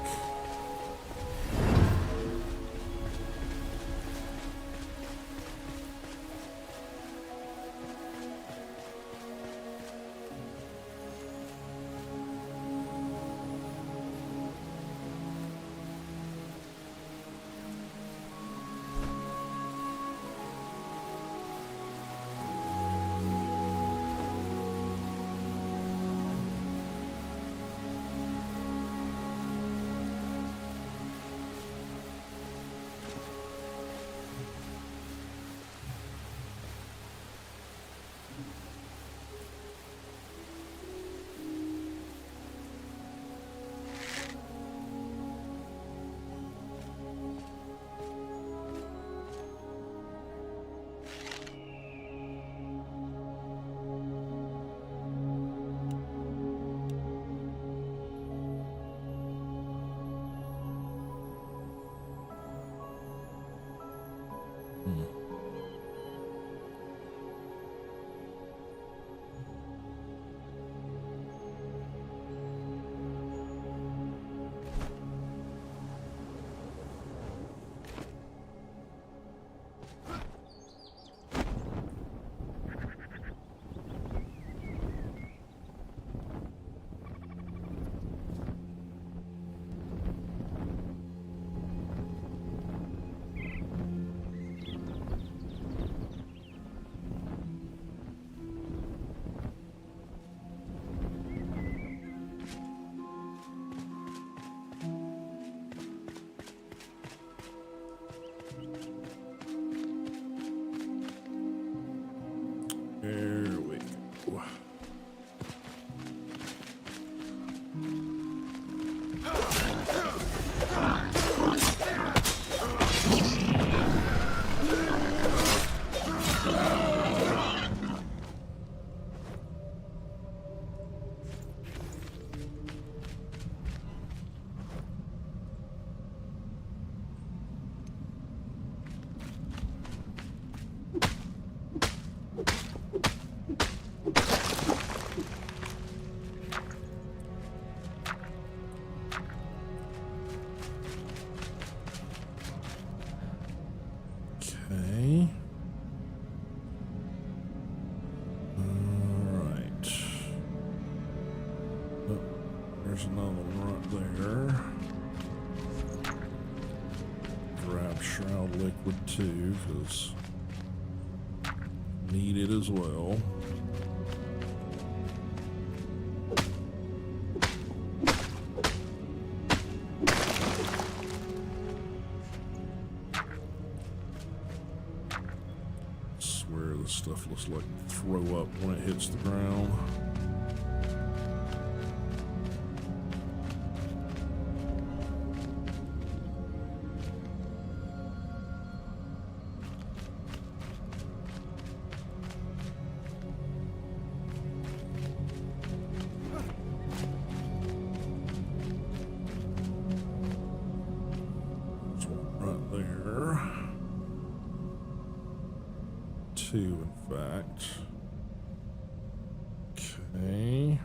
There we go. Okay. All right. Oh, there's another one right there. Grab Shroud Liquid too, because need it as well. Swear this stuff looks like throw up when it hits the ground. There's one right there. Two, in fact. Okay.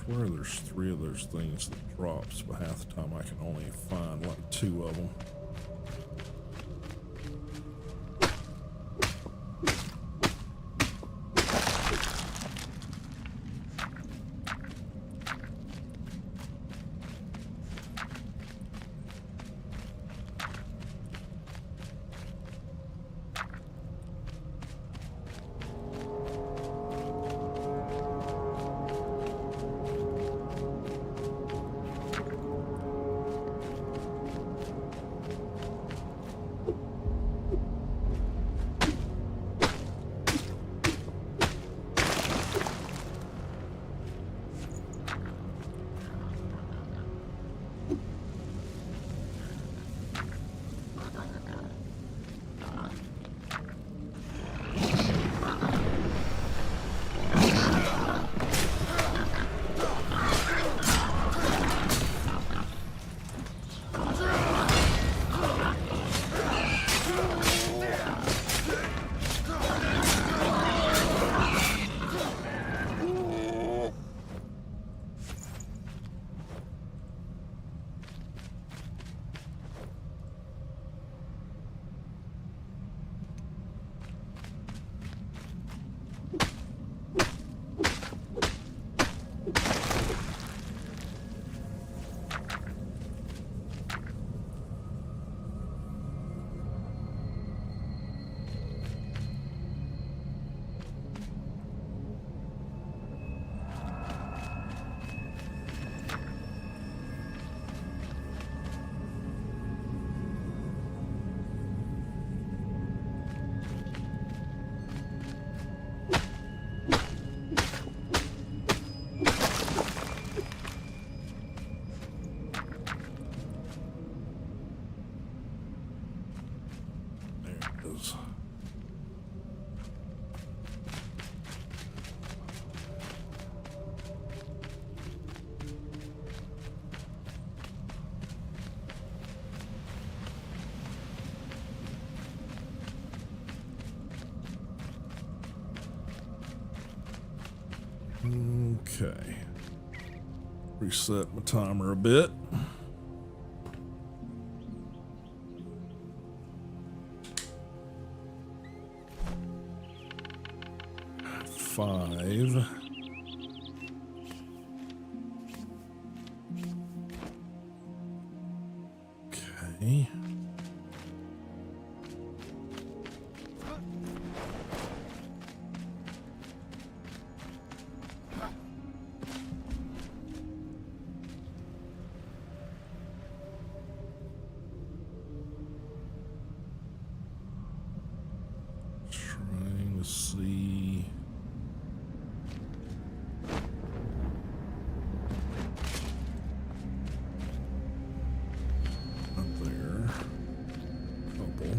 swear there's 3 of those things that drops, but half the time I can only find like 2 of them. Okay. Reset my timer a bit. Five. Okay. Trying to see. Up there. Couple.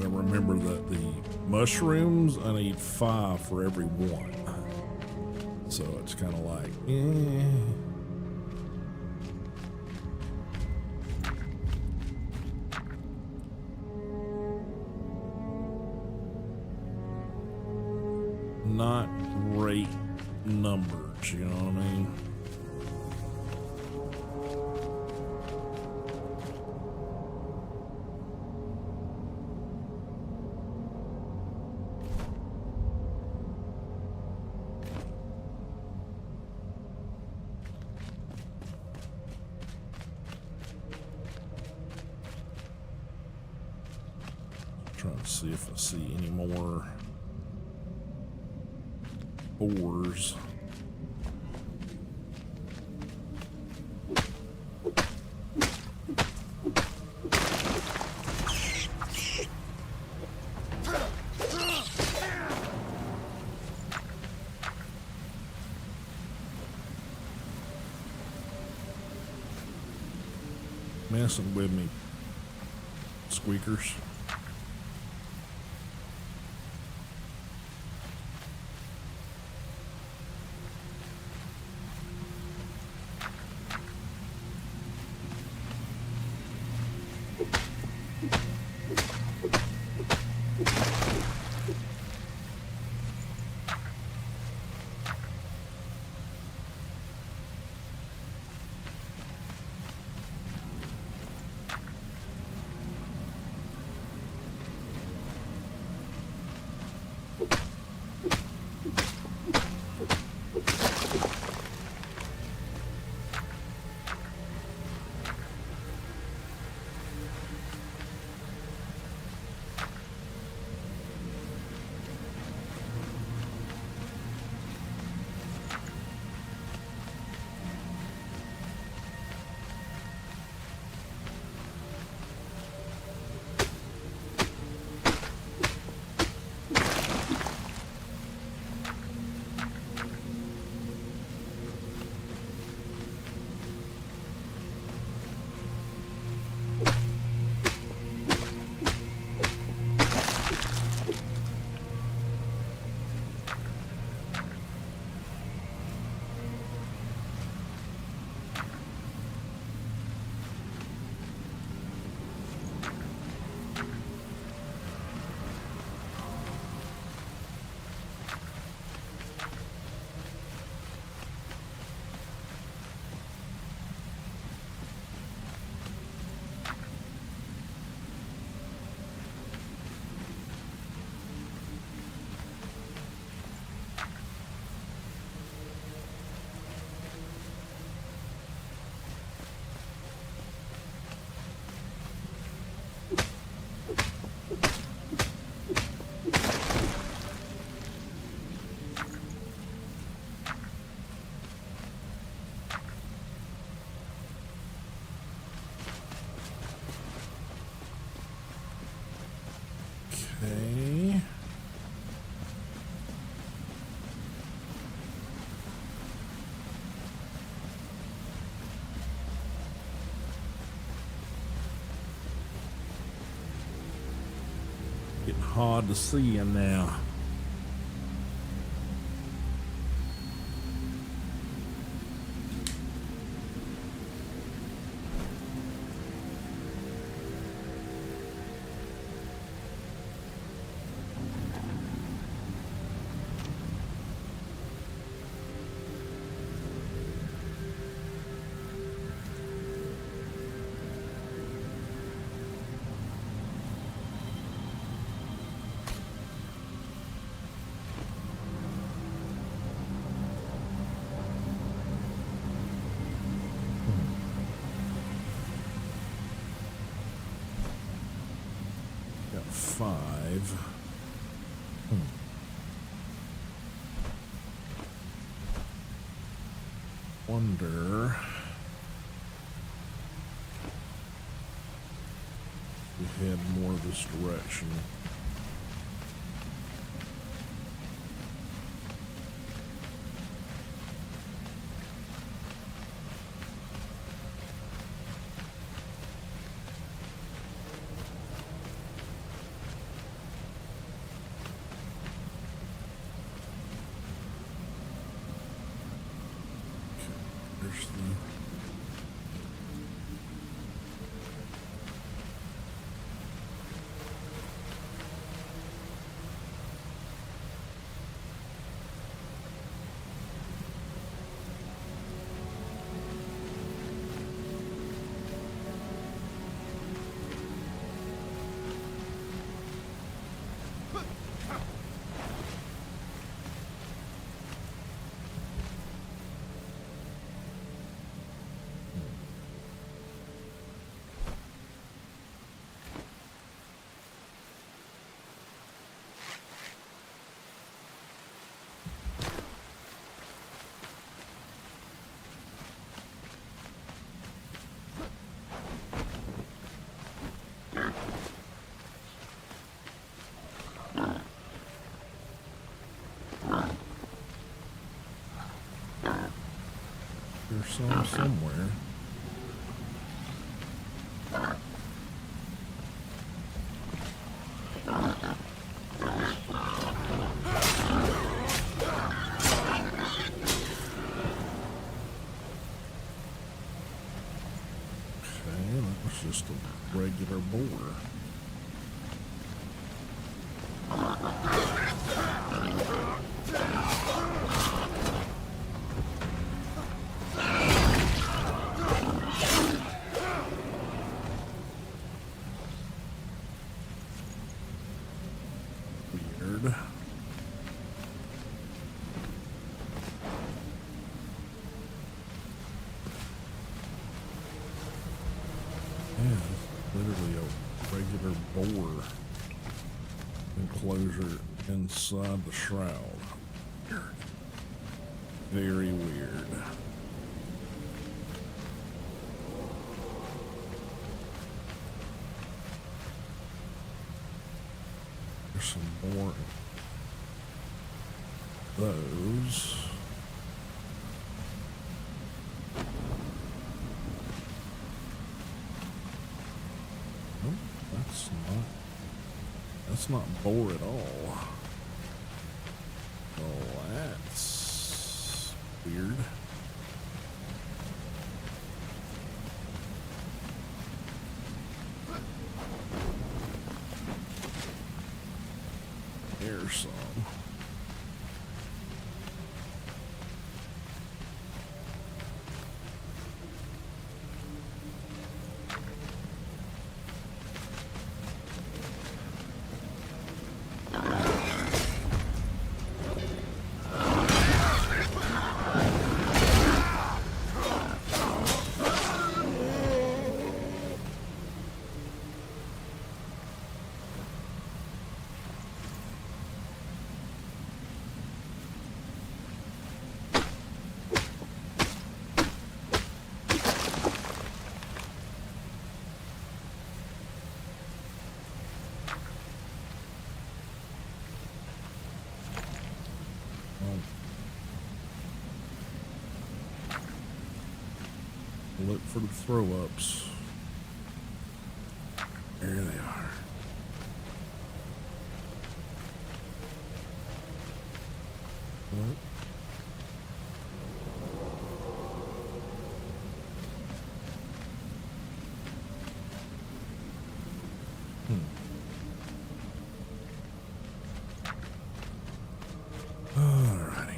gotta remember that the mushrooms, I need 5 for every one. So it's kind of like, not great numbers, you know what I mean? Trying to see if I see any more ores. Messing with me, squeakers. Okay. Getting hard to see you now. Got 5. Wonder if we head more this direction. some somewhere. Okay, that was just a regular boar. Weird. Yeah, literally a regular boar enclosure inside the shroud. Very weird. There's some more of those. Nope, that's not boar at all. Oh, that's weird. There's some. Look for the throw-ups. There they are. What? Alrighty.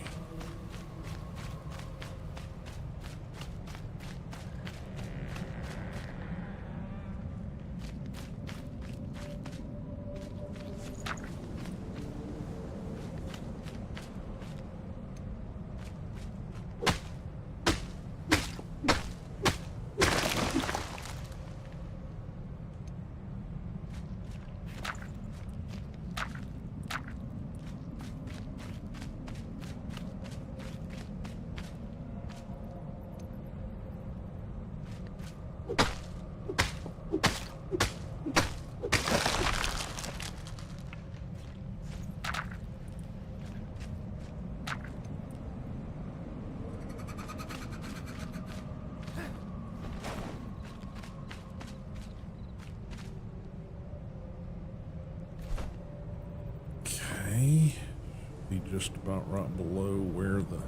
Be just about right below where the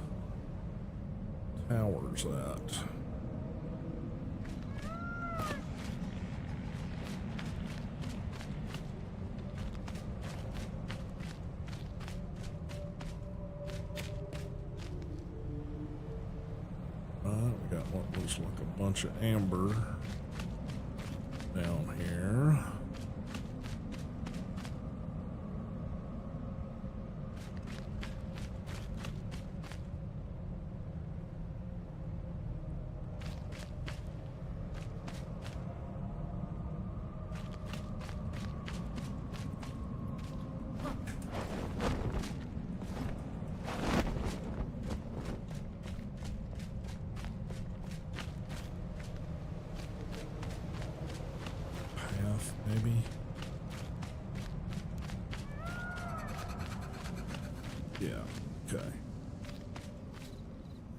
tower's at. We got what looks like a bunch of amber down here. Maybe. Yeah, okay.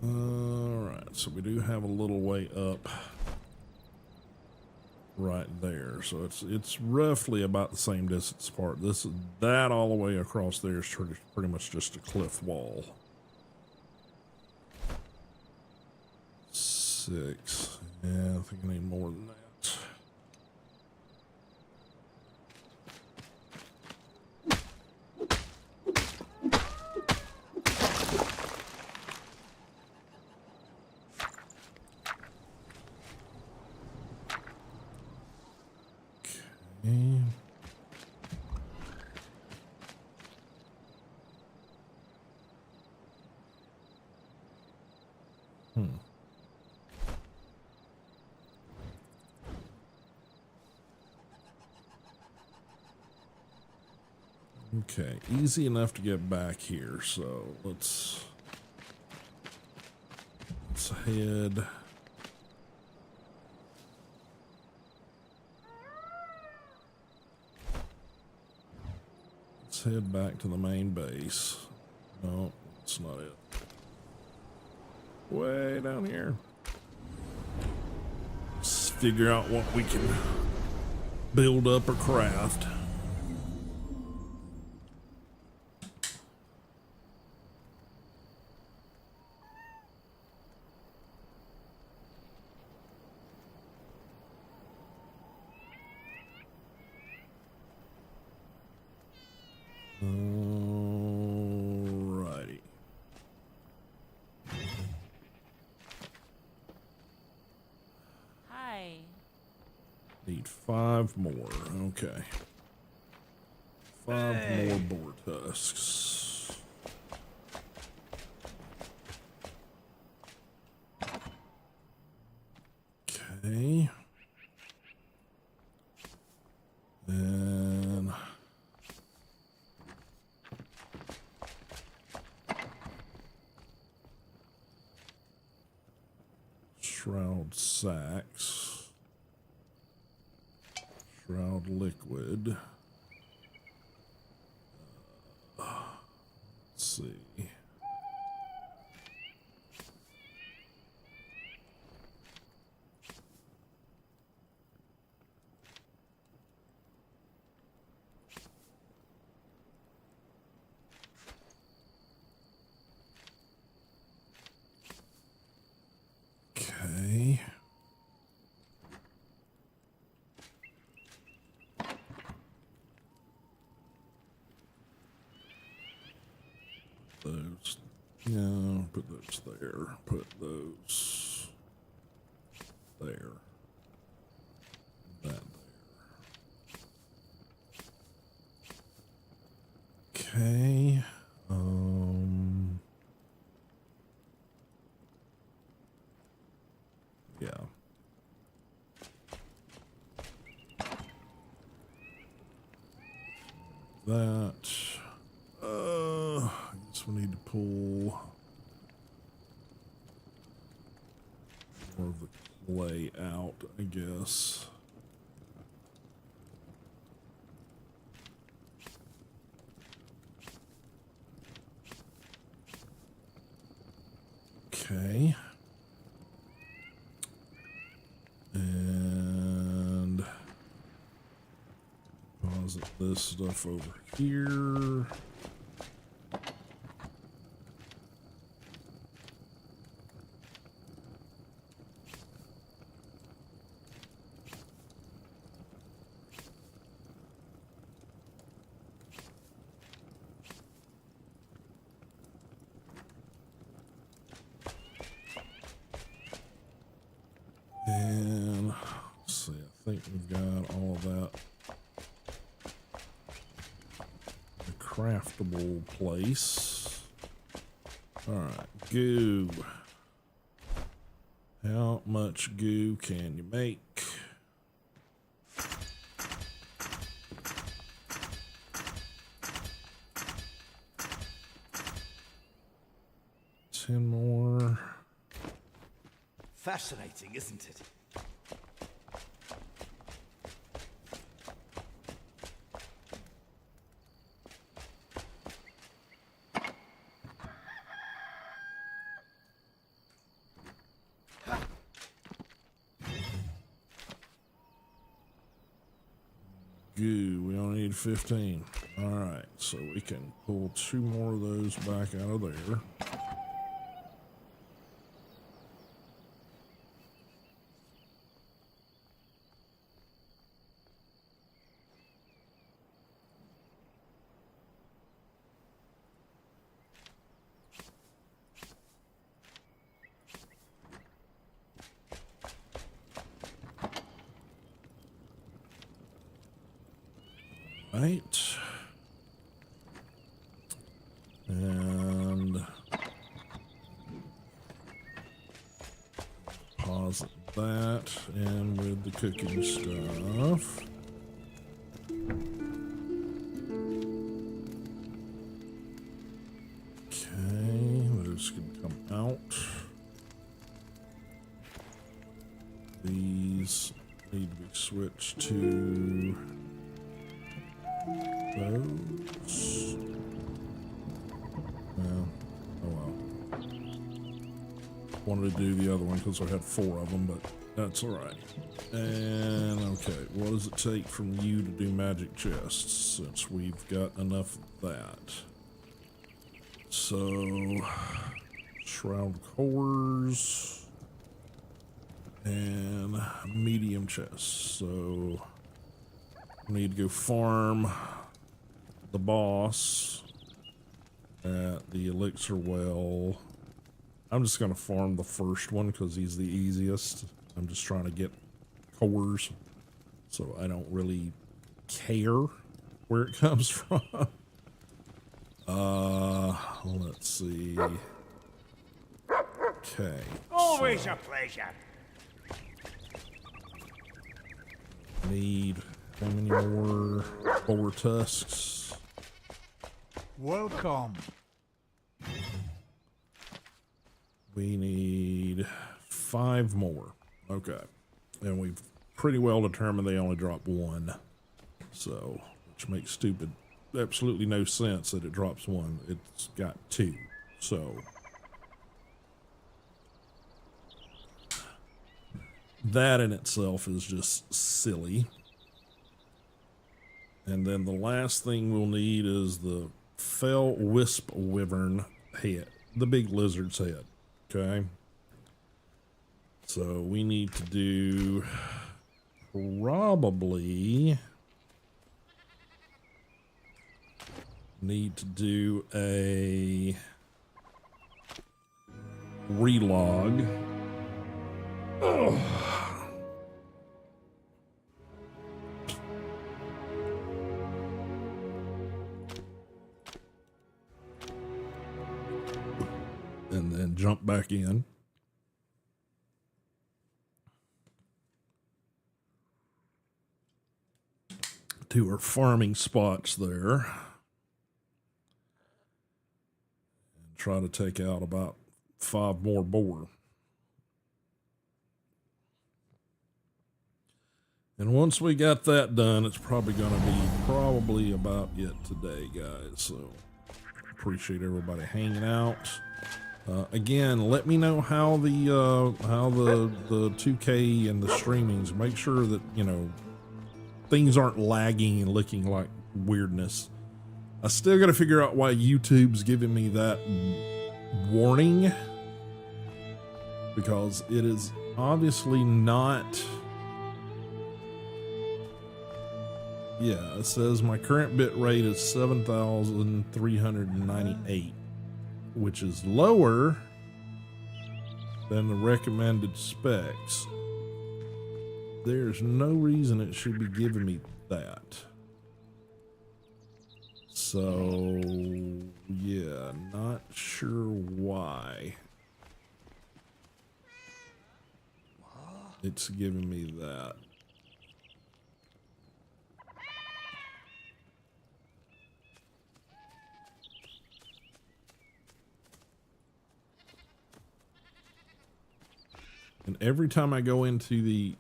Alright. so we do have a little way up right there. So it's roughly about the same distance apart. That all the way across there is pretty much just a cliff wall. 6. Yeah, I think I need more than that. Okay. Okay, easy enough to get back here, so let's head. Let's head back to the main base. No, that's not it. Way down here. Let's figure out what we can build up or craft. Alrighty. Hi. Need 5 more. Okay. 5 more boar tusks. Okay. And shroud sacks. Shroud liquid. Let's see. Okay. Those, yeah, put those there. Put those there. That there. Okay. Yeah. That. I guess we need to pull more of the clay out, I guess. Okay. And deposit this stuff over here. And let's see, I think we've got all of that. The craftable place. All right, goo. How much goo can you make? Ten more. Fascinating, isn't it? goo. We only need 15. All right, so we can pull 2 more of those back out of there. Right. And deposit that in with the cooking stuff. Okay, those can come out. These need to be switched to those. Well, oh well. Wanted to do the other one because I had 4 of them, but that's all right. And okay, what does it take from you to do magic chests since we've got enough of that? So, shroud cores and medium chests. So, I need to go farm the boss at the elixir well. I'm just going to farm the first one because he's the easiest. I'm just trying to get cores, so I don't really care where it comes from. Let's see. Okay. Always a pleasure. Need how many more boar tusks? Welcome. We need 5 more. Okay. And we've pretty well determined they only drop 1. So, which makes absolutely no sense that it drops 1. It's got 2. So, that in itself is just silly. And then the last thing we'll need is the fell wisp wyvern head, the big lizard's head. Okay. So we need to do probably a relog. Oh. And then jump back in. To our farming spots there. And try to take out about 5 more boar. And once we got that done, it's probably going to be about it today, guys. So appreciate everybody hanging out. Again, let me know how the 2K and the streamings. Make sure that, you know, things aren't lagging and looking like weirdness. I still got to figure out why YouTube's giving me that warning, because it is obviously not. Yeah, it says my current bit rate is 7,398. Which is lower than the recommended specs. There's no reason it should be giving me that. So, yeah, not sure why it's giving me that. And every time I go into the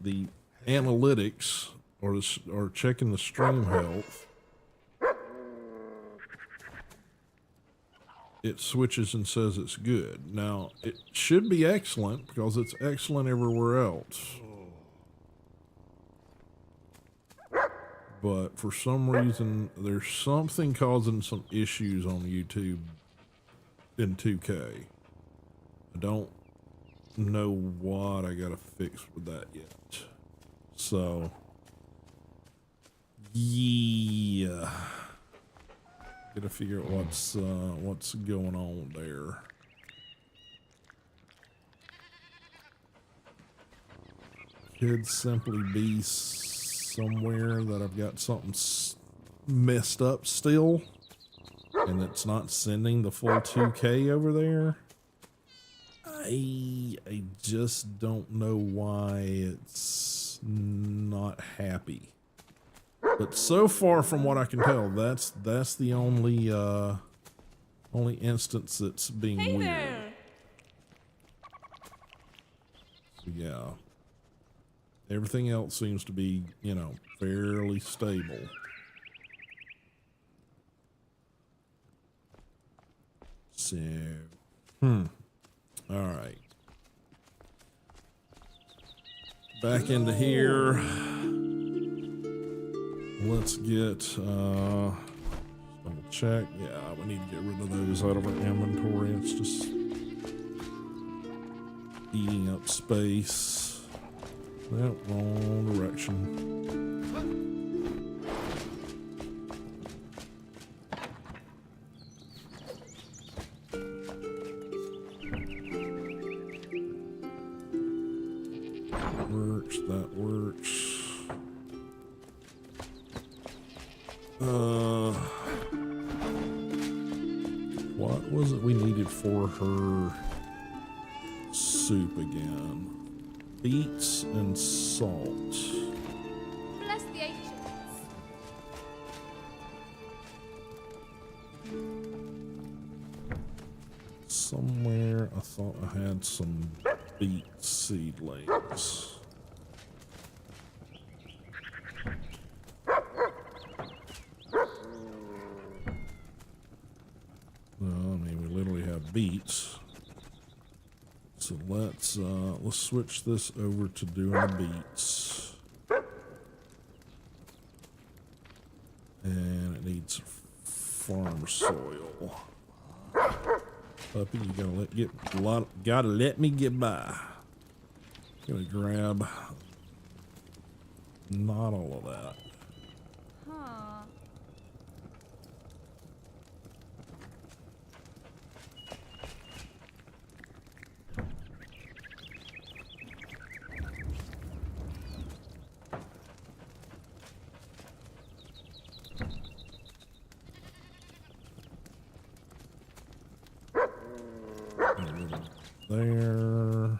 analytics or checking the stream health, it switches and says it's good. Now, it should be excellent because it's excellent everywhere else. but for some reason there's something causing some issues on YouTube in 2K. I don't know what I gotta fix with that yet. So yeah, gotta figure out what's going on there. Could simply be somewhere that I've got something messed up still, and it's not sending the full 2K over there. I just don't know why it's not happy. But so far from what I can tell, that's the only instance that's being weird. There. So yeah. Everything else seems to be, you know, fairly stable. So, all right. Back into here. Let's get, double check. Yeah, we need to get rid of those out of our inventory. It's just eating up space. Yep, wrong direction. That works. What was it we needed for her soup again? Beets and salt. Bless the ancients. Somewhere I thought I had some beet seedlings. Well, I mean, we literally have beets. So let's switch this over to doing the beets. And it needs farm soil. Puppy, you gotta let me get by. Gonna grab not all of that. Huh. There.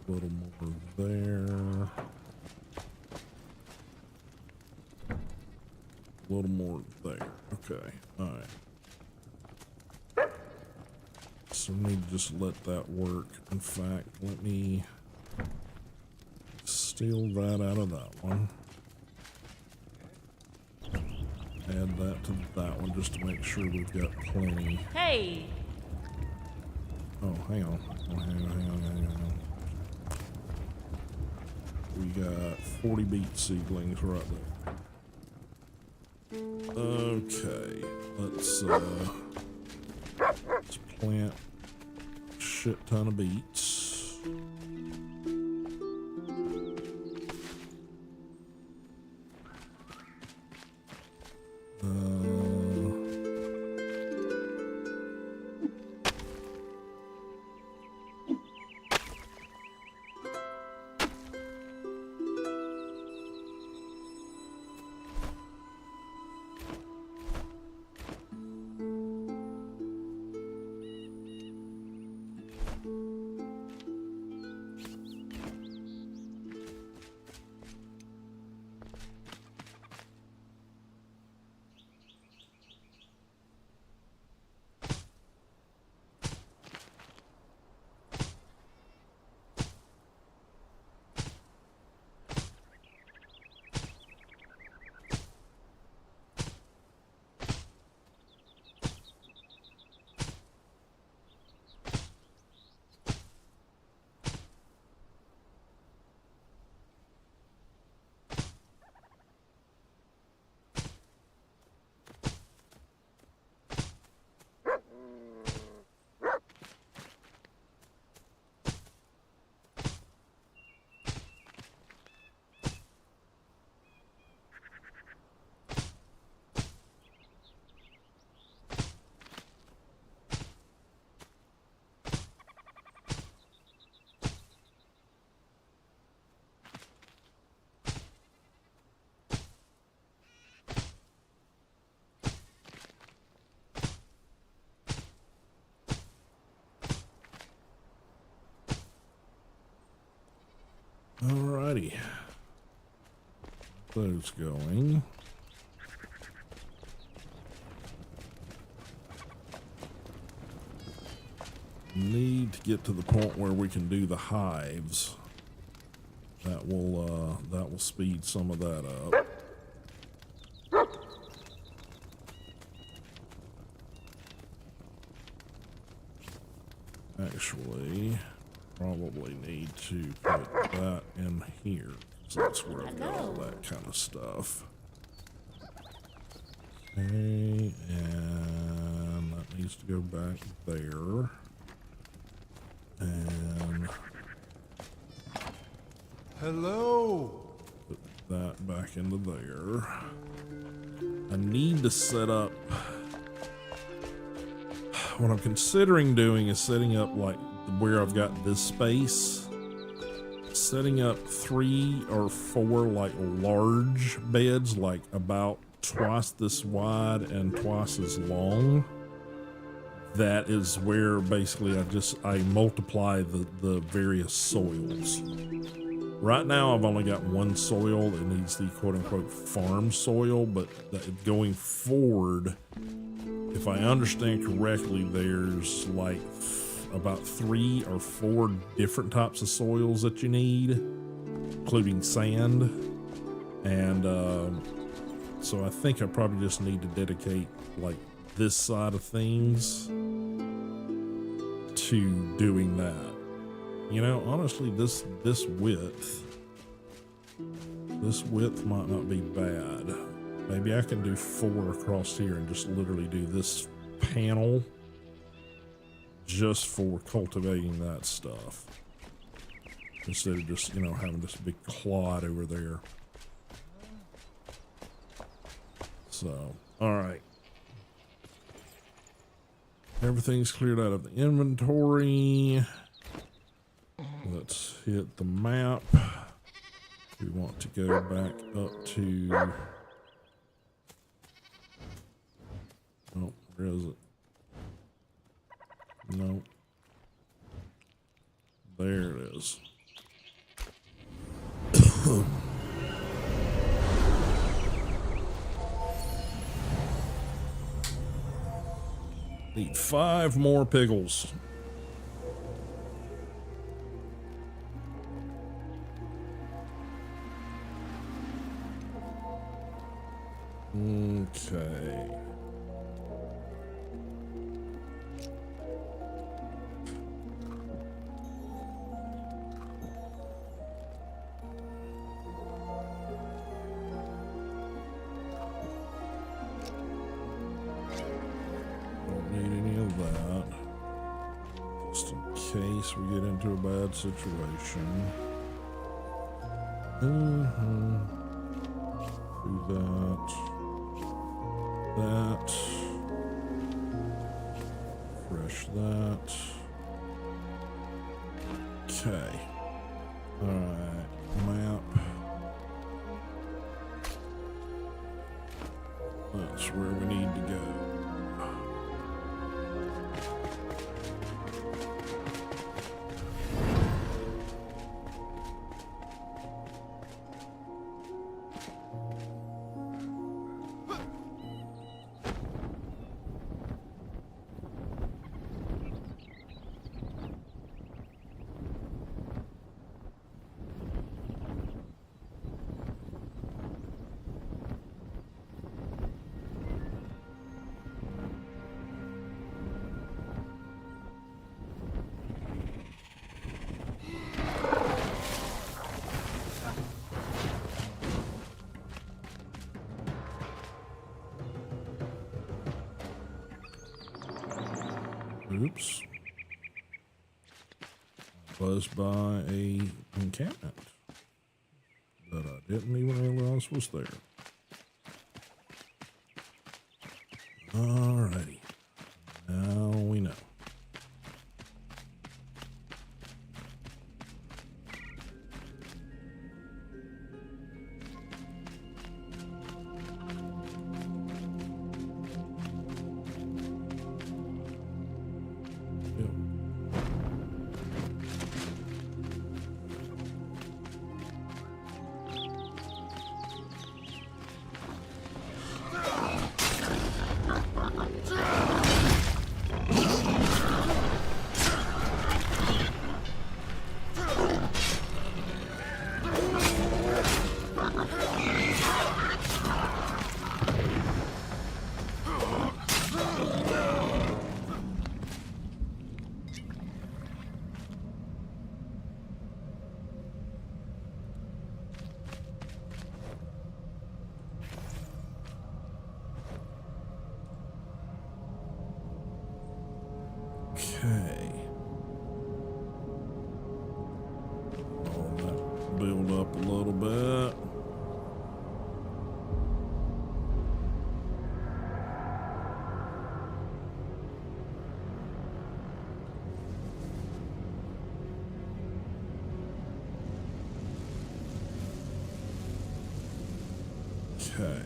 A little more there. A little more there. Okay. Alright. So we need to just let that work. In fact, let me steal that out of that one. Add that to that one just to make sure we've got plenty. Hey. Oh, hang on. Hang on. We got 40 beet seedlings right there. Okay, let's plant a shit ton of beets. Alrighty. Those going. Need to get to the point where we can do the hives. That will speed some of that up. Actually, probably need to put that in here, 'cause that's where I've got all that kind of stuff. Okay, and that needs to go back there. And hello. put that back into there. I need to set up. What I'm considering doing is setting up like where I've got this space, setting up 3 or 4 like large beds, like about twice this wide and twice as long. That is where basically I multiply the various soils. Right now I've only got one soil that needs the quote-unquote farm soil, but going forward, if I understand correctly, there's like about 3 or 4 different types of soils that you need, including sand. And so I think I probably just need to dedicate like this side of things to doing that. You know, honestly, this width might not be bad. Maybe I can do 4 across here and just literally do this panel just for cultivating that stuff, instead of just, you know, having this big clod over there. So, all right. Everything's cleared out of the inventory. Let's hit the map. We want to go back up to... Oh, where is it? No. There it is. Need 5 more pickles. Okay. Case we get into a bad situation. Do that. That. Fresh that. Okay. Alright. Map. That's where we need to go. Oops. Buzzed by a encampment that I didn't even realize was there. Alrighty. Now we know. Okay.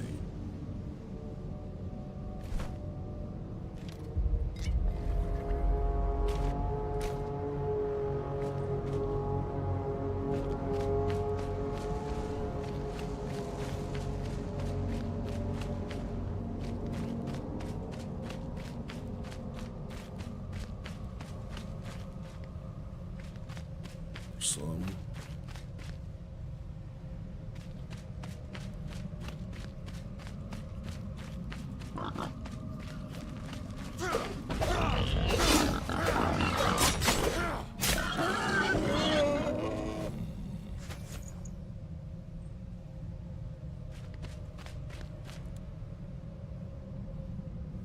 Some.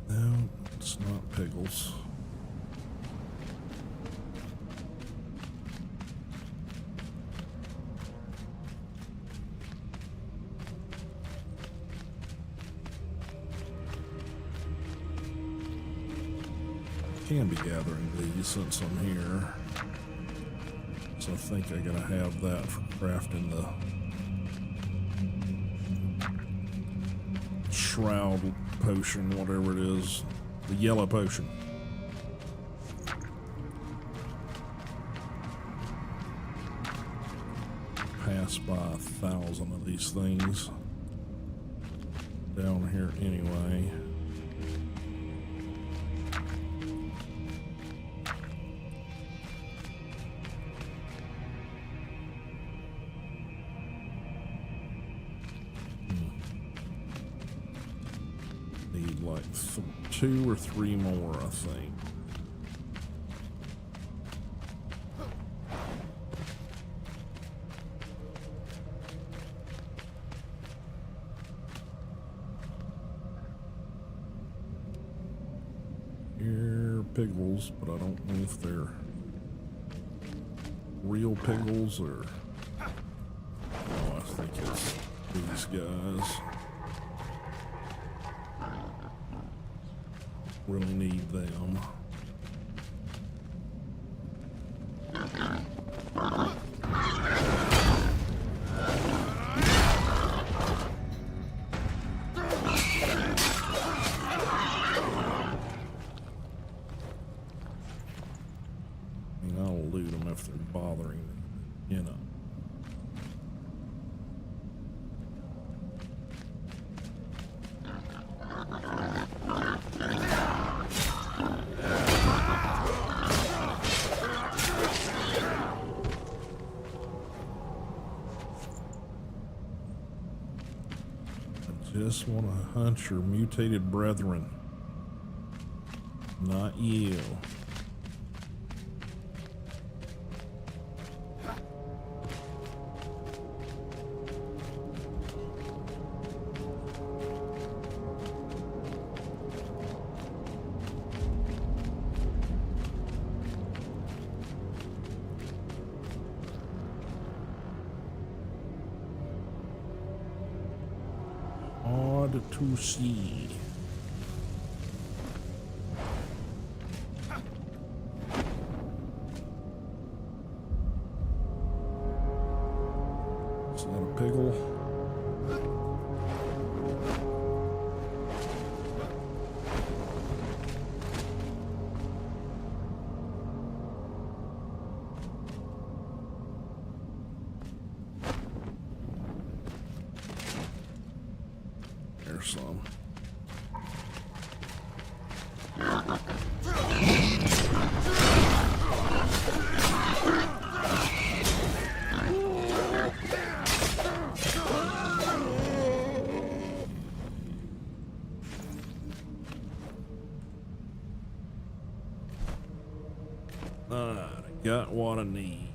No, it's not pickles. Can be gathering these since I'm here. So I think I gotta have that for crafting the shroud potion, whatever it is. The yellow potion. Pass by 1,000 of these things down here anyway. Need like 2 or 3 more, I think. Here, piggles, but I don't know if they're real piggles or. Oh, I think it's these guys. Really need them. I mean, I'll loot them if they're bothering me, you know. Just want to hunt your mutated brethren. Not you. Hard to see. Is that a piggle? There's some. I got what I need.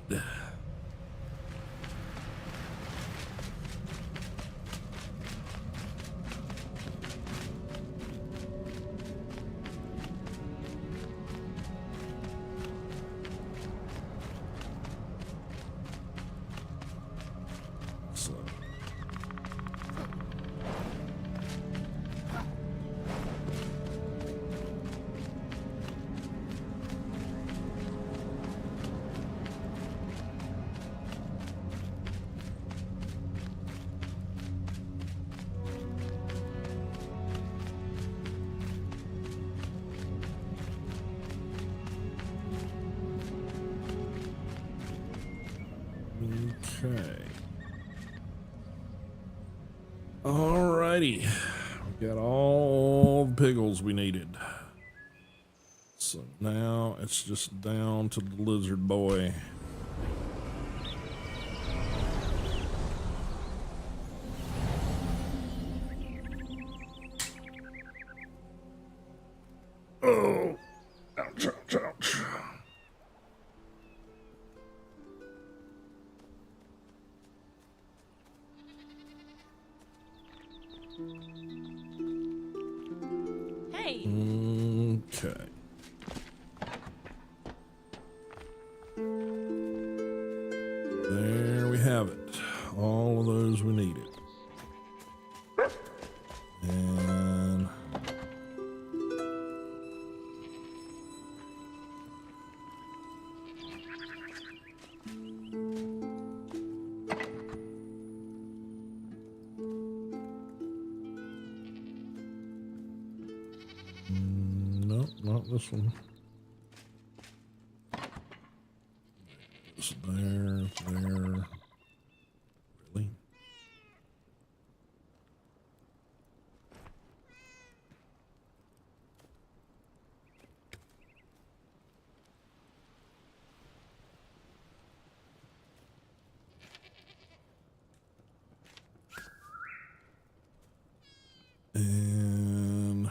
So. Okay. Alrighty. We got all the pickles we needed. So now it's just down to the lizard boy. Oh, ouch, ouch, ouch. Hey. Okay. There we have it. All of those we needed. And nope, not this one. It's there, there. Really? And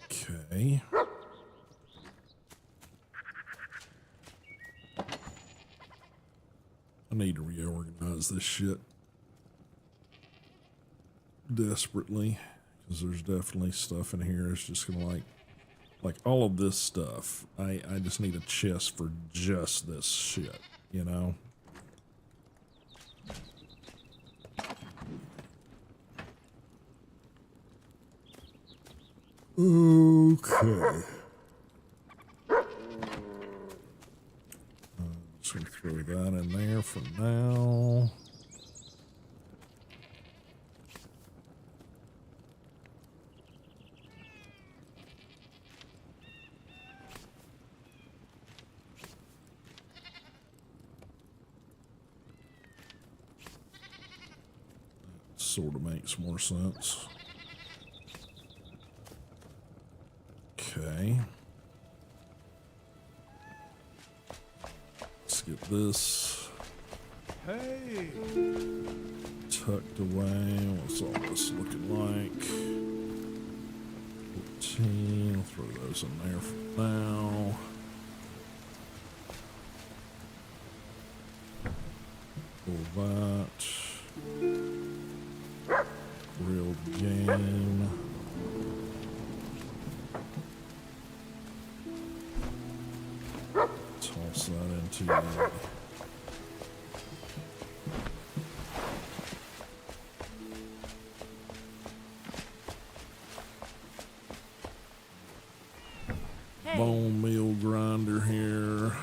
okay. I need to reorganize this shit desperately, because there's definitely stuff in here. It's just gonna like all of this stuff. I just need a chest for just this shit, you know? Okay. Just gonna throw that in there for now. Sort of makes more sense. Okay. Let's get this Hey! tucked away. What's all this looking like? 14. I'll throw those in there for now. Pull that. Real game. Toss that into the Hey. bone meal grinder here.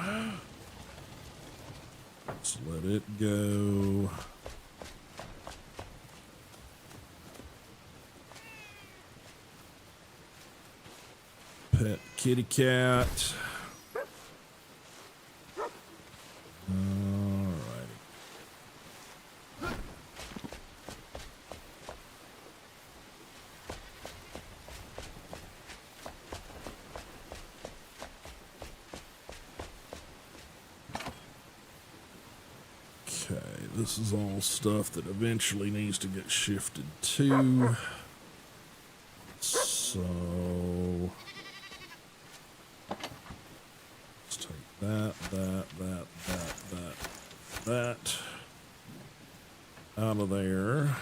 Let's let it go. Pet kitty cat. Alrighty. Okay, this is all stuff that eventually needs to get shifted to. So let's take that out of there.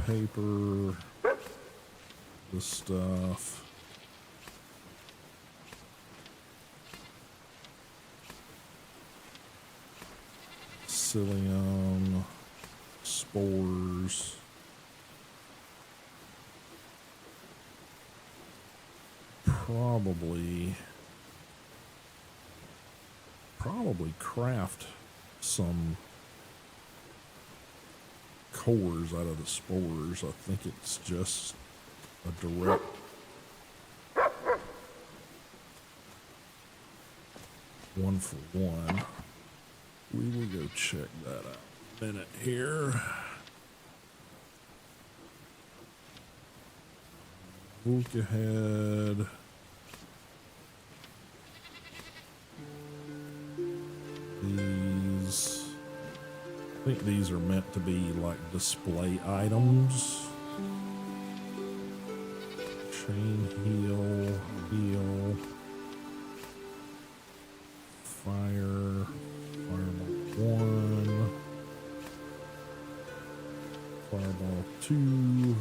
Paper, this stuff. psyllium, spores. Probably craft some cores out of the spores. I think it's just a direct one for one. We will go check that out in a minute here. Look ahead. These, I think these are meant to be like display items. Chain heal. Fireball 1, fireball 2,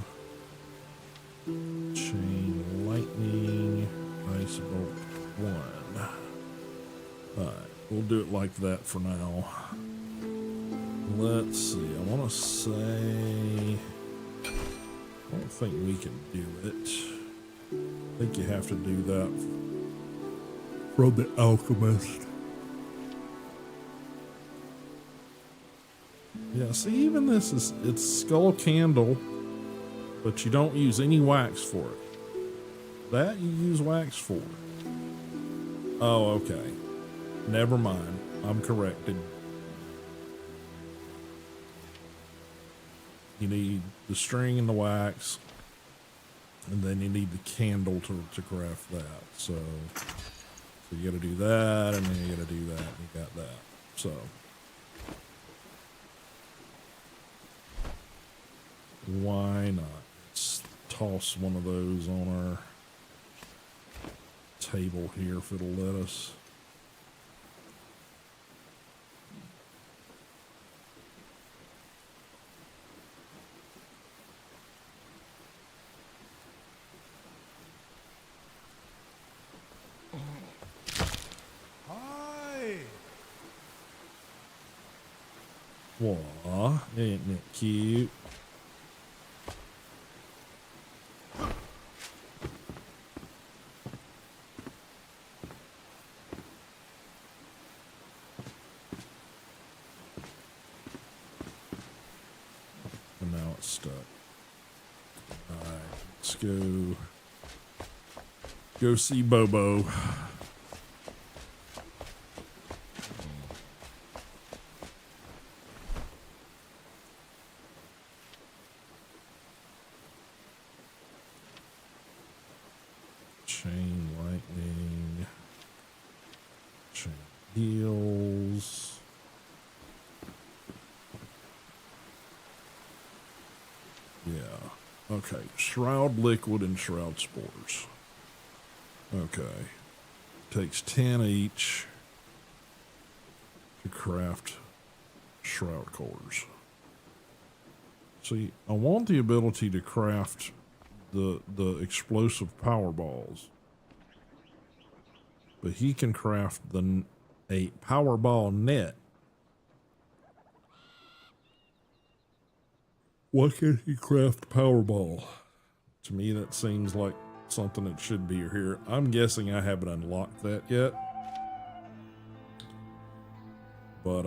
chain lightning, ice bolt 1. Alright, we'll do it like that for now. Let's see, I want to say, I don't think we can do it. I think you have to do that from the alchemist. Yeah, see, even this is, it's skull candle, but you don't use any wax for it. That you use wax for. Oh, okay. Never mind. I'm corrected. You need the string and the wax, and then you need the candle to craft that. So you gotta do that, and then you gotta do that, and you got that. So. Why not? Let's toss one of those on our table here if it'll let us. Hi. Aw, isn't it cute? And now it's stuck. Alright, let's go see Bobo. Chain lightning. Chain heals. Yeah. Okay. Shroud liquid and shroud spores. Okay. Takes 10 each to craft shroud cores. See, I want the ability to craft the explosive power balls, but he can craft a power ball net. Why can't he craft power ball? To me, that seems like something that should be here. I'm guessing I haven't unlocked that yet, but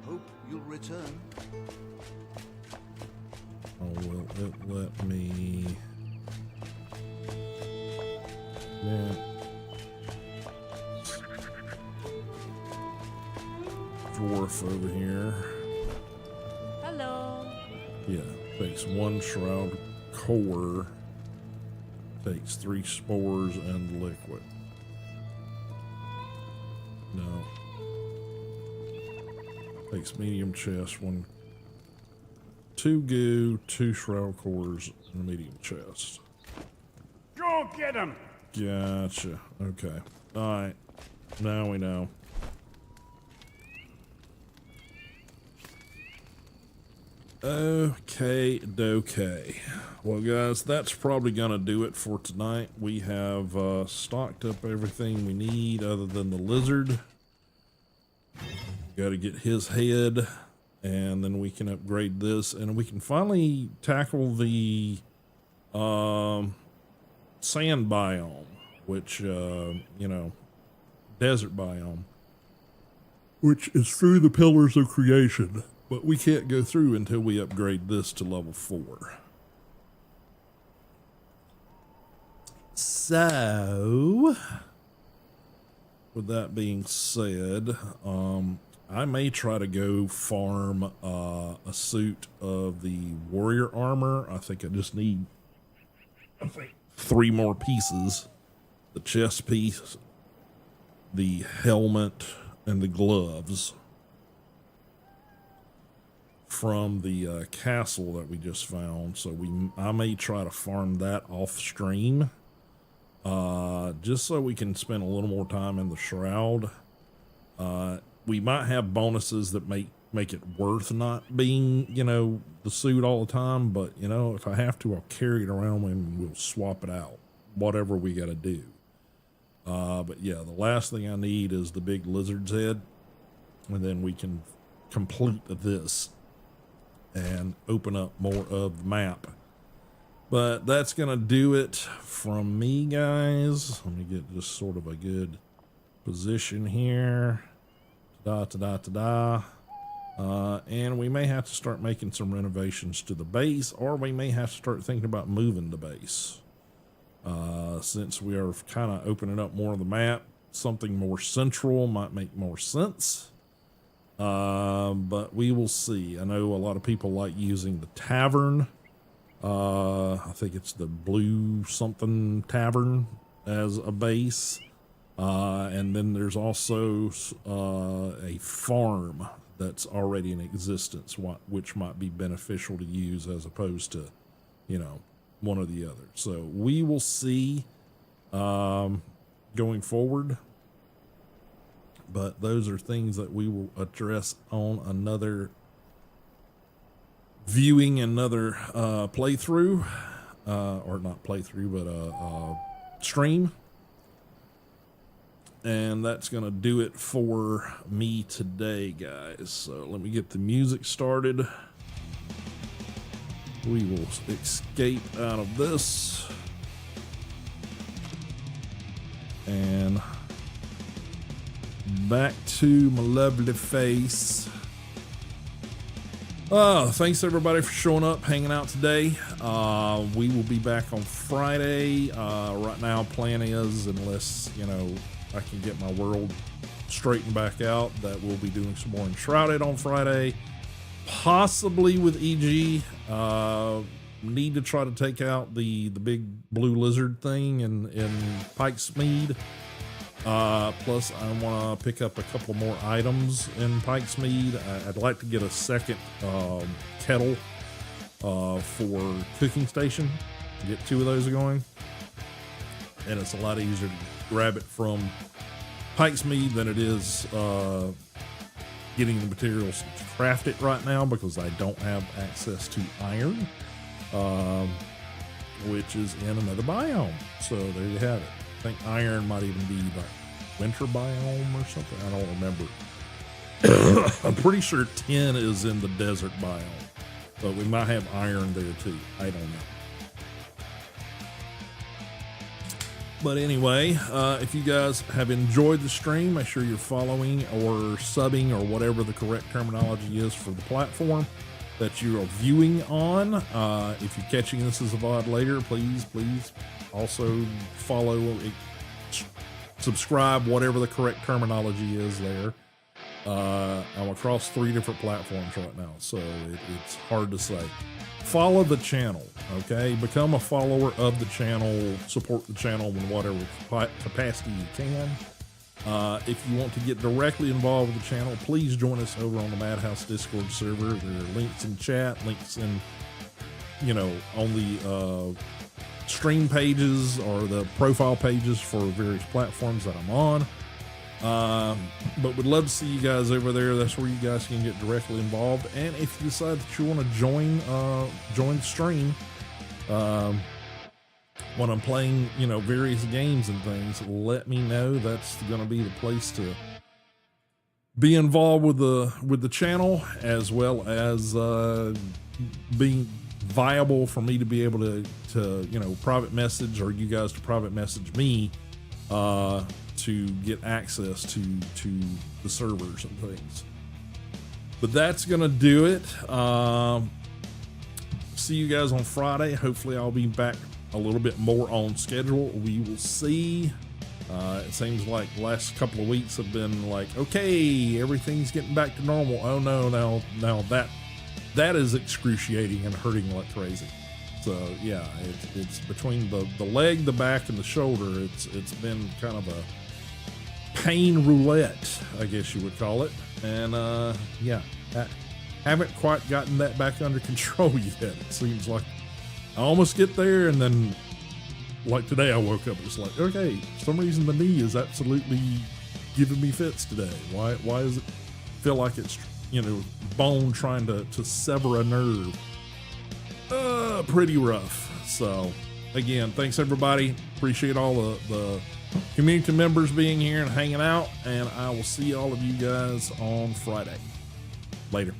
Hope you'll return. oh, will it let me? Yeah. Dwarf over here. Hello. Yeah, takes 1 shroud core, takes 3 spores and liquid. No. Takes medium chest, 2 goo, 2 shroud cores, and a medium chest. Go get him! Gotcha. Okay. Alright. Now we know. Okay. Well, guys, that's probably going to do it for tonight. We have stocked up everything we need other than the lizard. Got to get his head, and then we can upgrade this, and we can finally tackle the sand biome, which, desert biome, which is through the Pillars of Creation. But we can't go through until we upgrade this to level 4. So, with that being said, I may try to go farm a suit of the warrior armor. I think I just need 3 more pieces. The chest piece, the helmet, and the gloves from the castle that we just found. So I may try to farm that off stream, just so we can spend a little more time in the shroud. We might have bonuses that make it worth not being, the suit all the time. But if I have to, I'll carry it around and we'll swap it out, whatever we got to do. But yeah, the last thing I need is the big lizard's head, and then we can complete this and open up more of the map. But that's gonna do it from me, guys. Let me get just sort of a good position here. And we may have to start making some renovations to the base, or we may have to start thinking about moving the base. Since we are kind of opening up more of the map, something more central might make more sense. But we will see. I know a lot of people like using the tavern. I think it's the Blue something Tavern as a base. And then there's also a farm that's already in existence, which might be beneficial to use as opposed to, one or the other. So we will see going forward. But those are things that we will address on another viewing, another playthrough, or not playthrough, but stream. And that's going to do it for me today, guys. So let me get the music started. We will escape out of this. And back to my lovely face. Thanks everybody for showing up, hanging out today. We will be back on Friday. Right now, plan is, unless, I can get my world straightened back out, that we'll be doing some more Enshrouded on Friday. Possibly with EG. Need to try to take out the big blue lizard thing in Pike's Mead. Plus I want to pick up a couple more items in Pike's Mead. I'd like to get a second kettle for cooking station. Get 2 of those going. And it's a lot easier to grab it from Pike's Mead than it is getting the materials to craft it right now, because I don't have access to iron, which is in another biome. So there you have it. I think iron might even be the winter biome or something. I don't remember. I'm pretty sure tin is in the desert biome, but we might have iron there too. I don't know. But anyway, if you guys have enjoyed the stream, make sure you're following or subbing or whatever the correct terminology is for the platform that you are viewing on. If you're catching this as a VOD later, please also follow, subscribe, whatever the correct terminology is there. I'm across 3 different platforms right now, so it's hard to say. Follow the channel, okay? Become a follower of the channel. Support the channel in whatever capacity you can. If you want to get directly involved with the channel, please join us over on the Madhouse Discord server. There are links in chat, links in, on the stream pages or the profile pages for various platforms that I'm on. But would love to see you guys over there. That's where you guys can get directly involved. And if you decide that you want to join the stream, when I'm playing, various games and things, let me know. That's going to be the place to be involved with the channel, as well as being viable for me to be able to private message, or you guys to private message me to get access to the servers and things. But that's gonna do it. See you guys on Friday. Hopefully I'll be back a little bit more on schedule. We will see. It seems like the last couple of weeks have been like, okay, everything's getting back to normal. Oh no, now that is excruciating and hurting like crazy. So yeah, it's between the leg, the back, and the shoulder. It's been kind of a pain roulette, I guess you would call it. And yeah, I haven't quite gotten that back under control yet. It seems like I almost get there, and then like today I woke up and it's like, okay, for some reason the knee is absolutely giving me fits today. Why does it feel like it's bone trying to sever a nerve? Pretty rough. So again, thanks everybody. Appreciate all the community members being here and hanging out, and I will see all of you guys on Friday. Later.